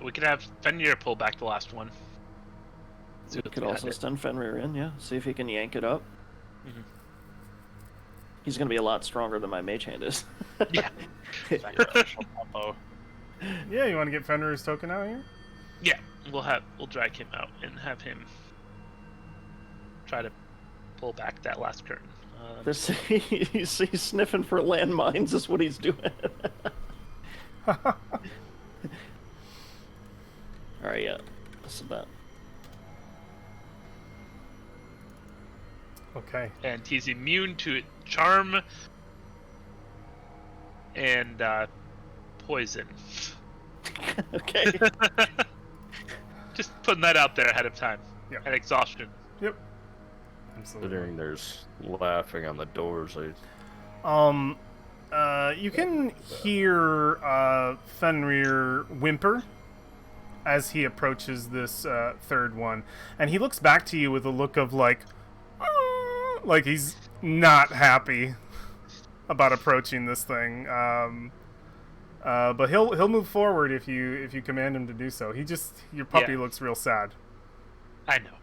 [SPEAKER 2] We could have Fenrir pull back the last one.
[SPEAKER 5] We could also send Fenrir in, yeah. See if he can yank it up.
[SPEAKER 2] Mm-hmm.
[SPEAKER 5] He's going to be a lot stronger than my mage hand is.
[SPEAKER 2] Yeah.
[SPEAKER 1] Yeah, you want to get Fenrir's token out here?
[SPEAKER 2] Yeah, we'll drag him out and have him try to pull back that last curtain.
[SPEAKER 5] He's sniffing for landmines is what he's doing. Alright, yeah. This is that.
[SPEAKER 1] Okay.
[SPEAKER 2] And he's immune to charm and poison.
[SPEAKER 5] Okay.
[SPEAKER 2] Just putting that out there ahead of time.
[SPEAKER 1] Yeah.
[SPEAKER 2] And exhaustion.
[SPEAKER 1] Yep. Absolutely.
[SPEAKER 3] Considering there's laughing on the doors,
[SPEAKER 1] you can hear Fenrir whimper as he approaches this third one, and he looks back to you with a look of like he's not happy about approaching this thing. But he'll move forward if you command him to do so. Your puppy
[SPEAKER 2] Yeah.
[SPEAKER 1] looks real sad.
[SPEAKER 2] I know.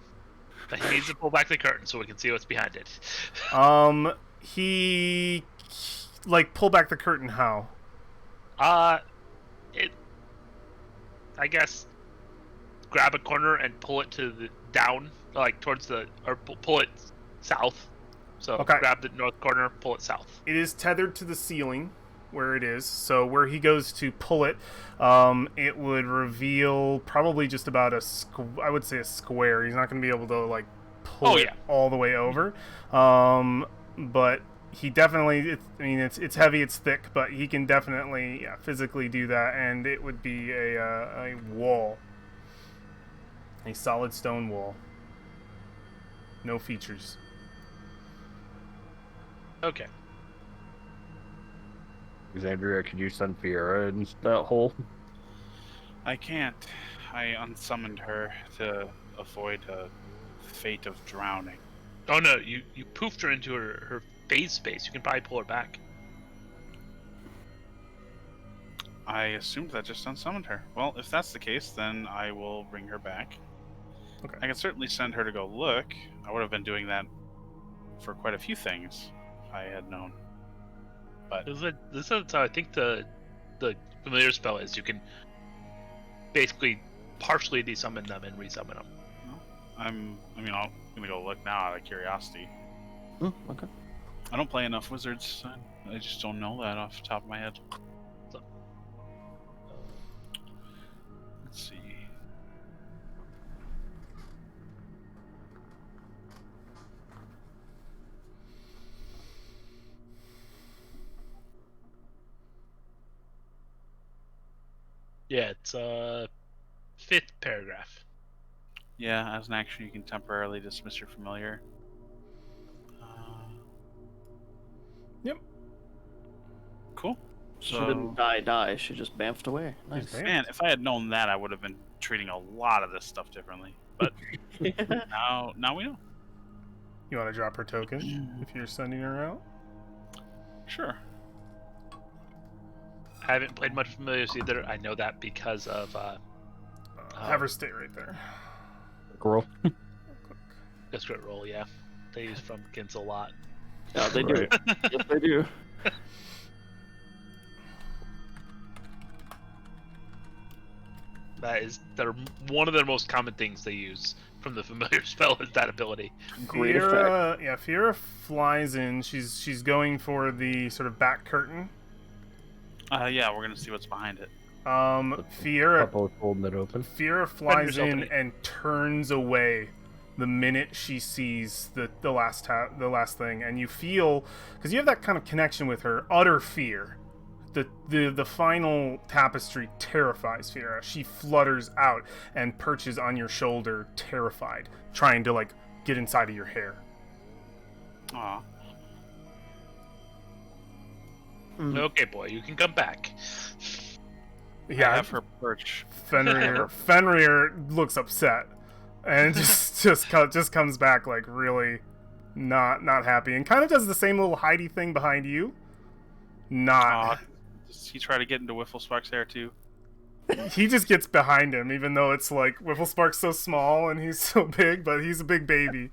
[SPEAKER 2] But he needs to pull back the curtain so we can see what's behind it.
[SPEAKER 1] He pull back the curtain how?
[SPEAKER 2] It. I guess grab a corner and pull it to the down, like towards the, or pull it south. So
[SPEAKER 1] Okay.
[SPEAKER 2] grab the north corner, pull it south.
[SPEAKER 1] It is tethered to the ceiling where it is. So where he goes to pull it, it would reveal probably just about I would say a square. He's not going to be able to pull it all the way over. But he definitely, it's heavy, it's thick, but he can definitely physically do that, and it would be a wall. A solid stone wall. No features.
[SPEAKER 2] Okay.
[SPEAKER 3] Xandria, could you send Fiera in that hole?
[SPEAKER 4] I can't. I unsummoned her to avoid a fate of drowning.
[SPEAKER 2] Oh no, you poofed her into her phase space. You can probably pull her back.
[SPEAKER 4] I assumed that just unsummoned her. Well, if that's the case, then I will bring her back.
[SPEAKER 1] Okay.
[SPEAKER 4] I can certainly send her to go look. I would have been doing that for quite a few things if I had known. But
[SPEAKER 2] This is how I think the familiar spell is. You can basically partially desummon them and resummon them.
[SPEAKER 4] I'm gonna go look now out of curiosity.
[SPEAKER 5] Okay.
[SPEAKER 4] I don't play enough wizards. I just don't know that off the top of my head. Let's see.
[SPEAKER 2] Yeah, it's fifth paragraph.
[SPEAKER 4] Yeah, as an action, you can temporarily dismiss your familiar.
[SPEAKER 1] Yep.
[SPEAKER 4] Cool.
[SPEAKER 5] She didn't die. She just bamfed away. Nice.
[SPEAKER 1] Just bamfed.
[SPEAKER 4] Man, if I had known that, I would have been treating a lot of this stuff differently. But now we know.
[SPEAKER 1] You want to drop her token if you're sending her out?
[SPEAKER 4] Sure.
[SPEAKER 2] I haven't played much Familiars either. I know that because of
[SPEAKER 1] Have her stay right there.
[SPEAKER 3] Girl.
[SPEAKER 2] Just crit roll. Yeah, they use Frumpkins a lot.
[SPEAKER 5] Yeah, they do.
[SPEAKER 3] Right.
[SPEAKER 5] Yes, they do.
[SPEAKER 2] That is, they're one of the most common things they use from the familiar spell is that ability.
[SPEAKER 5] Great effect.
[SPEAKER 1] Fiera flies in. She's going for the sort of back curtain.
[SPEAKER 4] Yeah, we're gonna see what's behind it.
[SPEAKER 1] Fiera
[SPEAKER 3] Couple holding it open.
[SPEAKER 1] flies
[SPEAKER 2] yourself
[SPEAKER 1] in
[SPEAKER 2] in.
[SPEAKER 1] and turns away the minute she sees the last thing, and you feel, because you have that kind of connection with her, utter fear. The final tapestry terrifies Fiera. She flutters out and perches on your shoulder, terrified, trying to get inside of your hair.
[SPEAKER 4] Aw.
[SPEAKER 2] Okay, boy, you can come back.
[SPEAKER 4] I
[SPEAKER 1] Yeah,
[SPEAKER 4] have her perch.
[SPEAKER 1] Fenrir looks upset, and just comes back really not happy, and kind of does the same little hidey thing behind you.
[SPEAKER 4] Does he try to get into Whifflespark's hair too?
[SPEAKER 1] He just gets behind him, even though it's Whifflespark's so small and he's so big, but he's a big baby.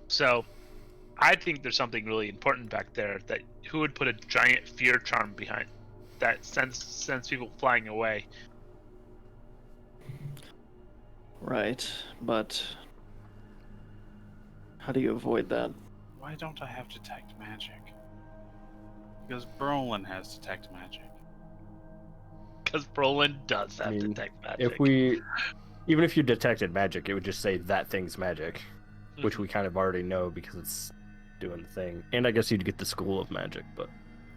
[SPEAKER 2] So, I think there's something really important back there. That who would put a giant fear charm behind that sends people flying away.
[SPEAKER 5] Right, but how do you avoid that?
[SPEAKER 4] Why don't I have detect magic? Because Brolin has detect magic.
[SPEAKER 2] Because Brolin does have detect magic.
[SPEAKER 3] Even if you detected magic, it would just say that thing's magic, which we kind of already know because it's doing the thing. And I guess you'd get the school of magic, but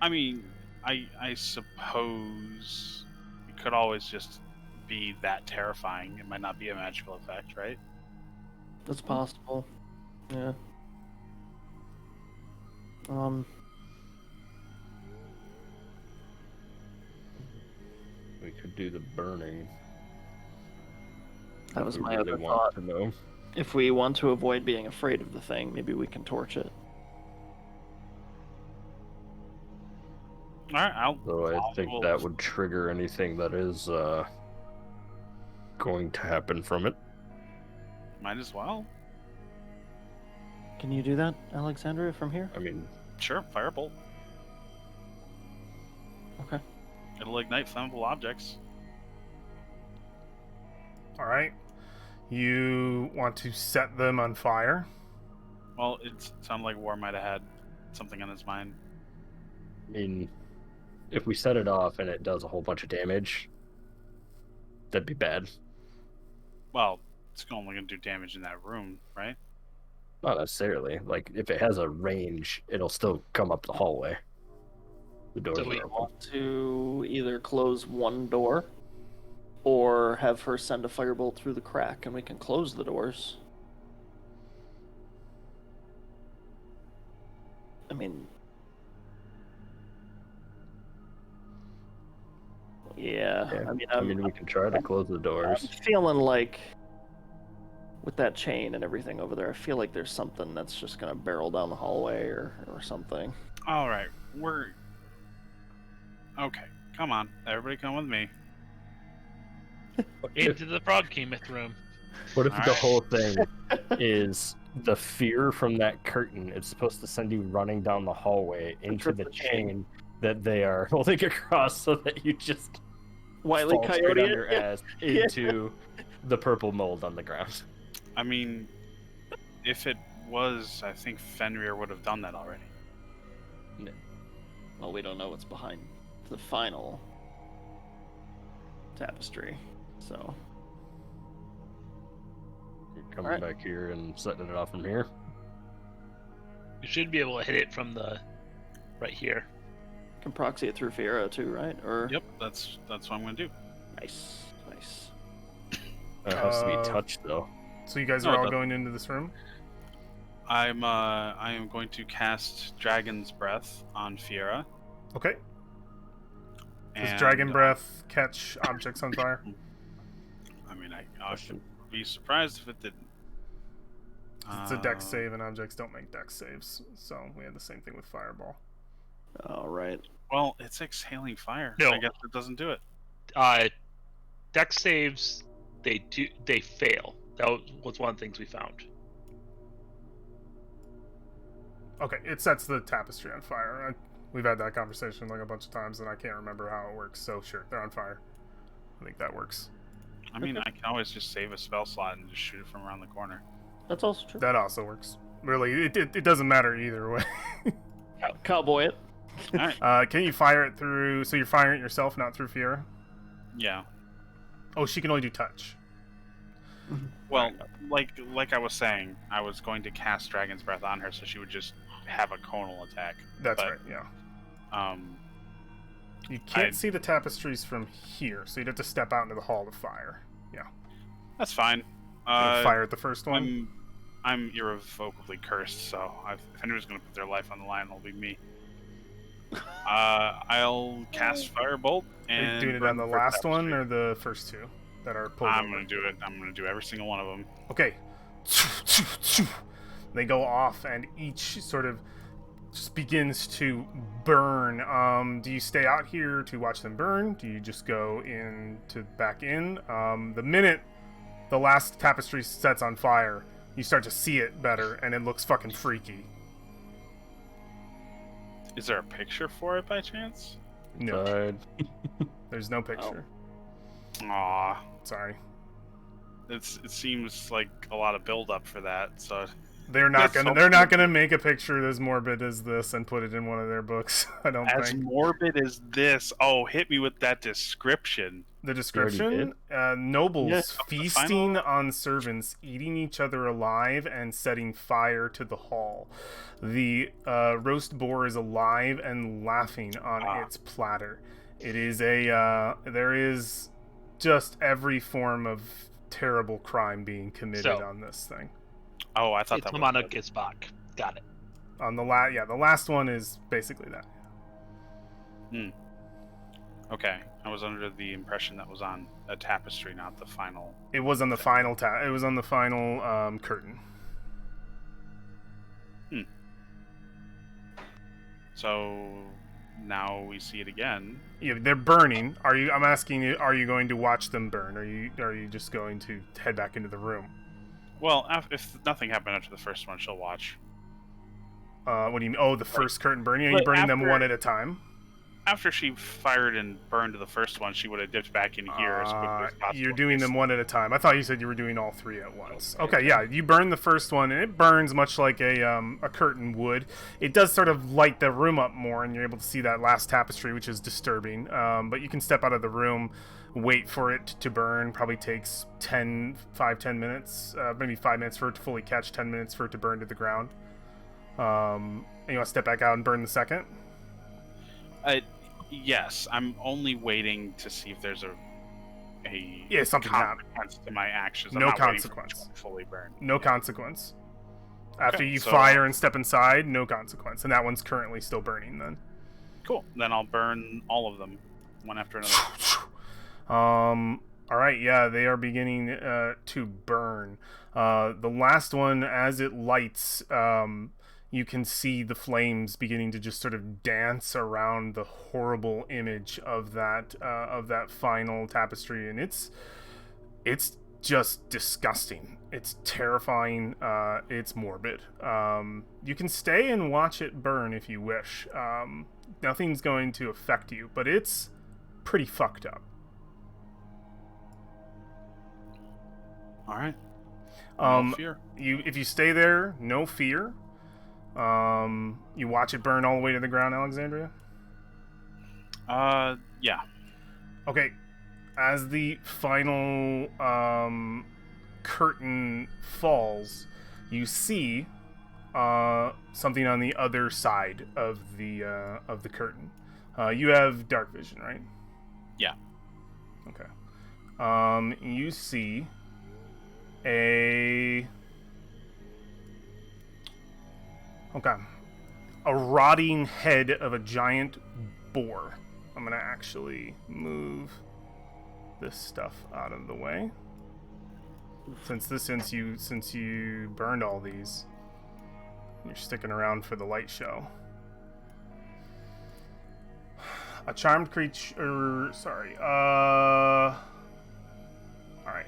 [SPEAKER 4] I mean, I suppose it could always just be that terrifying. It might not be a magical effect, right?
[SPEAKER 5] That's possible. Yeah.
[SPEAKER 3] we could do the burning.
[SPEAKER 5] That was
[SPEAKER 3] We
[SPEAKER 5] my
[SPEAKER 3] really
[SPEAKER 5] other
[SPEAKER 3] want
[SPEAKER 5] thought.
[SPEAKER 3] to know.
[SPEAKER 5] If we want to avoid being afraid of the thing, maybe we can torch it.
[SPEAKER 4] All right,
[SPEAKER 3] So I think
[SPEAKER 4] will-
[SPEAKER 3] that would trigger anything that is going to happen from it.
[SPEAKER 4] might as well.
[SPEAKER 5] Can you do that, Alexandria, from here?
[SPEAKER 3] I mean,
[SPEAKER 4] Sure, firebolt.
[SPEAKER 5] Okay.
[SPEAKER 4] It'll ignite flammable objects.
[SPEAKER 1] All right. You want to set them on fire?
[SPEAKER 4] Well, it sounded like War might have had something on his mind.
[SPEAKER 3] if we set it off and it does a whole bunch of damage, that'd be bad.
[SPEAKER 4] Well, it's only going to do damage in that room, right?
[SPEAKER 3] Not necessarily. Like, if it has a range, it'll still come up the hallway. The doors
[SPEAKER 2] So we-
[SPEAKER 3] are open.
[SPEAKER 5] Want to either close one door or have her send a firebolt through the crack and we can close the doors. I mean, yeah.
[SPEAKER 3] Yeah.
[SPEAKER 5] I
[SPEAKER 3] I
[SPEAKER 5] mean,
[SPEAKER 3] mean, we can try to close the
[SPEAKER 5] I'm
[SPEAKER 3] doors.
[SPEAKER 5] feeling like with that chain and everything over there, I feel like there's something that's just gonna barrel down the hallway or something.
[SPEAKER 4] All right, we're okay. Come on, everybody, come with me.
[SPEAKER 2] Into the frog myth room.
[SPEAKER 3] What if the
[SPEAKER 4] Alright.
[SPEAKER 3] whole thing is the fear from that curtain? It's supposed to send you running down the hallway into
[SPEAKER 5] trip
[SPEAKER 3] the
[SPEAKER 5] the chain.
[SPEAKER 3] chain that they are holding across, so that you just
[SPEAKER 5] Wiley
[SPEAKER 3] fall straight
[SPEAKER 5] Coyote
[SPEAKER 3] on
[SPEAKER 5] it?
[SPEAKER 3] your ass into the purple mold on the ground.
[SPEAKER 4] I mean, if it was, I think Fenrir would have done that already.
[SPEAKER 5] Well, we don't know what's behind the final tapestry, so
[SPEAKER 3] You're coming
[SPEAKER 5] Alright.
[SPEAKER 3] back here and setting it off from here.
[SPEAKER 2] You should be able to hit it from the right here.
[SPEAKER 5] can proxy it through Fiera too, right? Or
[SPEAKER 4] Yep, that's what I'm going to do.
[SPEAKER 5] nice.
[SPEAKER 3] It has to be
[SPEAKER 1] Uh,
[SPEAKER 3] touched though.
[SPEAKER 1] So you guys
[SPEAKER 4] No,
[SPEAKER 1] are all
[SPEAKER 4] but-
[SPEAKER 1] going into this room?
[SPEAKER 4] I am going to cast Dragon's Breath on Fiera.
[SPEAKER 1] Okay. Does
[SPEAKER 4] and,
[SPEAKER 1] Dragon Breath catch objects on fire?
[SPEAKER 4] I mean, I should be surprised if it didn't.
[SPEAKER 1] It's a dex save, and objects don't make dex saves. So we had the same thing with Fireball.
[SPEAKER 5] All right.
[SPEAKER 4] Well, it's exhaling fire.
[SPEAKER 2] No.
[SPEAKER 4] I guess it doesn't do it.
[SPEAKER 2] Dex saves, they fail. That was one of the things we found.
[SPEAKER 1] Okay, it sets the tapestry on fire. We've had that conversation like a bunch of times, and I can't remember how it works. So sure, they're on fire. I think that works.
[SPEAKER 4] I mean, I can always just save a spell slot and just shoot it from around the corner.
[SPEAKER 5] That's also true.
[SPEAKER 1] That also works. Really, it doesn't matter either way.
[SPEAKER 5] Cowboy it.
[SPEAKER 4] All right.
[SPEAKER 1] Can you fire it through? So you're firing it yourself, not through Fiora?
[SPEAKER 4] Yeah.
[SPEAKER 1] Oh, she can only do touch.
[SPEAKER 4] Well, like I was saying, I was going to cast Dragon's Breath on her, so she would just have a conal attack.
[SPEAKER 1] That's
[SPEAKER 4] But-
[SPEAKER 1] right. Yeah. You
[SPEAKER 4] I-
[SPEAKER 1] can't see the tapestries from here, so you'd have to step out into the hall to fire. Yeah.
[SPEAKER 4] That's fine.
[SPEAKER 1] Fire at the first one.
[SPEAKER 4] I'm irrevocably cursed, so if anyone's going to put their life on the line, it'll be me. I'll cast Firebolt
[SPEAKER 1] Are
[SPEAKER 4] and
[SPEAKER 1] you doing it
[SPEAKER 4] burn
[SPEAKER 1] on the
[SPEAKER 4] first
[SPEAKER 1] last one
[SPEAKER 4] tapestry.
[SPEAKER 1] or the first two that are pulled
[SPEAKER 4] I'm
[SPEAKER 1] over?
[SPEAKER 4] going to do it. I'm going to do every single one of them.
[SPEAKER 1] Okay. They go off, and each sort of just begins to burn. Do you stay out here to watch them burn? Do you just go back in? The minute the last tapestry sets on fire, you start to see it better, and it looks fucking freaky.
[SPEAKER 4] Is there a picture for it by chance?
[SPEAKER 1] No,
[SPEAKER 3] Side.
[SPEAKER 1] there's no picture.
[SPEAKER 4] Aw,
[SPEAKER 1] Sorry.
[SPEAKER 4] it seems like a lot of build up for that. So
[SPEAKER 1] They're not
[SPEAKER 4] That's
[SPEAKER 1] gonna.
[SPEAKER 4] so
[SPEAKER 1] They're not gonna make a picture as morbid as this and put it in one of their books. I don't
[SPEAKER 4] as
[SPEAKER 1] think.
[SPEAKER 4] morbid as this, oh, hit me with that description.
[SPEAKER 1] The
[SPEAKER 3] already
[SPEAKER 1] description: nobles
[SPEAKER 5] Yeah,
[SPEAKER 1] feasting
[SPEAKER 4] final-
[SPEAKER 1] on servants, eating each other alive, and setting fire to the hall. The roast boar is alive and laughing on its platter. It is a. There is just every form of terrible crime being committed
[SPEAKER 2] So-
[SPEAKER 1] on this thing.
[SPEAKER 4] Oh, I thought
[SPEAKER 2] It's
[SPEAKER 4] that was
[SPEAKER 2] Mamana Gizbach. Got it.
[SPEAKER 1] On the the last one is basically that.
[SPEAKER 4] okay. I was under the impression that was on a tapestry, not the final.
[SPEAKER 1] It was on the final it was on the final curtain.
[SPEAKER 4] So now we see it again.
[SPEAKER 1] Yeah, they're burning. Are you? I'm asking you. Are you going to watch them burn? Are you just going to head back into the room?
[SPEAKER 4] Well, if nothing happened after the first one, she'll watch.
[SPEAKER 1] What do you mean? Oh, the first curtain burning. Are you
[SPEAKER 4] like
[SPEAKER 1] burning them
[SPEAKER 4] after-
[SPEAKER 1] one at a time?
[SPEAKER 4] After she fired and burned the first one, she would have dipped back in here as quickly as possible.
[SPEAKER 1] You're doing them one at a time. I thought you said you were doing all three at once. Okay, yeah. You burn the first one, and it burns much like a curtain would. It does sort of light the room up more, and you're able to see that last tapestry, which is disturbing. But you can step out of the room, wait for it to burn. Probably takes 10 minutes, maybe 5 minutes for it to fully catch, 10 minutes for it to burn to the ground. And you want to step back out and burn the second?
[SPEAKER 4] Yes, I'm only waiting to see if there's
[SPEAKER 1] something happened.
[SPEAKER 4] consequence to my actions.
[SPEAKER 1] No
[SPEAKER 4] I'm not waiting
[SPEAKER 1] consequence.
[SPEAKER 4] for it to fully burn.
[SPEAKER 1] No consequence. After
[SPEAKER 4] Okay,
[SPEAKER 1] you
[SPEAKER 4] so-
[SPEAKER 1] fire and step inside, no consequence. And that one's currently still burning then.
[SPEAKER 4] Cool. Then I'll burn all of them, one after another.
[SPEAKER 1] Alright, yeah, they are beginning to burn. The last one, as it lights, you can see the flames beginning to just sort of dance around the horrible image of that final tapestry, and it's just disgusting. It's terrifying. It's morbid. You can stay and watch it burn if you wish. Nothing's going to affect you, but it's pretty fucked up.
[SPEAKER 4] All right. No fear.
[SPEAKER 1] If you stay there, no fear. You watch it burn all the way to the ground, Alexandria?
[SPEAKER 4] Yeah.
[SPEAKER 1] Okay. As the final curtain falls, you see something on the other side of the curtain. You have dark vision, right?
[SPEAKER 4] Yeah.
[SPEAKER 1] Okay. You see a rotting head of a giant boar. I'm gonna actually move this stuff out of the way. Since you burned all these, you're sticking around for the light show. A charmed creature. Sorry. All right.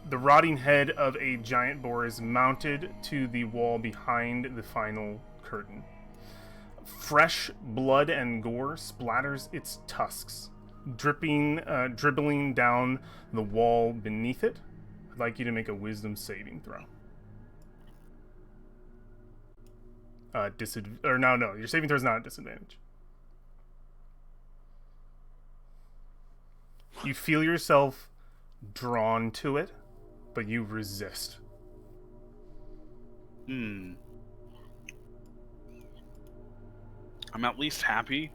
[SPEAKER 1] The rotting head of a giant boar is mounted to the wall behind the final curtain. Fresh blood and gore splatters its tusks, dribbling down the wall beneath it. I'd like you to make a wisdom saving throw. No, your saving throw is not a disadvantage. You feel yourself drawn to it, but you resist.
[SPEAKER 4] I'm at least happy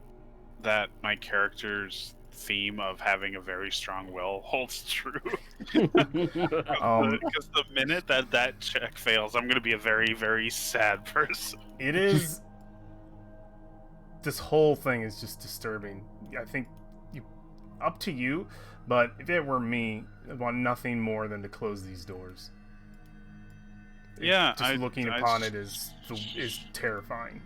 [SPEAKER 4] that my character's theme of having a very strong will holds true. Because the minute that check fails, I'm going to be a very, very sad person.
[SPEAKER 1] It is. This whole thing is just disturbing. I think up to you, but if it were me, I'd want nothing more than to close these doors.
[SPEAKER 4] Yeah,
[SPEAKER 1] looking upon it is terrifying.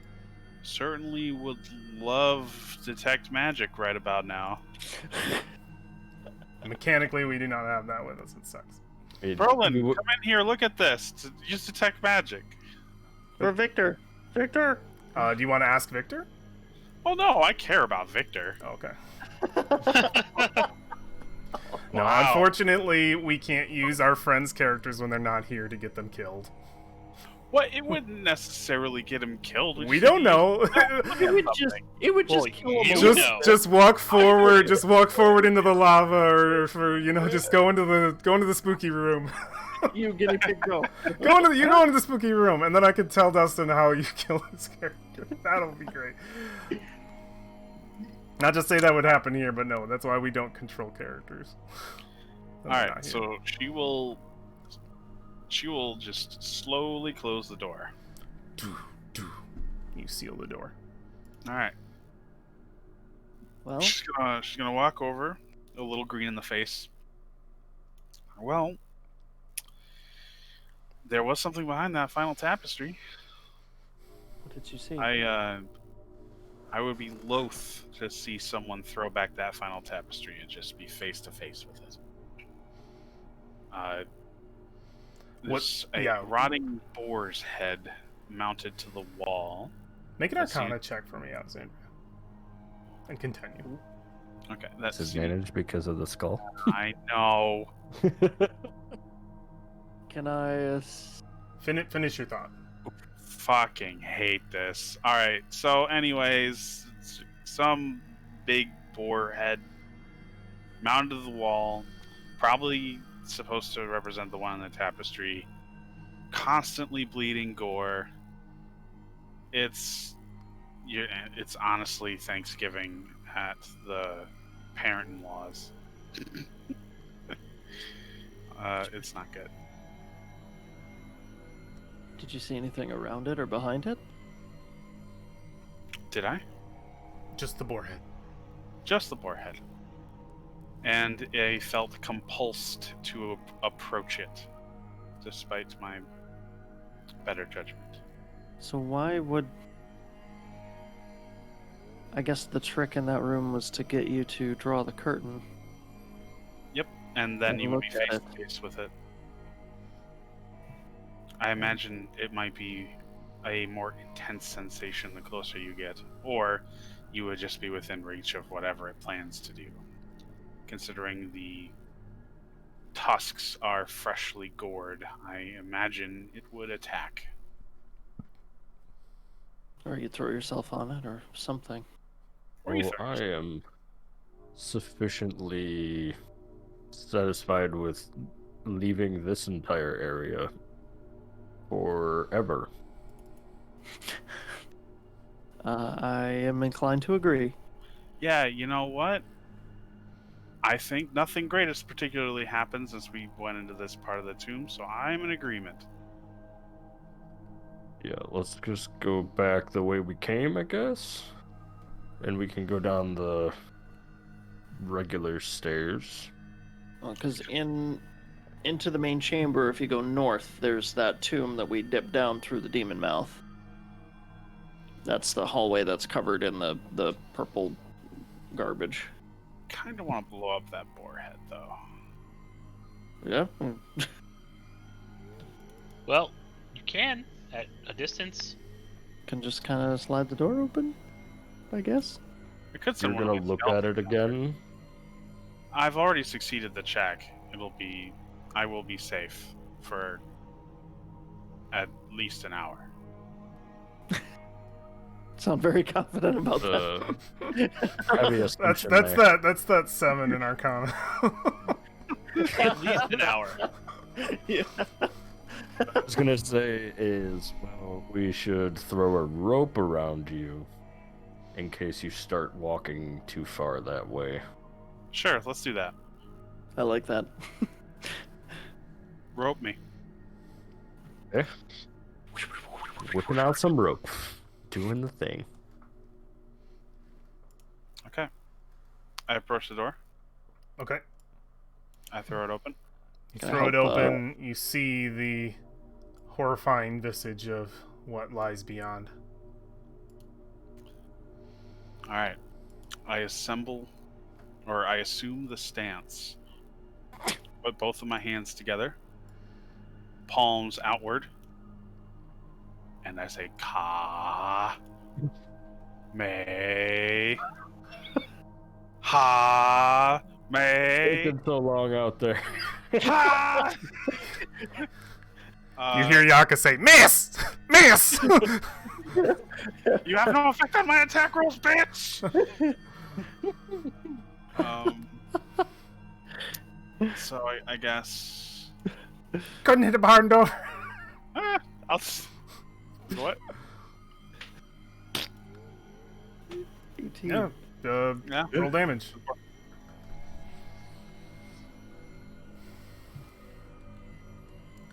[SPEAKER 4] Certainly would love detect magic right about now.
[SPEAKER 1] Mechanically, we do not have that with us. It sucks.
[SPEAKER 4] Brolin, come in here. Look at this. Use detect magic.
[SPEAKER 5] For Victor. Victor!
[SPEAKER 1] Do you want to ask Victor?
[SPEAKER 4] Oh no, I care about Victor.
[SPEAKER 1] Okay. No,
[SPEAKER 4] Wow.
[SPEAKER 1] unfortunately, we can't use our friends' characters when they're not here to get them killed.
[SPEAKER 4] What? It wouldn't necessarily get him killed.
[SPEAKER 1] We don't know.
[SPEAKER 5] It would just
[SPEAKER 4] Well,
[SPEAKER 5] kill him.
[SPEAKER 4] you
[SPEAKER 5] a
[SPEAKER 4] know.
[SPEAKER 5] little.
[SPEAKER 1] just walk forward. Just walk forward into the lava, or just go into the spooky room.
[SPEAKER 5] You guinea pig go.
[SPEAKER 1] go into the spooky room, and then I can tell Dustin how you kill his character. That'll be great. Not to say that would happen here, but no, that's why we don't control characters.
[SPEAKER 4] All right, so she will just slowly close the door.
[SPEAKER 1] You seal the door.
[SPEAKER 4] All right.
[SPEAKER 5] Well,
[SPEAKER 4] She's gonna walk over, a little green in the face. Well, there was something behind that final tapestry.
[SPEAKER 5] what did you see?
[SPEAKER 4] I would be loath to see someone throw back that final tapestry and just be face to face with it. There's a rotting boar's head mounted to the wall.
[SPEAKER 1] Make an Arcana check for me, Alexandria. And continue.
[SPEAKER 4] Okay, that's
[SPEAKER 3] Disadvantage because of the skull.
[SPEAKER 4] I know.
[SPEAKER 5] Can I?
[SPEAKER 1] Finish your thought.
[SPEAKER 4] Fucking hate this. Alright, so anyways, some big boar head mounted to the wall, probably supposed to represent the one on the tapestry, constantly bleeding gore. It's honestly Thanksgiving at the parent-in-laws. It's not good.
[SPEAKER 5] Did you see anything around it or behind it?
[SPEAKER 4] Did I?
[SPEAKER 1] Just the boar head.
[SPEAKER 4] Just the boar head. And I felt compulsed to approach it, despite my better judgment.
[SPEAKER 5] So why would... I guess the trick in that room was to get you to draw the curtain.
[SPEAKER 4] Yep, and then
[SPEAKER 5] And
[SPEAKER 4] you would be
[SPEAKER 5] look at
[SPEAKER 4] face to face with it. I imagine it might be a more intense sensation the closer you get, or you would just be within reach of whatever it plans to do. Considering the tusks are freshly gored, I imagine it would attack.
[SPEAKER 5] Or you throw yourself on it or something.
[SPEAKER 4] Or you
[SPEAKER 3] Well,
[SPEAKER 4] throw
[SPEAKER 3] I
[SPEAKER 4] yourself.
[SPEAKER 3] am sufficiently satisfied with leaving this entire area forever.
[SPEAKER 5] I am inclined to agree.
[SPEAKER 4] Yeah, you know what? I think nothing great has particularly happened since we went into this part of the tomb, so I'm in agreement.
[SPEAKER 3] Yeah, let's just go back the way we came, I guess. And we can go down the regular stairs.
[SPEAKER 5] Because into the main chamber, if you go north, there's that tomb that we dipped down through the demon mouth. That's the hallway that's covered in the purple garbage.
[SPEAKER 4] Kind of want to blow up that boar head, though.
[SPEAKER 5] Yeah.
[SPEAKER 2] Well, you can at a distance.
[SPEAKER 5] Can just kind of slide the door open, I guess.
[SPEAKER 4] I could
[SPEAKER 3] You're
[SPEAKER 4] someone
[SPEAKER 3] gonna
[SPEAKER 4] get
[SPEAKER 3] look
[SPEAKER 4] stealthy
[SPEAKER 3] at it
[SPEAKER 4] down there.
[SPEAKER 3] again.
[SPEAKER 4] I've already succeeded the check. I will be safe for at least an hour.
[SPEAKER 5] Sound very confident about that.
[SPEAKER 3] Heavy
[SPEAKER 1] That's
[SPEAKER 3] assumption
[SPEAKER 1] that's
[SPEAKER 3] there.
[SPEAKER 1] that 7 in Arcana.
[SPEAKER 2] At least an hour.
[SPEAKER 5] Yeah.
[SPEAKER 3] I was gonna say is, well, we should throw a rope around you in case you start walking too far that way.
[SPEAKER 4] Sure, let's do that.
[SPEAKER 5] I like that.
[SPEAKER 4] Rope me.
[SPEAKER 3] Okay. Whipping out some rope. Doing the thing.
[SPEAKER 4] Okay. I approach the door.
[SPEAKER 1] Okay.
[SPEAKER 4] I throw it open.
[SPEAKER 1] You
[SPEAKER 5] Can I
[SPEAKER 1] throw it
[SPEAKER 5] help,
[SPEAKER 1] open, you see the horrifying visage of what lies beyond.
[SPEAKER 4] Alright. I assume the stance. Put both of my hands together. Palms outward. And I say, Ka. May. Ha. May.
[SPEAKER 3] Taking so long out there.
[SPEAKER 4] Ha.
[SPEAKER 1] You hear Yaka say, "Miss! Miss!"
[SPEAKER 4] You have no effect on my attack rolls, bitch! So I guess...
[SPEAKER 1] Couldn't hit a barn door.
[SPEAKER 4] What?
[SPEAKER 5] 18.
[SPEAKER 1] Yeah.
[SPEAKER 4] Yeah.
[SPEAKER 1] Roll damage.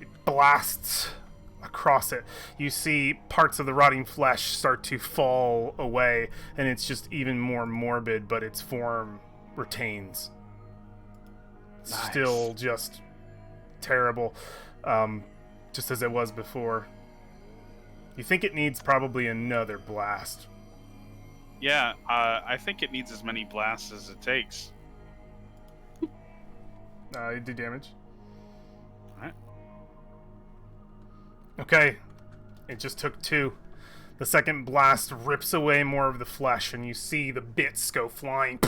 [SPEAKER 1] It blasts across it. You see parts of the rotting flesh start to fall away, and it's just even more morbid, but its form retains. It's
[SPEAKER 4] Nice.
[SPEAKER 1] still just terrible, just as it was before. You think it needs probably another blast.
[SPEAKER 4] Yeah, I think it needs as many blasts as it takes.
[SPEAKER 1] You do damage.
[SPEAKER 4] Alright.
[SPEAKER 1] Okay, it just took 2. The second blast rips away more of the flesh, and you see the bits go flying,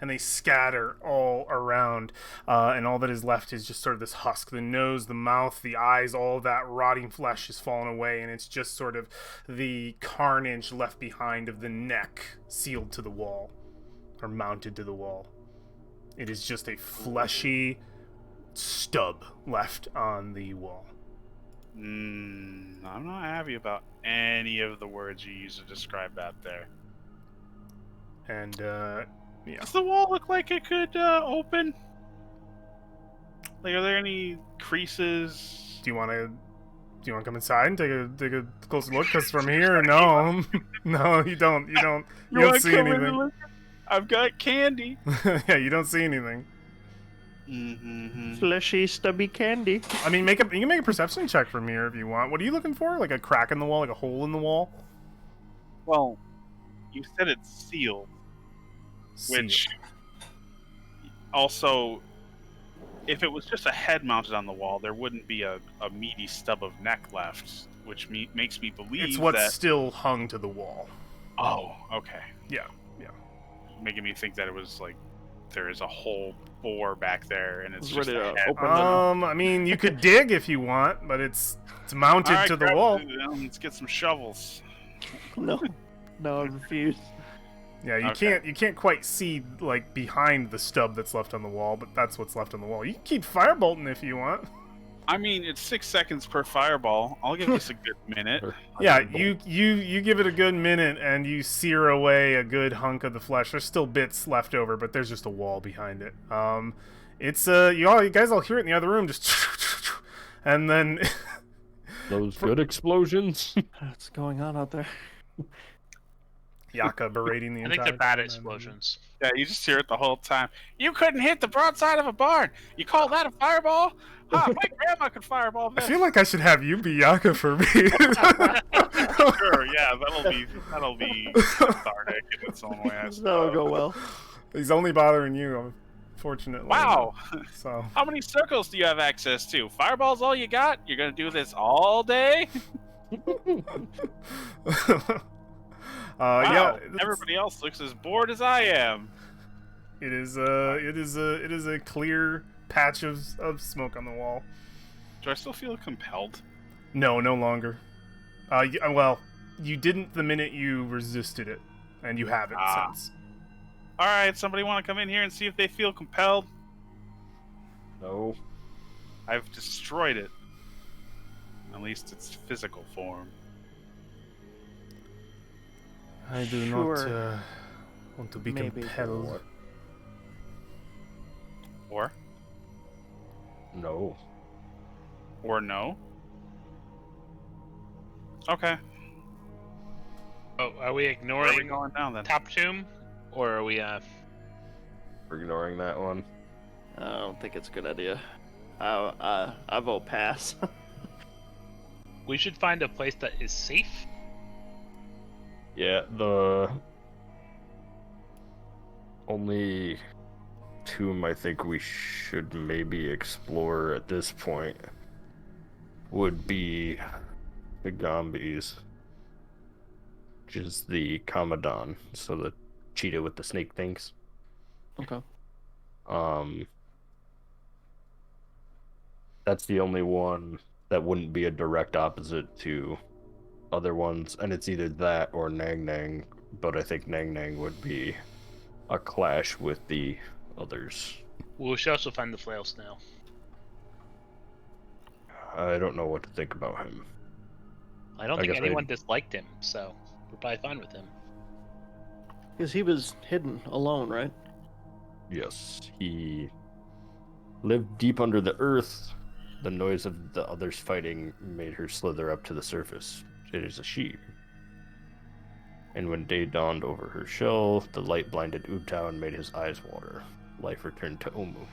[SPEAKER 1] and they scatter all around. And all that is left is just sort of this husk. The nose, the mouth, the eyes, all that rotting flesh is fallen away, and it's just sort of the carnage left behind of the neck sealed to the wall, or mounted to the wall. It is just a fleshy stub left on the wall.
[SPEAKER 4] I'm not happy about any of the words you used to describe that there.
[SPEAKER 1] And, yeah.
[SPEAKER 4] Does the wall look like it could open? Like, are there any creases?
[SPEAKER 1] Do you want to come inside and take a closer look? Because from here, no, no, you don't. You don't
[SPEAKER 4] wanna
[SPEAKER 1] see
[SPEAKER 4] come in and
[SPEAKER 1] anything.
[SPEAKER 4] look? I've got candy.
[SPEAKER 1] Yeah, you don't see anything.
[SPEAKER 4] Mm-hmm.
[SPEAKER 5] Fleshy, stubby candy.
[SPEAKER 1] I mean, you can make a perception check from here if you want. What are you looking for? Like a crack in the wall, like a hole in the wall?
[SPEAKER 4] Well, you said it's sealed, which
[SPEAKER 1] Sealed.
[SPEAKER 4] also, if it was just a head mounted on the wall, there wouldn't be a meaty stub of neck left, which makes me believe
[SPEAKER 1] It's what's
[SPEAKER 4] that...
[SPEAKER 1] still hung to the wall.
[SPEAKER 4] Oh, okay.
[SPEAKER 1] Yeah.
[SPEAKER 4] Making me think that it was like there is a whole bore back there, and it's
[SPEAKER 5] Ready
[SPEAKER 4] just a
[SPEAKER 5] to
[SPEAKER 4] head.
[SPEAKER 5] open
[SPEAKER 1] I mean, you could dig if you want, but it's mounted
[SPEAKER 4] All right,
[SPEAKER 1] to the
[SPEAKER 4] grab
[SPEAKER 1] wall.
[SPEAKER 4] it, let's get some shovels.
[SPEAKER 5] No, I refuse.
[SPEAKER 1] Yeah, you can't quite see like behind the stub that's left on the wall, but that's what's left on the wall. You can keep firebolting if you want.
[SPEAKER 4] I mean, it's 6 seconds per fireball. I'll give this a good minute.
[SPEAKER 1] Yeah, you give it a good minute and you sear away a good hunk of the flesh. There's still bits left over, but there's just a wall behind it. It's you guys all hear it in the other room, just and then
[SPEAKER 3] Those good explosions.
[SPEAKER 5] What's going on out there?
[SPEAKER 1] Yaka berating the
[SPEAKER 2] I
[SPEAKER 1] entire
[SPEAKER 2] think they're bad
[SPEAKER 1] time.
[SPEAKER 2] explosions.
[SPEAKER 4] Yeah, you just hear it the whole time. You couldn't hit the broadside of a barn. You call that a fireball? Ha! My grandma could fireball
[SPEAKER 1] I
[SPEAKER 4] this.
[SPEAKER 1] feel like I should have you be Yaka for me.
[SPEAKER 4] Sure, yeah, that'll be cathartic in its own way. I
[SPEAKER 5] That'll
[SPEAKER 4] suppose.
[SPEAKER 5] go well.
[SPEAKER 1] He's only bothering you, unfortunately.
[SPEAKER 4] Wow.
[SPEAKER 1] So
[SPEAKER 4] How many circles do you have access to? Fireball's all you got? You're gonna do this all day? Wow.
[SPEAKER 1] Yeah,
[SPEAKER 4] Everybody else looks as bored as I am.
[SPEAKER 1] it is a clear patch of smoke on the wall.
[SPEAKER 4] Do I still feel compelled?
[SPEAKER 1] No longer. Well, you didn't the minute you resisted it, and you haven't since.
[SPEAKER 4] All right, somebody want to come in here and see if they feel compelled?
[SPEAKER 3] No.
[SPEAKER 4] I've destroyed it. At least its physical form.
[SPEAKER 1] I do
[SPEAKER 5] Sure.
[SPEAKER 1] not want to be
[SPEAKER 5] Maybe.
[SPEAKER 1] compelled.
[SPEAKER 4] Or
[SPEAKER 3] No.
[SPEAKER 4] no? Okay.
[SPEAKER 2] Oh, are we
[SPEAKER 4] Where are we
[SPEAKER 2] ignoring
[SPEAKER 4] going down then?
[SPEAKER 2] Top Tomb? Or are we,
[SPEAKER 3] We're ignoring that one.
[SPEAKER 5] I don't think it's a good idea. I vote pass.
[SPEAKER 2] we should find a place that is safe?
[SPEAKER 3] Yeah, the only tomb I think we should maybe explore at this point would be the Gombies, which is the Commodon, so the cheetah with the snake things.
[SPEAKER 5] Okay.
[SPEAKER 3] That's the only one that wouldn't be a direct opposite to other ones, and it's either that or Nang Nang, but I think Nang Nang would be a clash with the others.
[SPEAKER 2] We should also find the flail snail.
[SPEAKER 3] I don't know what to think about him.
[SPEAKER 2] I don't
[SPEAKER 3] I
[SPEAKER 2] think
[SPEAKER 3] guess
[SPEAKER 2] anyone disliked him, so we're probably fine with him.
[SPEAKER 5] Because he was hidden alone, right?
[SPEAKER 3] Yes, he lived deep under the earth. The noise of the others fighting made her slither up to the surface. It is a she. And when day dawned over her shell, the light blinded Ubtao and made his eyes water. Life returned to Omu.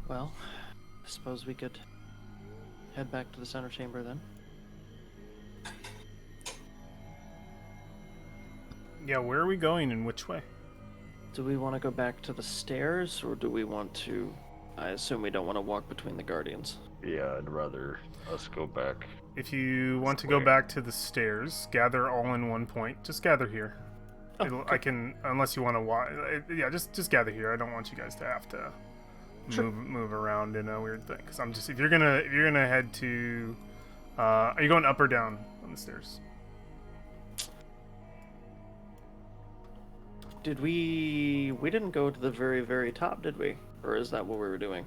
[SPEAKER 5] Well, I suppose we could head back to the center chamber then.
[SPEAKER 1] Yeah, where are we going and which way?
[SPEAKER 5] Do we want to go back to the stairs, or do we want to... I assume we don't want to walk between the guardians.
[SPEAKER 3] Yeah, I'd rather us go back.
[SPEAKER 1] If you want to go
[SPEAKER 3] Square.
[SPEAKER 1] back to the stairs, gather all in one point. Just gather here.
[SPEAKER 5] Oh,
[SPEAKER 1] I can, unless you want to walk. Yeah, just gather here. I don't want you guys to have to move around in a weird thing. Because I'm just if you're gonna head to, are you going up or down on the stairs?
[SPEAKER 5] Did we didn't go to the very, very top, did we? Or is that what we were doing?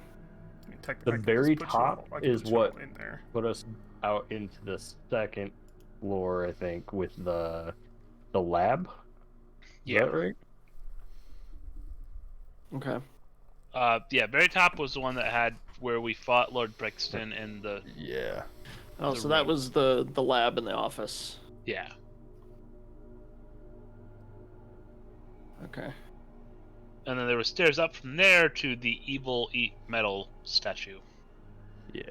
[SPEAKER 1] I mean, technically,
[SPEAKER 3] The
[SPEAKER 1] I can
[SPEAKER 3] very
[SPEAKER 1] just put you all-
[SPEAKER 3] top
[SPEAKER 1] I can
[SPEAKER 3] is
[SPEAKER 1] put you all
[SPEAKER 3] what
[SPEAKER 1] in there.
[SPEAKER 3] put us out into the second floor, I think, with the lab. Is
[SPEAKER 2] Yeah.
[SPEAKER 3] that right?
[SPEAKER 5] Okay.
[SPEAKER 2] Yeah, very top was the one that had where we fought Lord Brixton and the
[SPEAKER 3] Yeah.
[SPEAKER 5] Oh,
[SPEAKER 2] The
[SPEAKER 5] so that
[SPEAKER 2] room.
[SPEAKER 5] was the lab in the office.
[SPEAKER 2] yeah.
[SPEAKER 5] Okay.
[SPEAKER 2] And then there were stairs up from there to the evil eat metal statue.
[SPEAKER 3] Yeah.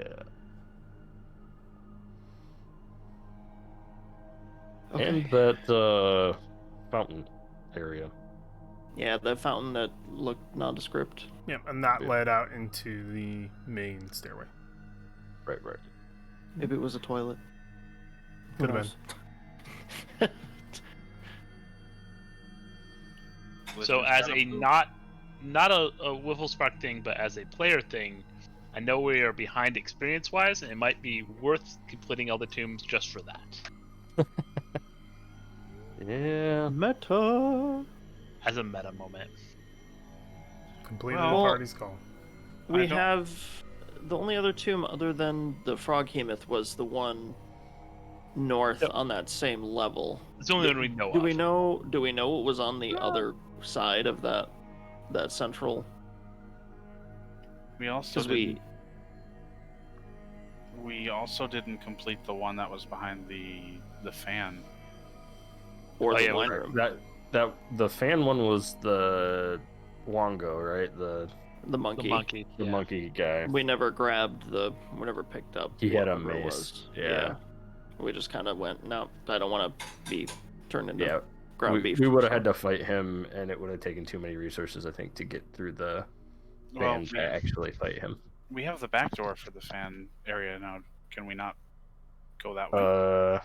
[SPEAKER 5] Okay.
[SPEAKER 3] And that fountain area.
[SPEAKER 5] Yeah, the fountain that looked nondescript.
[SPEAKER 1] Yeah, and that
[SPEAKER 3] Yeah.
[SPEAKER 1] led out into the main stairway.
[SPEAKER 3] Right.
[SPEAKER 5] Maybe it was a toilet. Who
[SPEAKER 1] Could have
[SPEAKER 5] knows?
[SPEAKER 2] So as a not a Wiffle Spark thing, but as a player thing, I know we are behind experience wise, and it might be worth completing all the tombs just for that.
[SPEAKER 3] Yeah.
[SPEAKER 5] Meta.
[SPEAKER 2] As a meta moment.
[SPEAKER 1] Completed
[SPEAKER 4] Well-
[SPEAKER 1] the party's call.
[SPEAKER 5] We
[SPEAKER 4] I don't-
[SPEAKER 5] have the only other tomb other than the Froghemoth was the one north
[SPEAKER 2] Yep.
[SPEAKER 5] on that same level.
[SPEAKER 2] It's the only one we know
[SPEAKER 5] Do
[SPEAKER 2] of.
[SPEAKER 5] we know what was on the other side of that central?
[SPEAKER 4] We also
[SPEAKER 5] Because
[SPEAKER 4] didn't. We also didn't complete the one that was behind the fan.
[SPEAKER 5] or
[SPEAKER 2] Oh,
[SPEAKER 5] the
[SPEAKER 2] yeah,
[SPEAKER 5] wine
[SPEAKER 2] we-
[SPEAKER 5] room,
[SPEAKER 3] That the fan one was the Wongo, right? The
[SPEAKER 5] the monkey.
[SPEAKER 2] The monkey.
[SPEAKER 3] the
[SPEAKER 2] yeah.
[SPEAKER 3] monkey guy.
[SPEAKER 5] We never picked up.
[SPEAKER 3] He had a
[SPEAKER 5] whatever it
[SPEAKER 3] mace,
[SPEAKER 5] was.
[SPEAKER 3] yeah.
[SPEAKER 5] We just kind of went. No, I don't want to be turned into
[SPEAKER 3] Yeah.
[SPEAKER 5] ground
[SPEAKER 3] We
[SPEAKER 5] beef.
[SPEAKER 3] would have had to fight him, and it would have taken too many resources, I think, to get through the
[SPEAKER 4] Well,
[SPEAKER 3] fan to actually fight him.
[SPEAKER 4] we have the back door for the fan area now. Can we not go that way?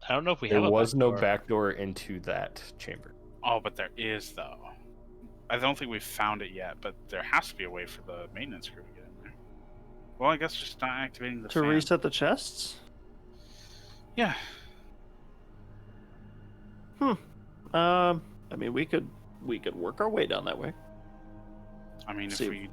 [SPEAKER 2] I don't know if we
[SPEAKER 3] There
[SPEAKER 2] have a
[SPEAKER 3] was
[SPEAKER 2] back
[SPEAKER 3] no
[SPEAKER 2] door.
[SPEAKER 3] back door into that chamber.
[SPEAKER 4] Oh, but there is though. I don't think we've found it yet, but there has to be a way for the maintenance crew to get in there. Well, I guess just not activating the
[SPEAKER 5] to
[SPEAKER 4] fan.
[SPEAKER 5] reset the chests.
[SPEAKER 4] Yeah.
[SPEAKER 5] I mean, we could work our way down that way.
[SPEAKER 4] I mean, if
[SPEAKER 5] See.
[SPEAKER 4] we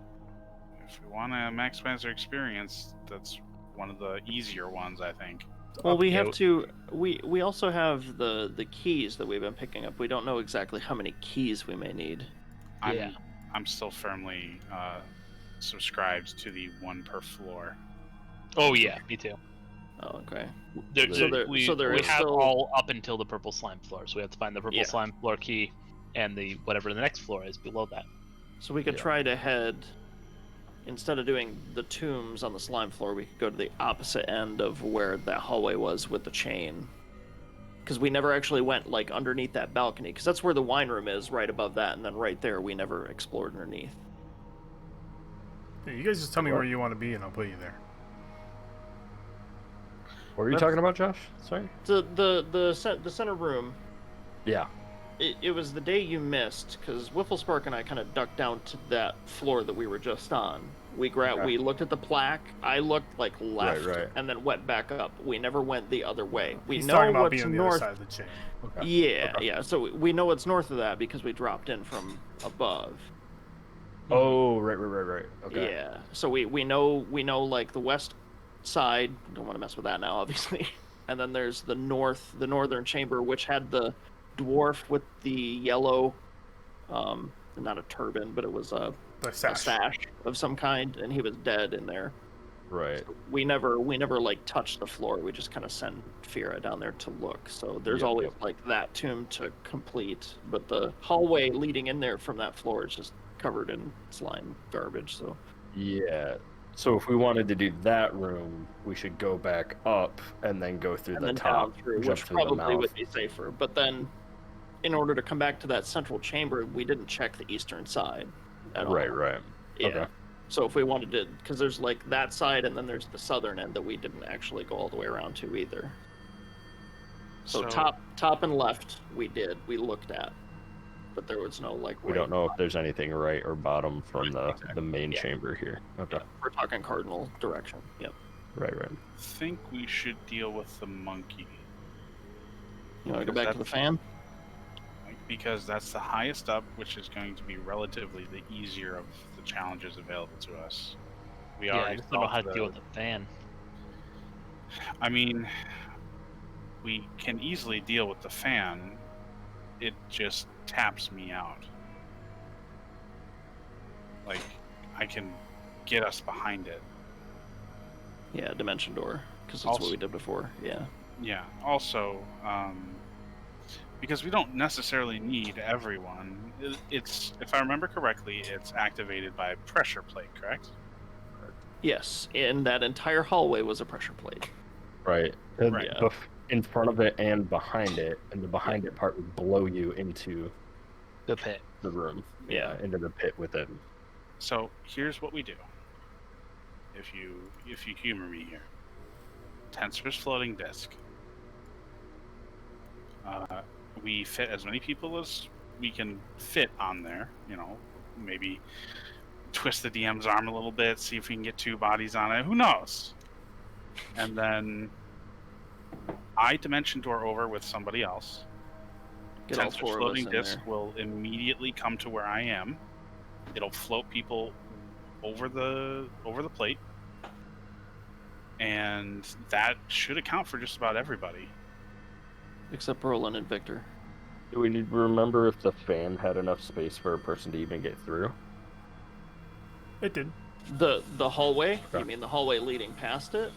[SPEAKER 4] want to maximize our experience, that's one of the easier ones, I think.
[SPEAKER 5] Well, we
[SPEAKER 2] Okay.
[SPEAKER 5] have to. We also have the keys that we've been picking up. We don't know exactly how many keys we may need.
[SPEAKER 2] Yeah.
[SPEAKER 4] I'm still firmly subscribed to the one per floor.
[SPEAKER 2] Oh yeah, me too.
[SPEAKER 5] Oh, okay.
[SPEAKER 2] There,
[SPEAKER 3] So
[SPEAKER 5] there-
[SPEAKER 2] we,
[SPEAKER 5] so there
[SPEAKER 2] we
[SPEAKER 5] is
[SPEAKER 2] have
[SPEAKER 5] still-
[SPEAKER 2] all up until the purple slime floor, so we have to find the purple
[SPEAKER 5] Yeah.
[SPEAKER 2] slime floor key and the whatever the next floor is below that.
[SPEAKER 5] So we could
[SPEAKER 3] Yeah.
[SPEAKER 5] try to head. Instead of doing the tombs on the slime floor, we could go to the opposite end of where that hallway was with the chain. Because we never actually went like underneath that balcony, because that's where the wine room is, right above that, and then right there we never explored underneath.
[SPEAKER 1] Yeah, you guys just tell me where you want to be, and I'll put you there.
[SPEAKER 3] What are you
[SPEAKER 5] That's-
[SPEAKER 3] talking about, Josh? Sorry.
[SPEAKER 5] The center room.
[SPEAKER 3] Yeah.
[SPEAKER 5] It was the day you missed, because Wifflespark and I kind of ducked down to that floor that we were just on.
[SPEAKER 3] Okay.
[SPEAKER 5] We looked at the plaque. I looked like left,
[SPEAKER 3] right.
[SPEAKER 5] and then went back up. We never went the other way. We
[SPEAKER 1] He's
[SPEAKER 5] know
[SPEAKER 1] talking about
[SPEAKER 5] what's
[SPEAKER 1] being on the
[SPEAKER 5] north.
[SPEAKER 1] other side of the chain.
[SPEAKER 3] Okay.
[SPEAKER 5] Yeah,
[SPEAKER 3] Okay.
[SPEAKER 5] yeah. So we know what's north of that because we dropped in from above.
[SPEAKER 3] Oh, right. Okay.
[SPEAKER 5] Yeah. So we know like the west side. Don't want to mess with that now, obviously. And then there's the northern chamber, which had the dwarf with the yellow, not a turban, but it was a
[SPEAKER 1] The
[SPEAKER 5] a
[SPEAKER 1] sash.
[SPEAKER 5] sash of some kind, and he was dead in there.
[SPEAKER 3] Right.
[SPEAKER 5] We never like touched the floor. We just kind of sent Fira down there to look. So there's
[SPEAKER 3] Yep,
[SPEAKER 5] always
[SPEAKER 3] yep.
[SPEAKER 5] like that tomb to complete, but the hallway leading in there from that floor is just covered in slime garbage. So
[SPEAKER 3] Yeah. So if we wanted to do that room, we should go back up and then go through
[SPEAKER 5] and
[SPEAKER 3] the
[SPEAKER 5] then
[SPEAKER 3] top,
[SPEAKER 5] down through,
[SPEAKER 3] jump
[SPEAKER 5] which
[SPEAKER 3] through the
[SPEAKER 5] probably
[SPEAKER 3] mouth.
[SPEAKER 5] would be safer. But then, in order to come back to that central chamber, we didn't check the eastern side at all.
[SPEAKER 3] Right.
[SPEAKER 5] Yeah.
[SPEAKER 3] Okay.
[SPEAKER 5] So if we wanted to, because there's like that side, and then there's the southern end that we didn't actually go all the way around to either. So top and left we looked at, but there was no like.
[SPEAKER 3] We don't know if there's anything right or bottom from the main
[SPEAKER 5] Yeah.
[SPEAKER 3] chamber here. Okay.
[SPEAKER 5] Yeah, we're talking cardinal direction. Yep.
[SPEAKER 3] Right.
[SPEAKER 4] I think we should deal with the monkey.
[SPEAKER 5] You want to go back to the fan?
[SPEAKER 4] Because that's the highest up, which is going to be relatively the easier of the challenges available to us. We
[SPEAKER 2] I
[SPEAKER 4] already
[SPEAKER 2] just don't know how to
[SPEAKER 4] solved
[SPEAKER 2] deal with the fan.
[SPEAKER 4] I mean, we can easily deal with the fan. It just taps me out. Like, I can get us behind it.
[SPEAKER 5] Yeah, dimension door, because that's what we did before. Yeah.
[SPEAKER 4] Yeah. Also, because we don't necessarily need everyone. It's, if I remember correctly, it's activated by pressure plate, correct?
[SPEAKER 5] Yes, and that entire hallway was a pressure plate.
[SPEAKER 3] Right.
[SPEAKER 4] Right.
[SPEAKER 3] In front of it and behind it, and the behind it part would blow you into
[SPEAKER 2] The pit.
[SPEAKER 3] the room.
[SPEAKER 5] Yeah.
[SPEAKER 3] Into the pit within.
[SPEAKER 4] So here's what we do. If you humor me here, Tensor's floating disk. We fit as many people as we can fit on there. You know, maybe twist the DM's arm a little bit, see if we can get 2 bodies on it. Who knows? And then I dimension door over with somebody else.
[SPEAKER 5] Get all
[SPEAKER 4] Tensor's
[SPEAKER 5] 4 of us
[SPEAKER 4] floating
[SPEAKER 5] in
[SPEAKER 4] disk
[SPEAKER 5] there.
[SPEAKER 4] will immediately come to where I am. It'll float people over the plate, and that should account for just about everybody.
[SPEAKER 5] Except Roland and Victor.
[SPEAKER 3] Do we need to remember if the fan had enough space for a person to even get through?
[SPEAKER 1] It did.
[SPEAKER 5] The hallway?
[SPEAKER 3] Okay.
[SPEAKER 5] You mean the hallway leading past it?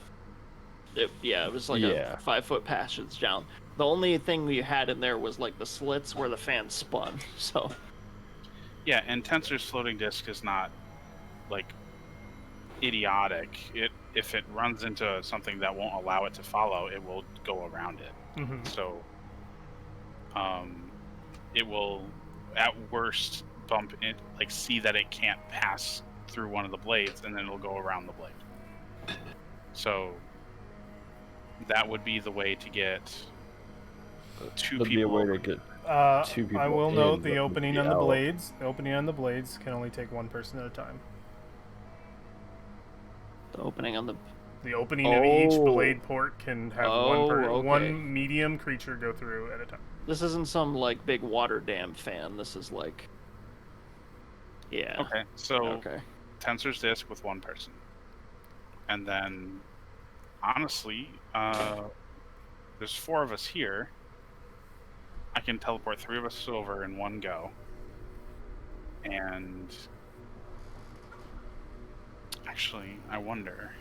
[SPEAKER 5] It was like a 5-foot passage down. The only thing we had in there was like the slits where the fan spun. So
[SPEAKER 4] Yeah, and Tensor's floating disk is not like idiotic. If it runs into something that won't allow it to follow, it will go around it.
[SPEAKER 1] Mm-hmm.
[SPEAKER 4] So it will at worst bump it, like see that it can't pass through one of the blades, and then it'll go around the blade. So that would be the way to get 2
[SPEAKER 3] That'd
[SPEAKER 4] people.
[SPEAKER 3] be a way to get 2 people
[SPEAKER 1] I will
[SPEAKER 3] in,
[SPEAKER 1] note
[SPEAKER 3] but
[SPEAKER 1] the opening
[SPEAKER 3] be
[SPEAKER 1] on the
[SPEAKER 3] out.
[SPEAKER 1] blades. The opening on the blades can only take 1 person at a time.
[SPEAKER 5] the opening on the
[SPEAKER 1] The opening of each
[SPEAKER 5] Oh.
[SPEAKER 1] blade port can have
[SPEAKER 5] Okay.
[SPEAKER 1] one medium creature go through at a time.
[SPEAKER 5] this isn't some like big water dam fan. This is like
[SPEAKER 4] Okay, so
[SPEAKER 5] Okay.
[SPEAKER 4] Tensor's disk with 1 person. And then, honestly, there's 4 of us here. I can teleport 3 of us over in one go. And actually, I wonder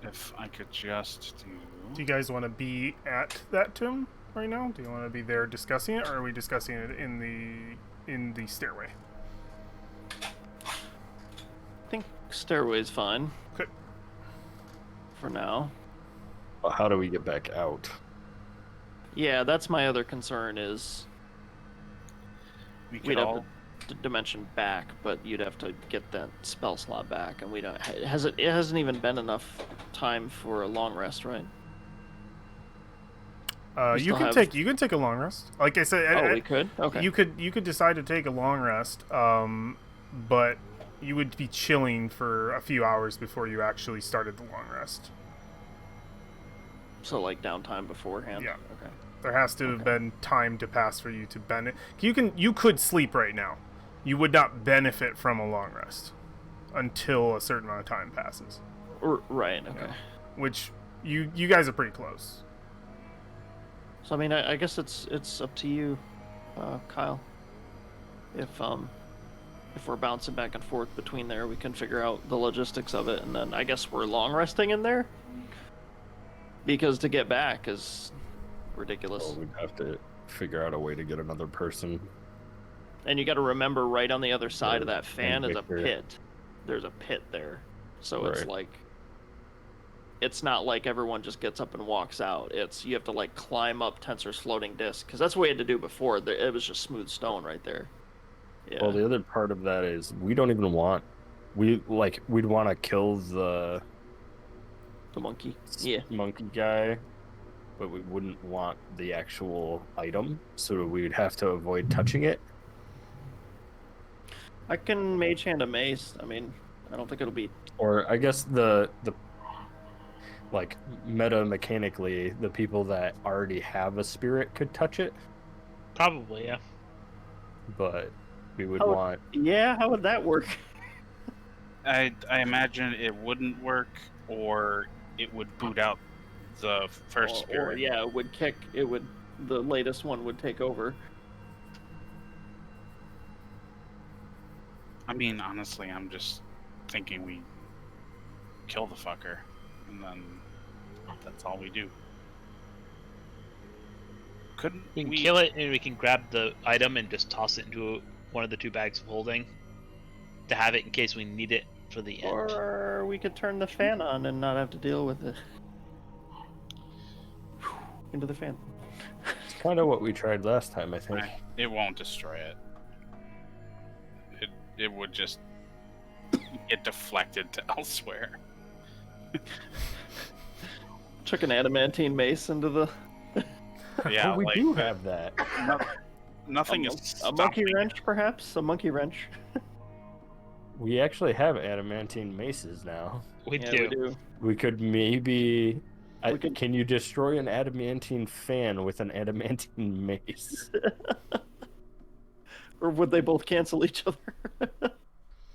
[SPEAKER 4] if I could just
[SPEAKER 1] Do
[SPEAKER 4] do...
[SPEAKER 1] you guys want to be at that tomb right now? Do you want to be there discussing it, or are we discussing it in the stairway?
[SPEAKER 5] I think stairway's fine.
[SPEAKER 1] Okay.
[SPEAKER 5] For now.
[SPEAKER 3] But how do we get back out?
[SPEAKER 5] Yeah, that's my other concern is
[SPEAKER 4] We could
[SPEAKER 5] we'd have
[SPEAKER 4] all...
[SPEAKER 5] to dimension back, but you'd have to get that spell slot back, and we don't. It hasn't even been enough time for a long rest, right? We
[SPEAKER 1] You
[SPEAKER 5] still
[SPEAKER 1] can
[SPEAKER 5] have-
[SPEAKER 1] take a long rest. Like I said,
[SPEAKER 5] We could. Okay.
[SPEAKER 1] you could decide to take a long rest, but you would be chilling for a few hours before you actually started the long rest.
[SPEAKER 5] So like downtime beforehand.
[SPEAKER 1] Yeah.
[SPEAKER 5] Okay.
[SPEAKER 1] There has to have been time to pass for you to benefit. You could sleep right now. You would not benefit from a long rest until a certain amount of time passes.
[SPEAKER 5] Right. Okay.
[SPEAKER 1] Which you guys are pretty close.
[SPEAKER 5] So I mean, I guess it's up to you, Kyle. If we're bouncing back and forth between there, we can figure out the logistics of it, and then I guess we're long resting in there. Because to get back is ridiculous.
[SPEAKER 3] Well, we'd have to figure out a way to get another person.
[SPEAKER 5] And you got to remember, right on the other side of
[SPEAKER 3] Yeah,
[SPEAKER 5] that fan is a
[SPEAKER 3] Victor.
[SPEAKER 5] pit there's a pit there, so it's
[SPEAKER 3] Right.
[SPEAKER 5] like it's not like everyone just gets up and walks out. It's you have to like climb up Tensor's floating disc because that's what we had to do before. It was just smooth stone right there. Yeah.
[SPEAKER 3] Well, the other part of that is we don't even want we'd want to kill the
[SPEAKER 5] The monkey. Yeah.
[SPEAKER 3] monkey guy, but we wouldn't want the actual item, so we would have to avoid touching it.
[SPEAKER 5] I can mage hand a mace. I mean, I don't think it'll be.
[SPEAKER 3] Or I guess the like meta mechanically, the people that already have a spirit could touch it,
[SPEAKER 2] Probably, yeah.
[SPEAKER 3] but we would
[SPEAKER 5] Oh.
[SPEAKER 3] want
[SPEAKER 5] Yeah, how would that work?
[SPEAKER 4] I imagine it wouldn't work, or it would boot out the first
[SPEAKER 5] Or
[SPEAKER 4] spirit.
[SPEAKER 5] yeah, it would kick. It would. The latest one would take over.
[SPEAKER 4] I mean, honestly, I'm just thinking we kill the fucker, and then that's all we do. Couldn't
[SPEAKER 2] We can
[SPEAKER 4] we
[SPEAKER 2] kill it, and we can grab the item and just toss it into one of the 2 bags of holding to have it in case we need it for the end.
[SPEAKER 5] Or we could turn the fan on and not have to deal with it. Into the fan.
[SPEAKER 3] it's kind of what we tried last time, I think.
[SPEAKER 4] It won't destroy it. It would just get deflected to elsewhere.
[SPEAKER 5] Took an adamantine mace into the.
[SPEAKER 4] Yeah,
[SPEAKER 3] Oh, we
[SPEAKER 4] like,
[SPEAKER 3] do have that.
[SPEAKER 4] nothing is
[SPEAKER 5] A monkey
[SPEAKER 4] stopping-
[SPEAKER 5] wrench, perhaps? A monkey wrench.
[SPEAKER 3] We actually have adamantine maces now.
[SPEAKER 2] We
[SPEAKER 5] Yeah,
[SPEAKER 2] do.
[SPEAKER 5] we do.
[SPEAKER 3] We could maybe.
[SPEAKER 5] We could-
[SPEAKER 3] Can you destroy an adamantine fan with an adamantine mace?
[SPEAKER 5] Or would they both cancel each other?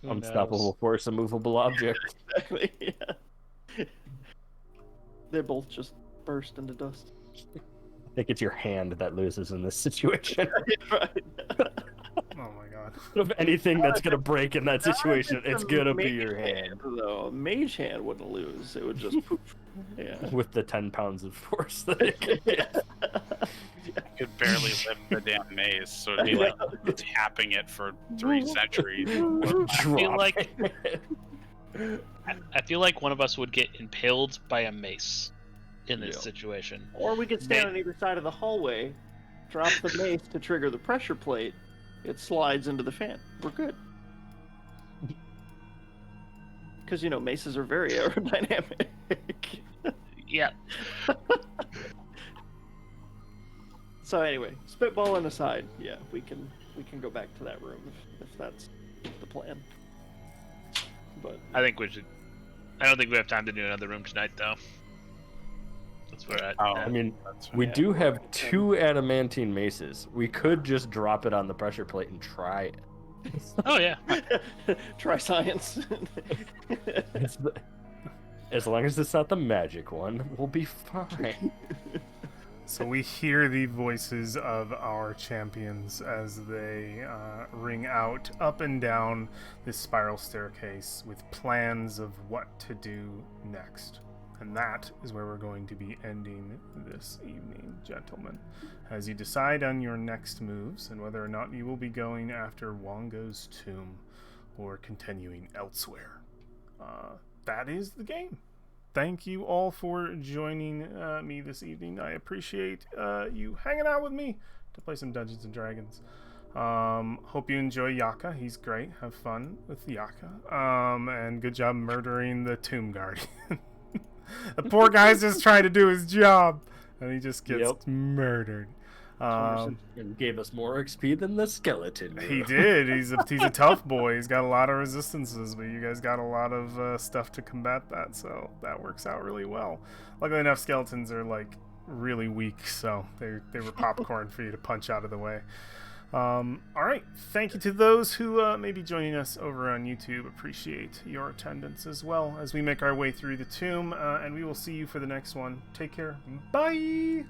[SPEAKER 2] Who
[SPEAKER 3] Unstoppable
[SPEAKER 2] knows?
[SPEAKER 3] force, immovable object.
[SPEAKER 5] Exactly, yeah. They both just burst into dust.
[SPEAKER 3] I think it's your hand that loses in this situation.
[SPEAKER 5] Right.
[SPEAKER 1] Oh my god.
[SPEAKER 3] Of anything that's gonna break in that situation, it's
[SPEAKER 5] a
[SPEAKER 3] gonna be
[SPEAKER 5] mage
[SPEAKER 3] your hand.
[SPEAKER 5] Though a mage hand wouldn't lose; it would just poof. Yeah.
[SPEAKER 3] With the 10 pounds of force that it can get.
[SPEAKER 4] I could barely lift the damn maze, so it'd be like tapping it for 3 centuries.
[SPEAKER 3] Drop
[SPEAKER 2] like-
[SPEAKER 3] it.
[SPEAKER 2] I feel like one of us would get impaled by a mace in this
[SPEAKER 3] Yeah.
[SPEAKER 2] situation.
[SPEAKER 5] Or we could stand on either side of the hallway, drop the mace to trigger the pressure plate. It slides into the fan. We're good. Because maces are very aerodynamic.
[SPEAKER 2] Yeah.
[SPEAKER 5] So anyway, spitballing aside, yeah, we can go back to that room if that's the plan. But
[SPEAKER 2] I think we should. I don't think we have time to do another room tonight, though. That's where
[SPEAKER 4] Oh,
[SPEAKER 3] I mean,
[SPEAKER 4] That's
[SPEAKER 3] we
[SPEAKER 5] Yeah.
[SPEAKER 3] do have 2 adamantine maces. We could just drop it on the pressure plate and try it.
[SPEAKER 2] Oh yeah.
[SPEAKER 5] try science.
[SPEAKER 3] It's the- as long as it's not the magic one, we'll be fine.
[SPEAKER 1] So we hear the voices of our champions as they ring out up and down this spiral staircase with plans of what to do next. And that is where we're going to be ending this evening, gentlemen, as you decide on your next moves and whether or not you will be going after Wongo's tomb or continuing elsewhere. That is the game. Thank you all for joining me this evening. I appreciate you hanging out with me to play some Dungeons and Dragons. Hope you enjoy Yaka. He's great. Have fun with Yaka. And good job murdering the tomb guardian. The poor guy's just trying to do his job, and he just gets murdered.
[SPEAKER 3] And gave us more XP than the skeleton.
[SPEAKER 1] He did. He's a tough boy. He's got a lot of resistances, but you guys got a lot of stuff to combat that, so that works out really well. Luckily enough, skeletons are like really weak, so they were popcorn for you to punch out of the way. All right. Thank you to those who may be joining us over on YouTube. Appreciate your attendance as well as we make our way through the tomb, and we will see you for the next one. Take care. Bye.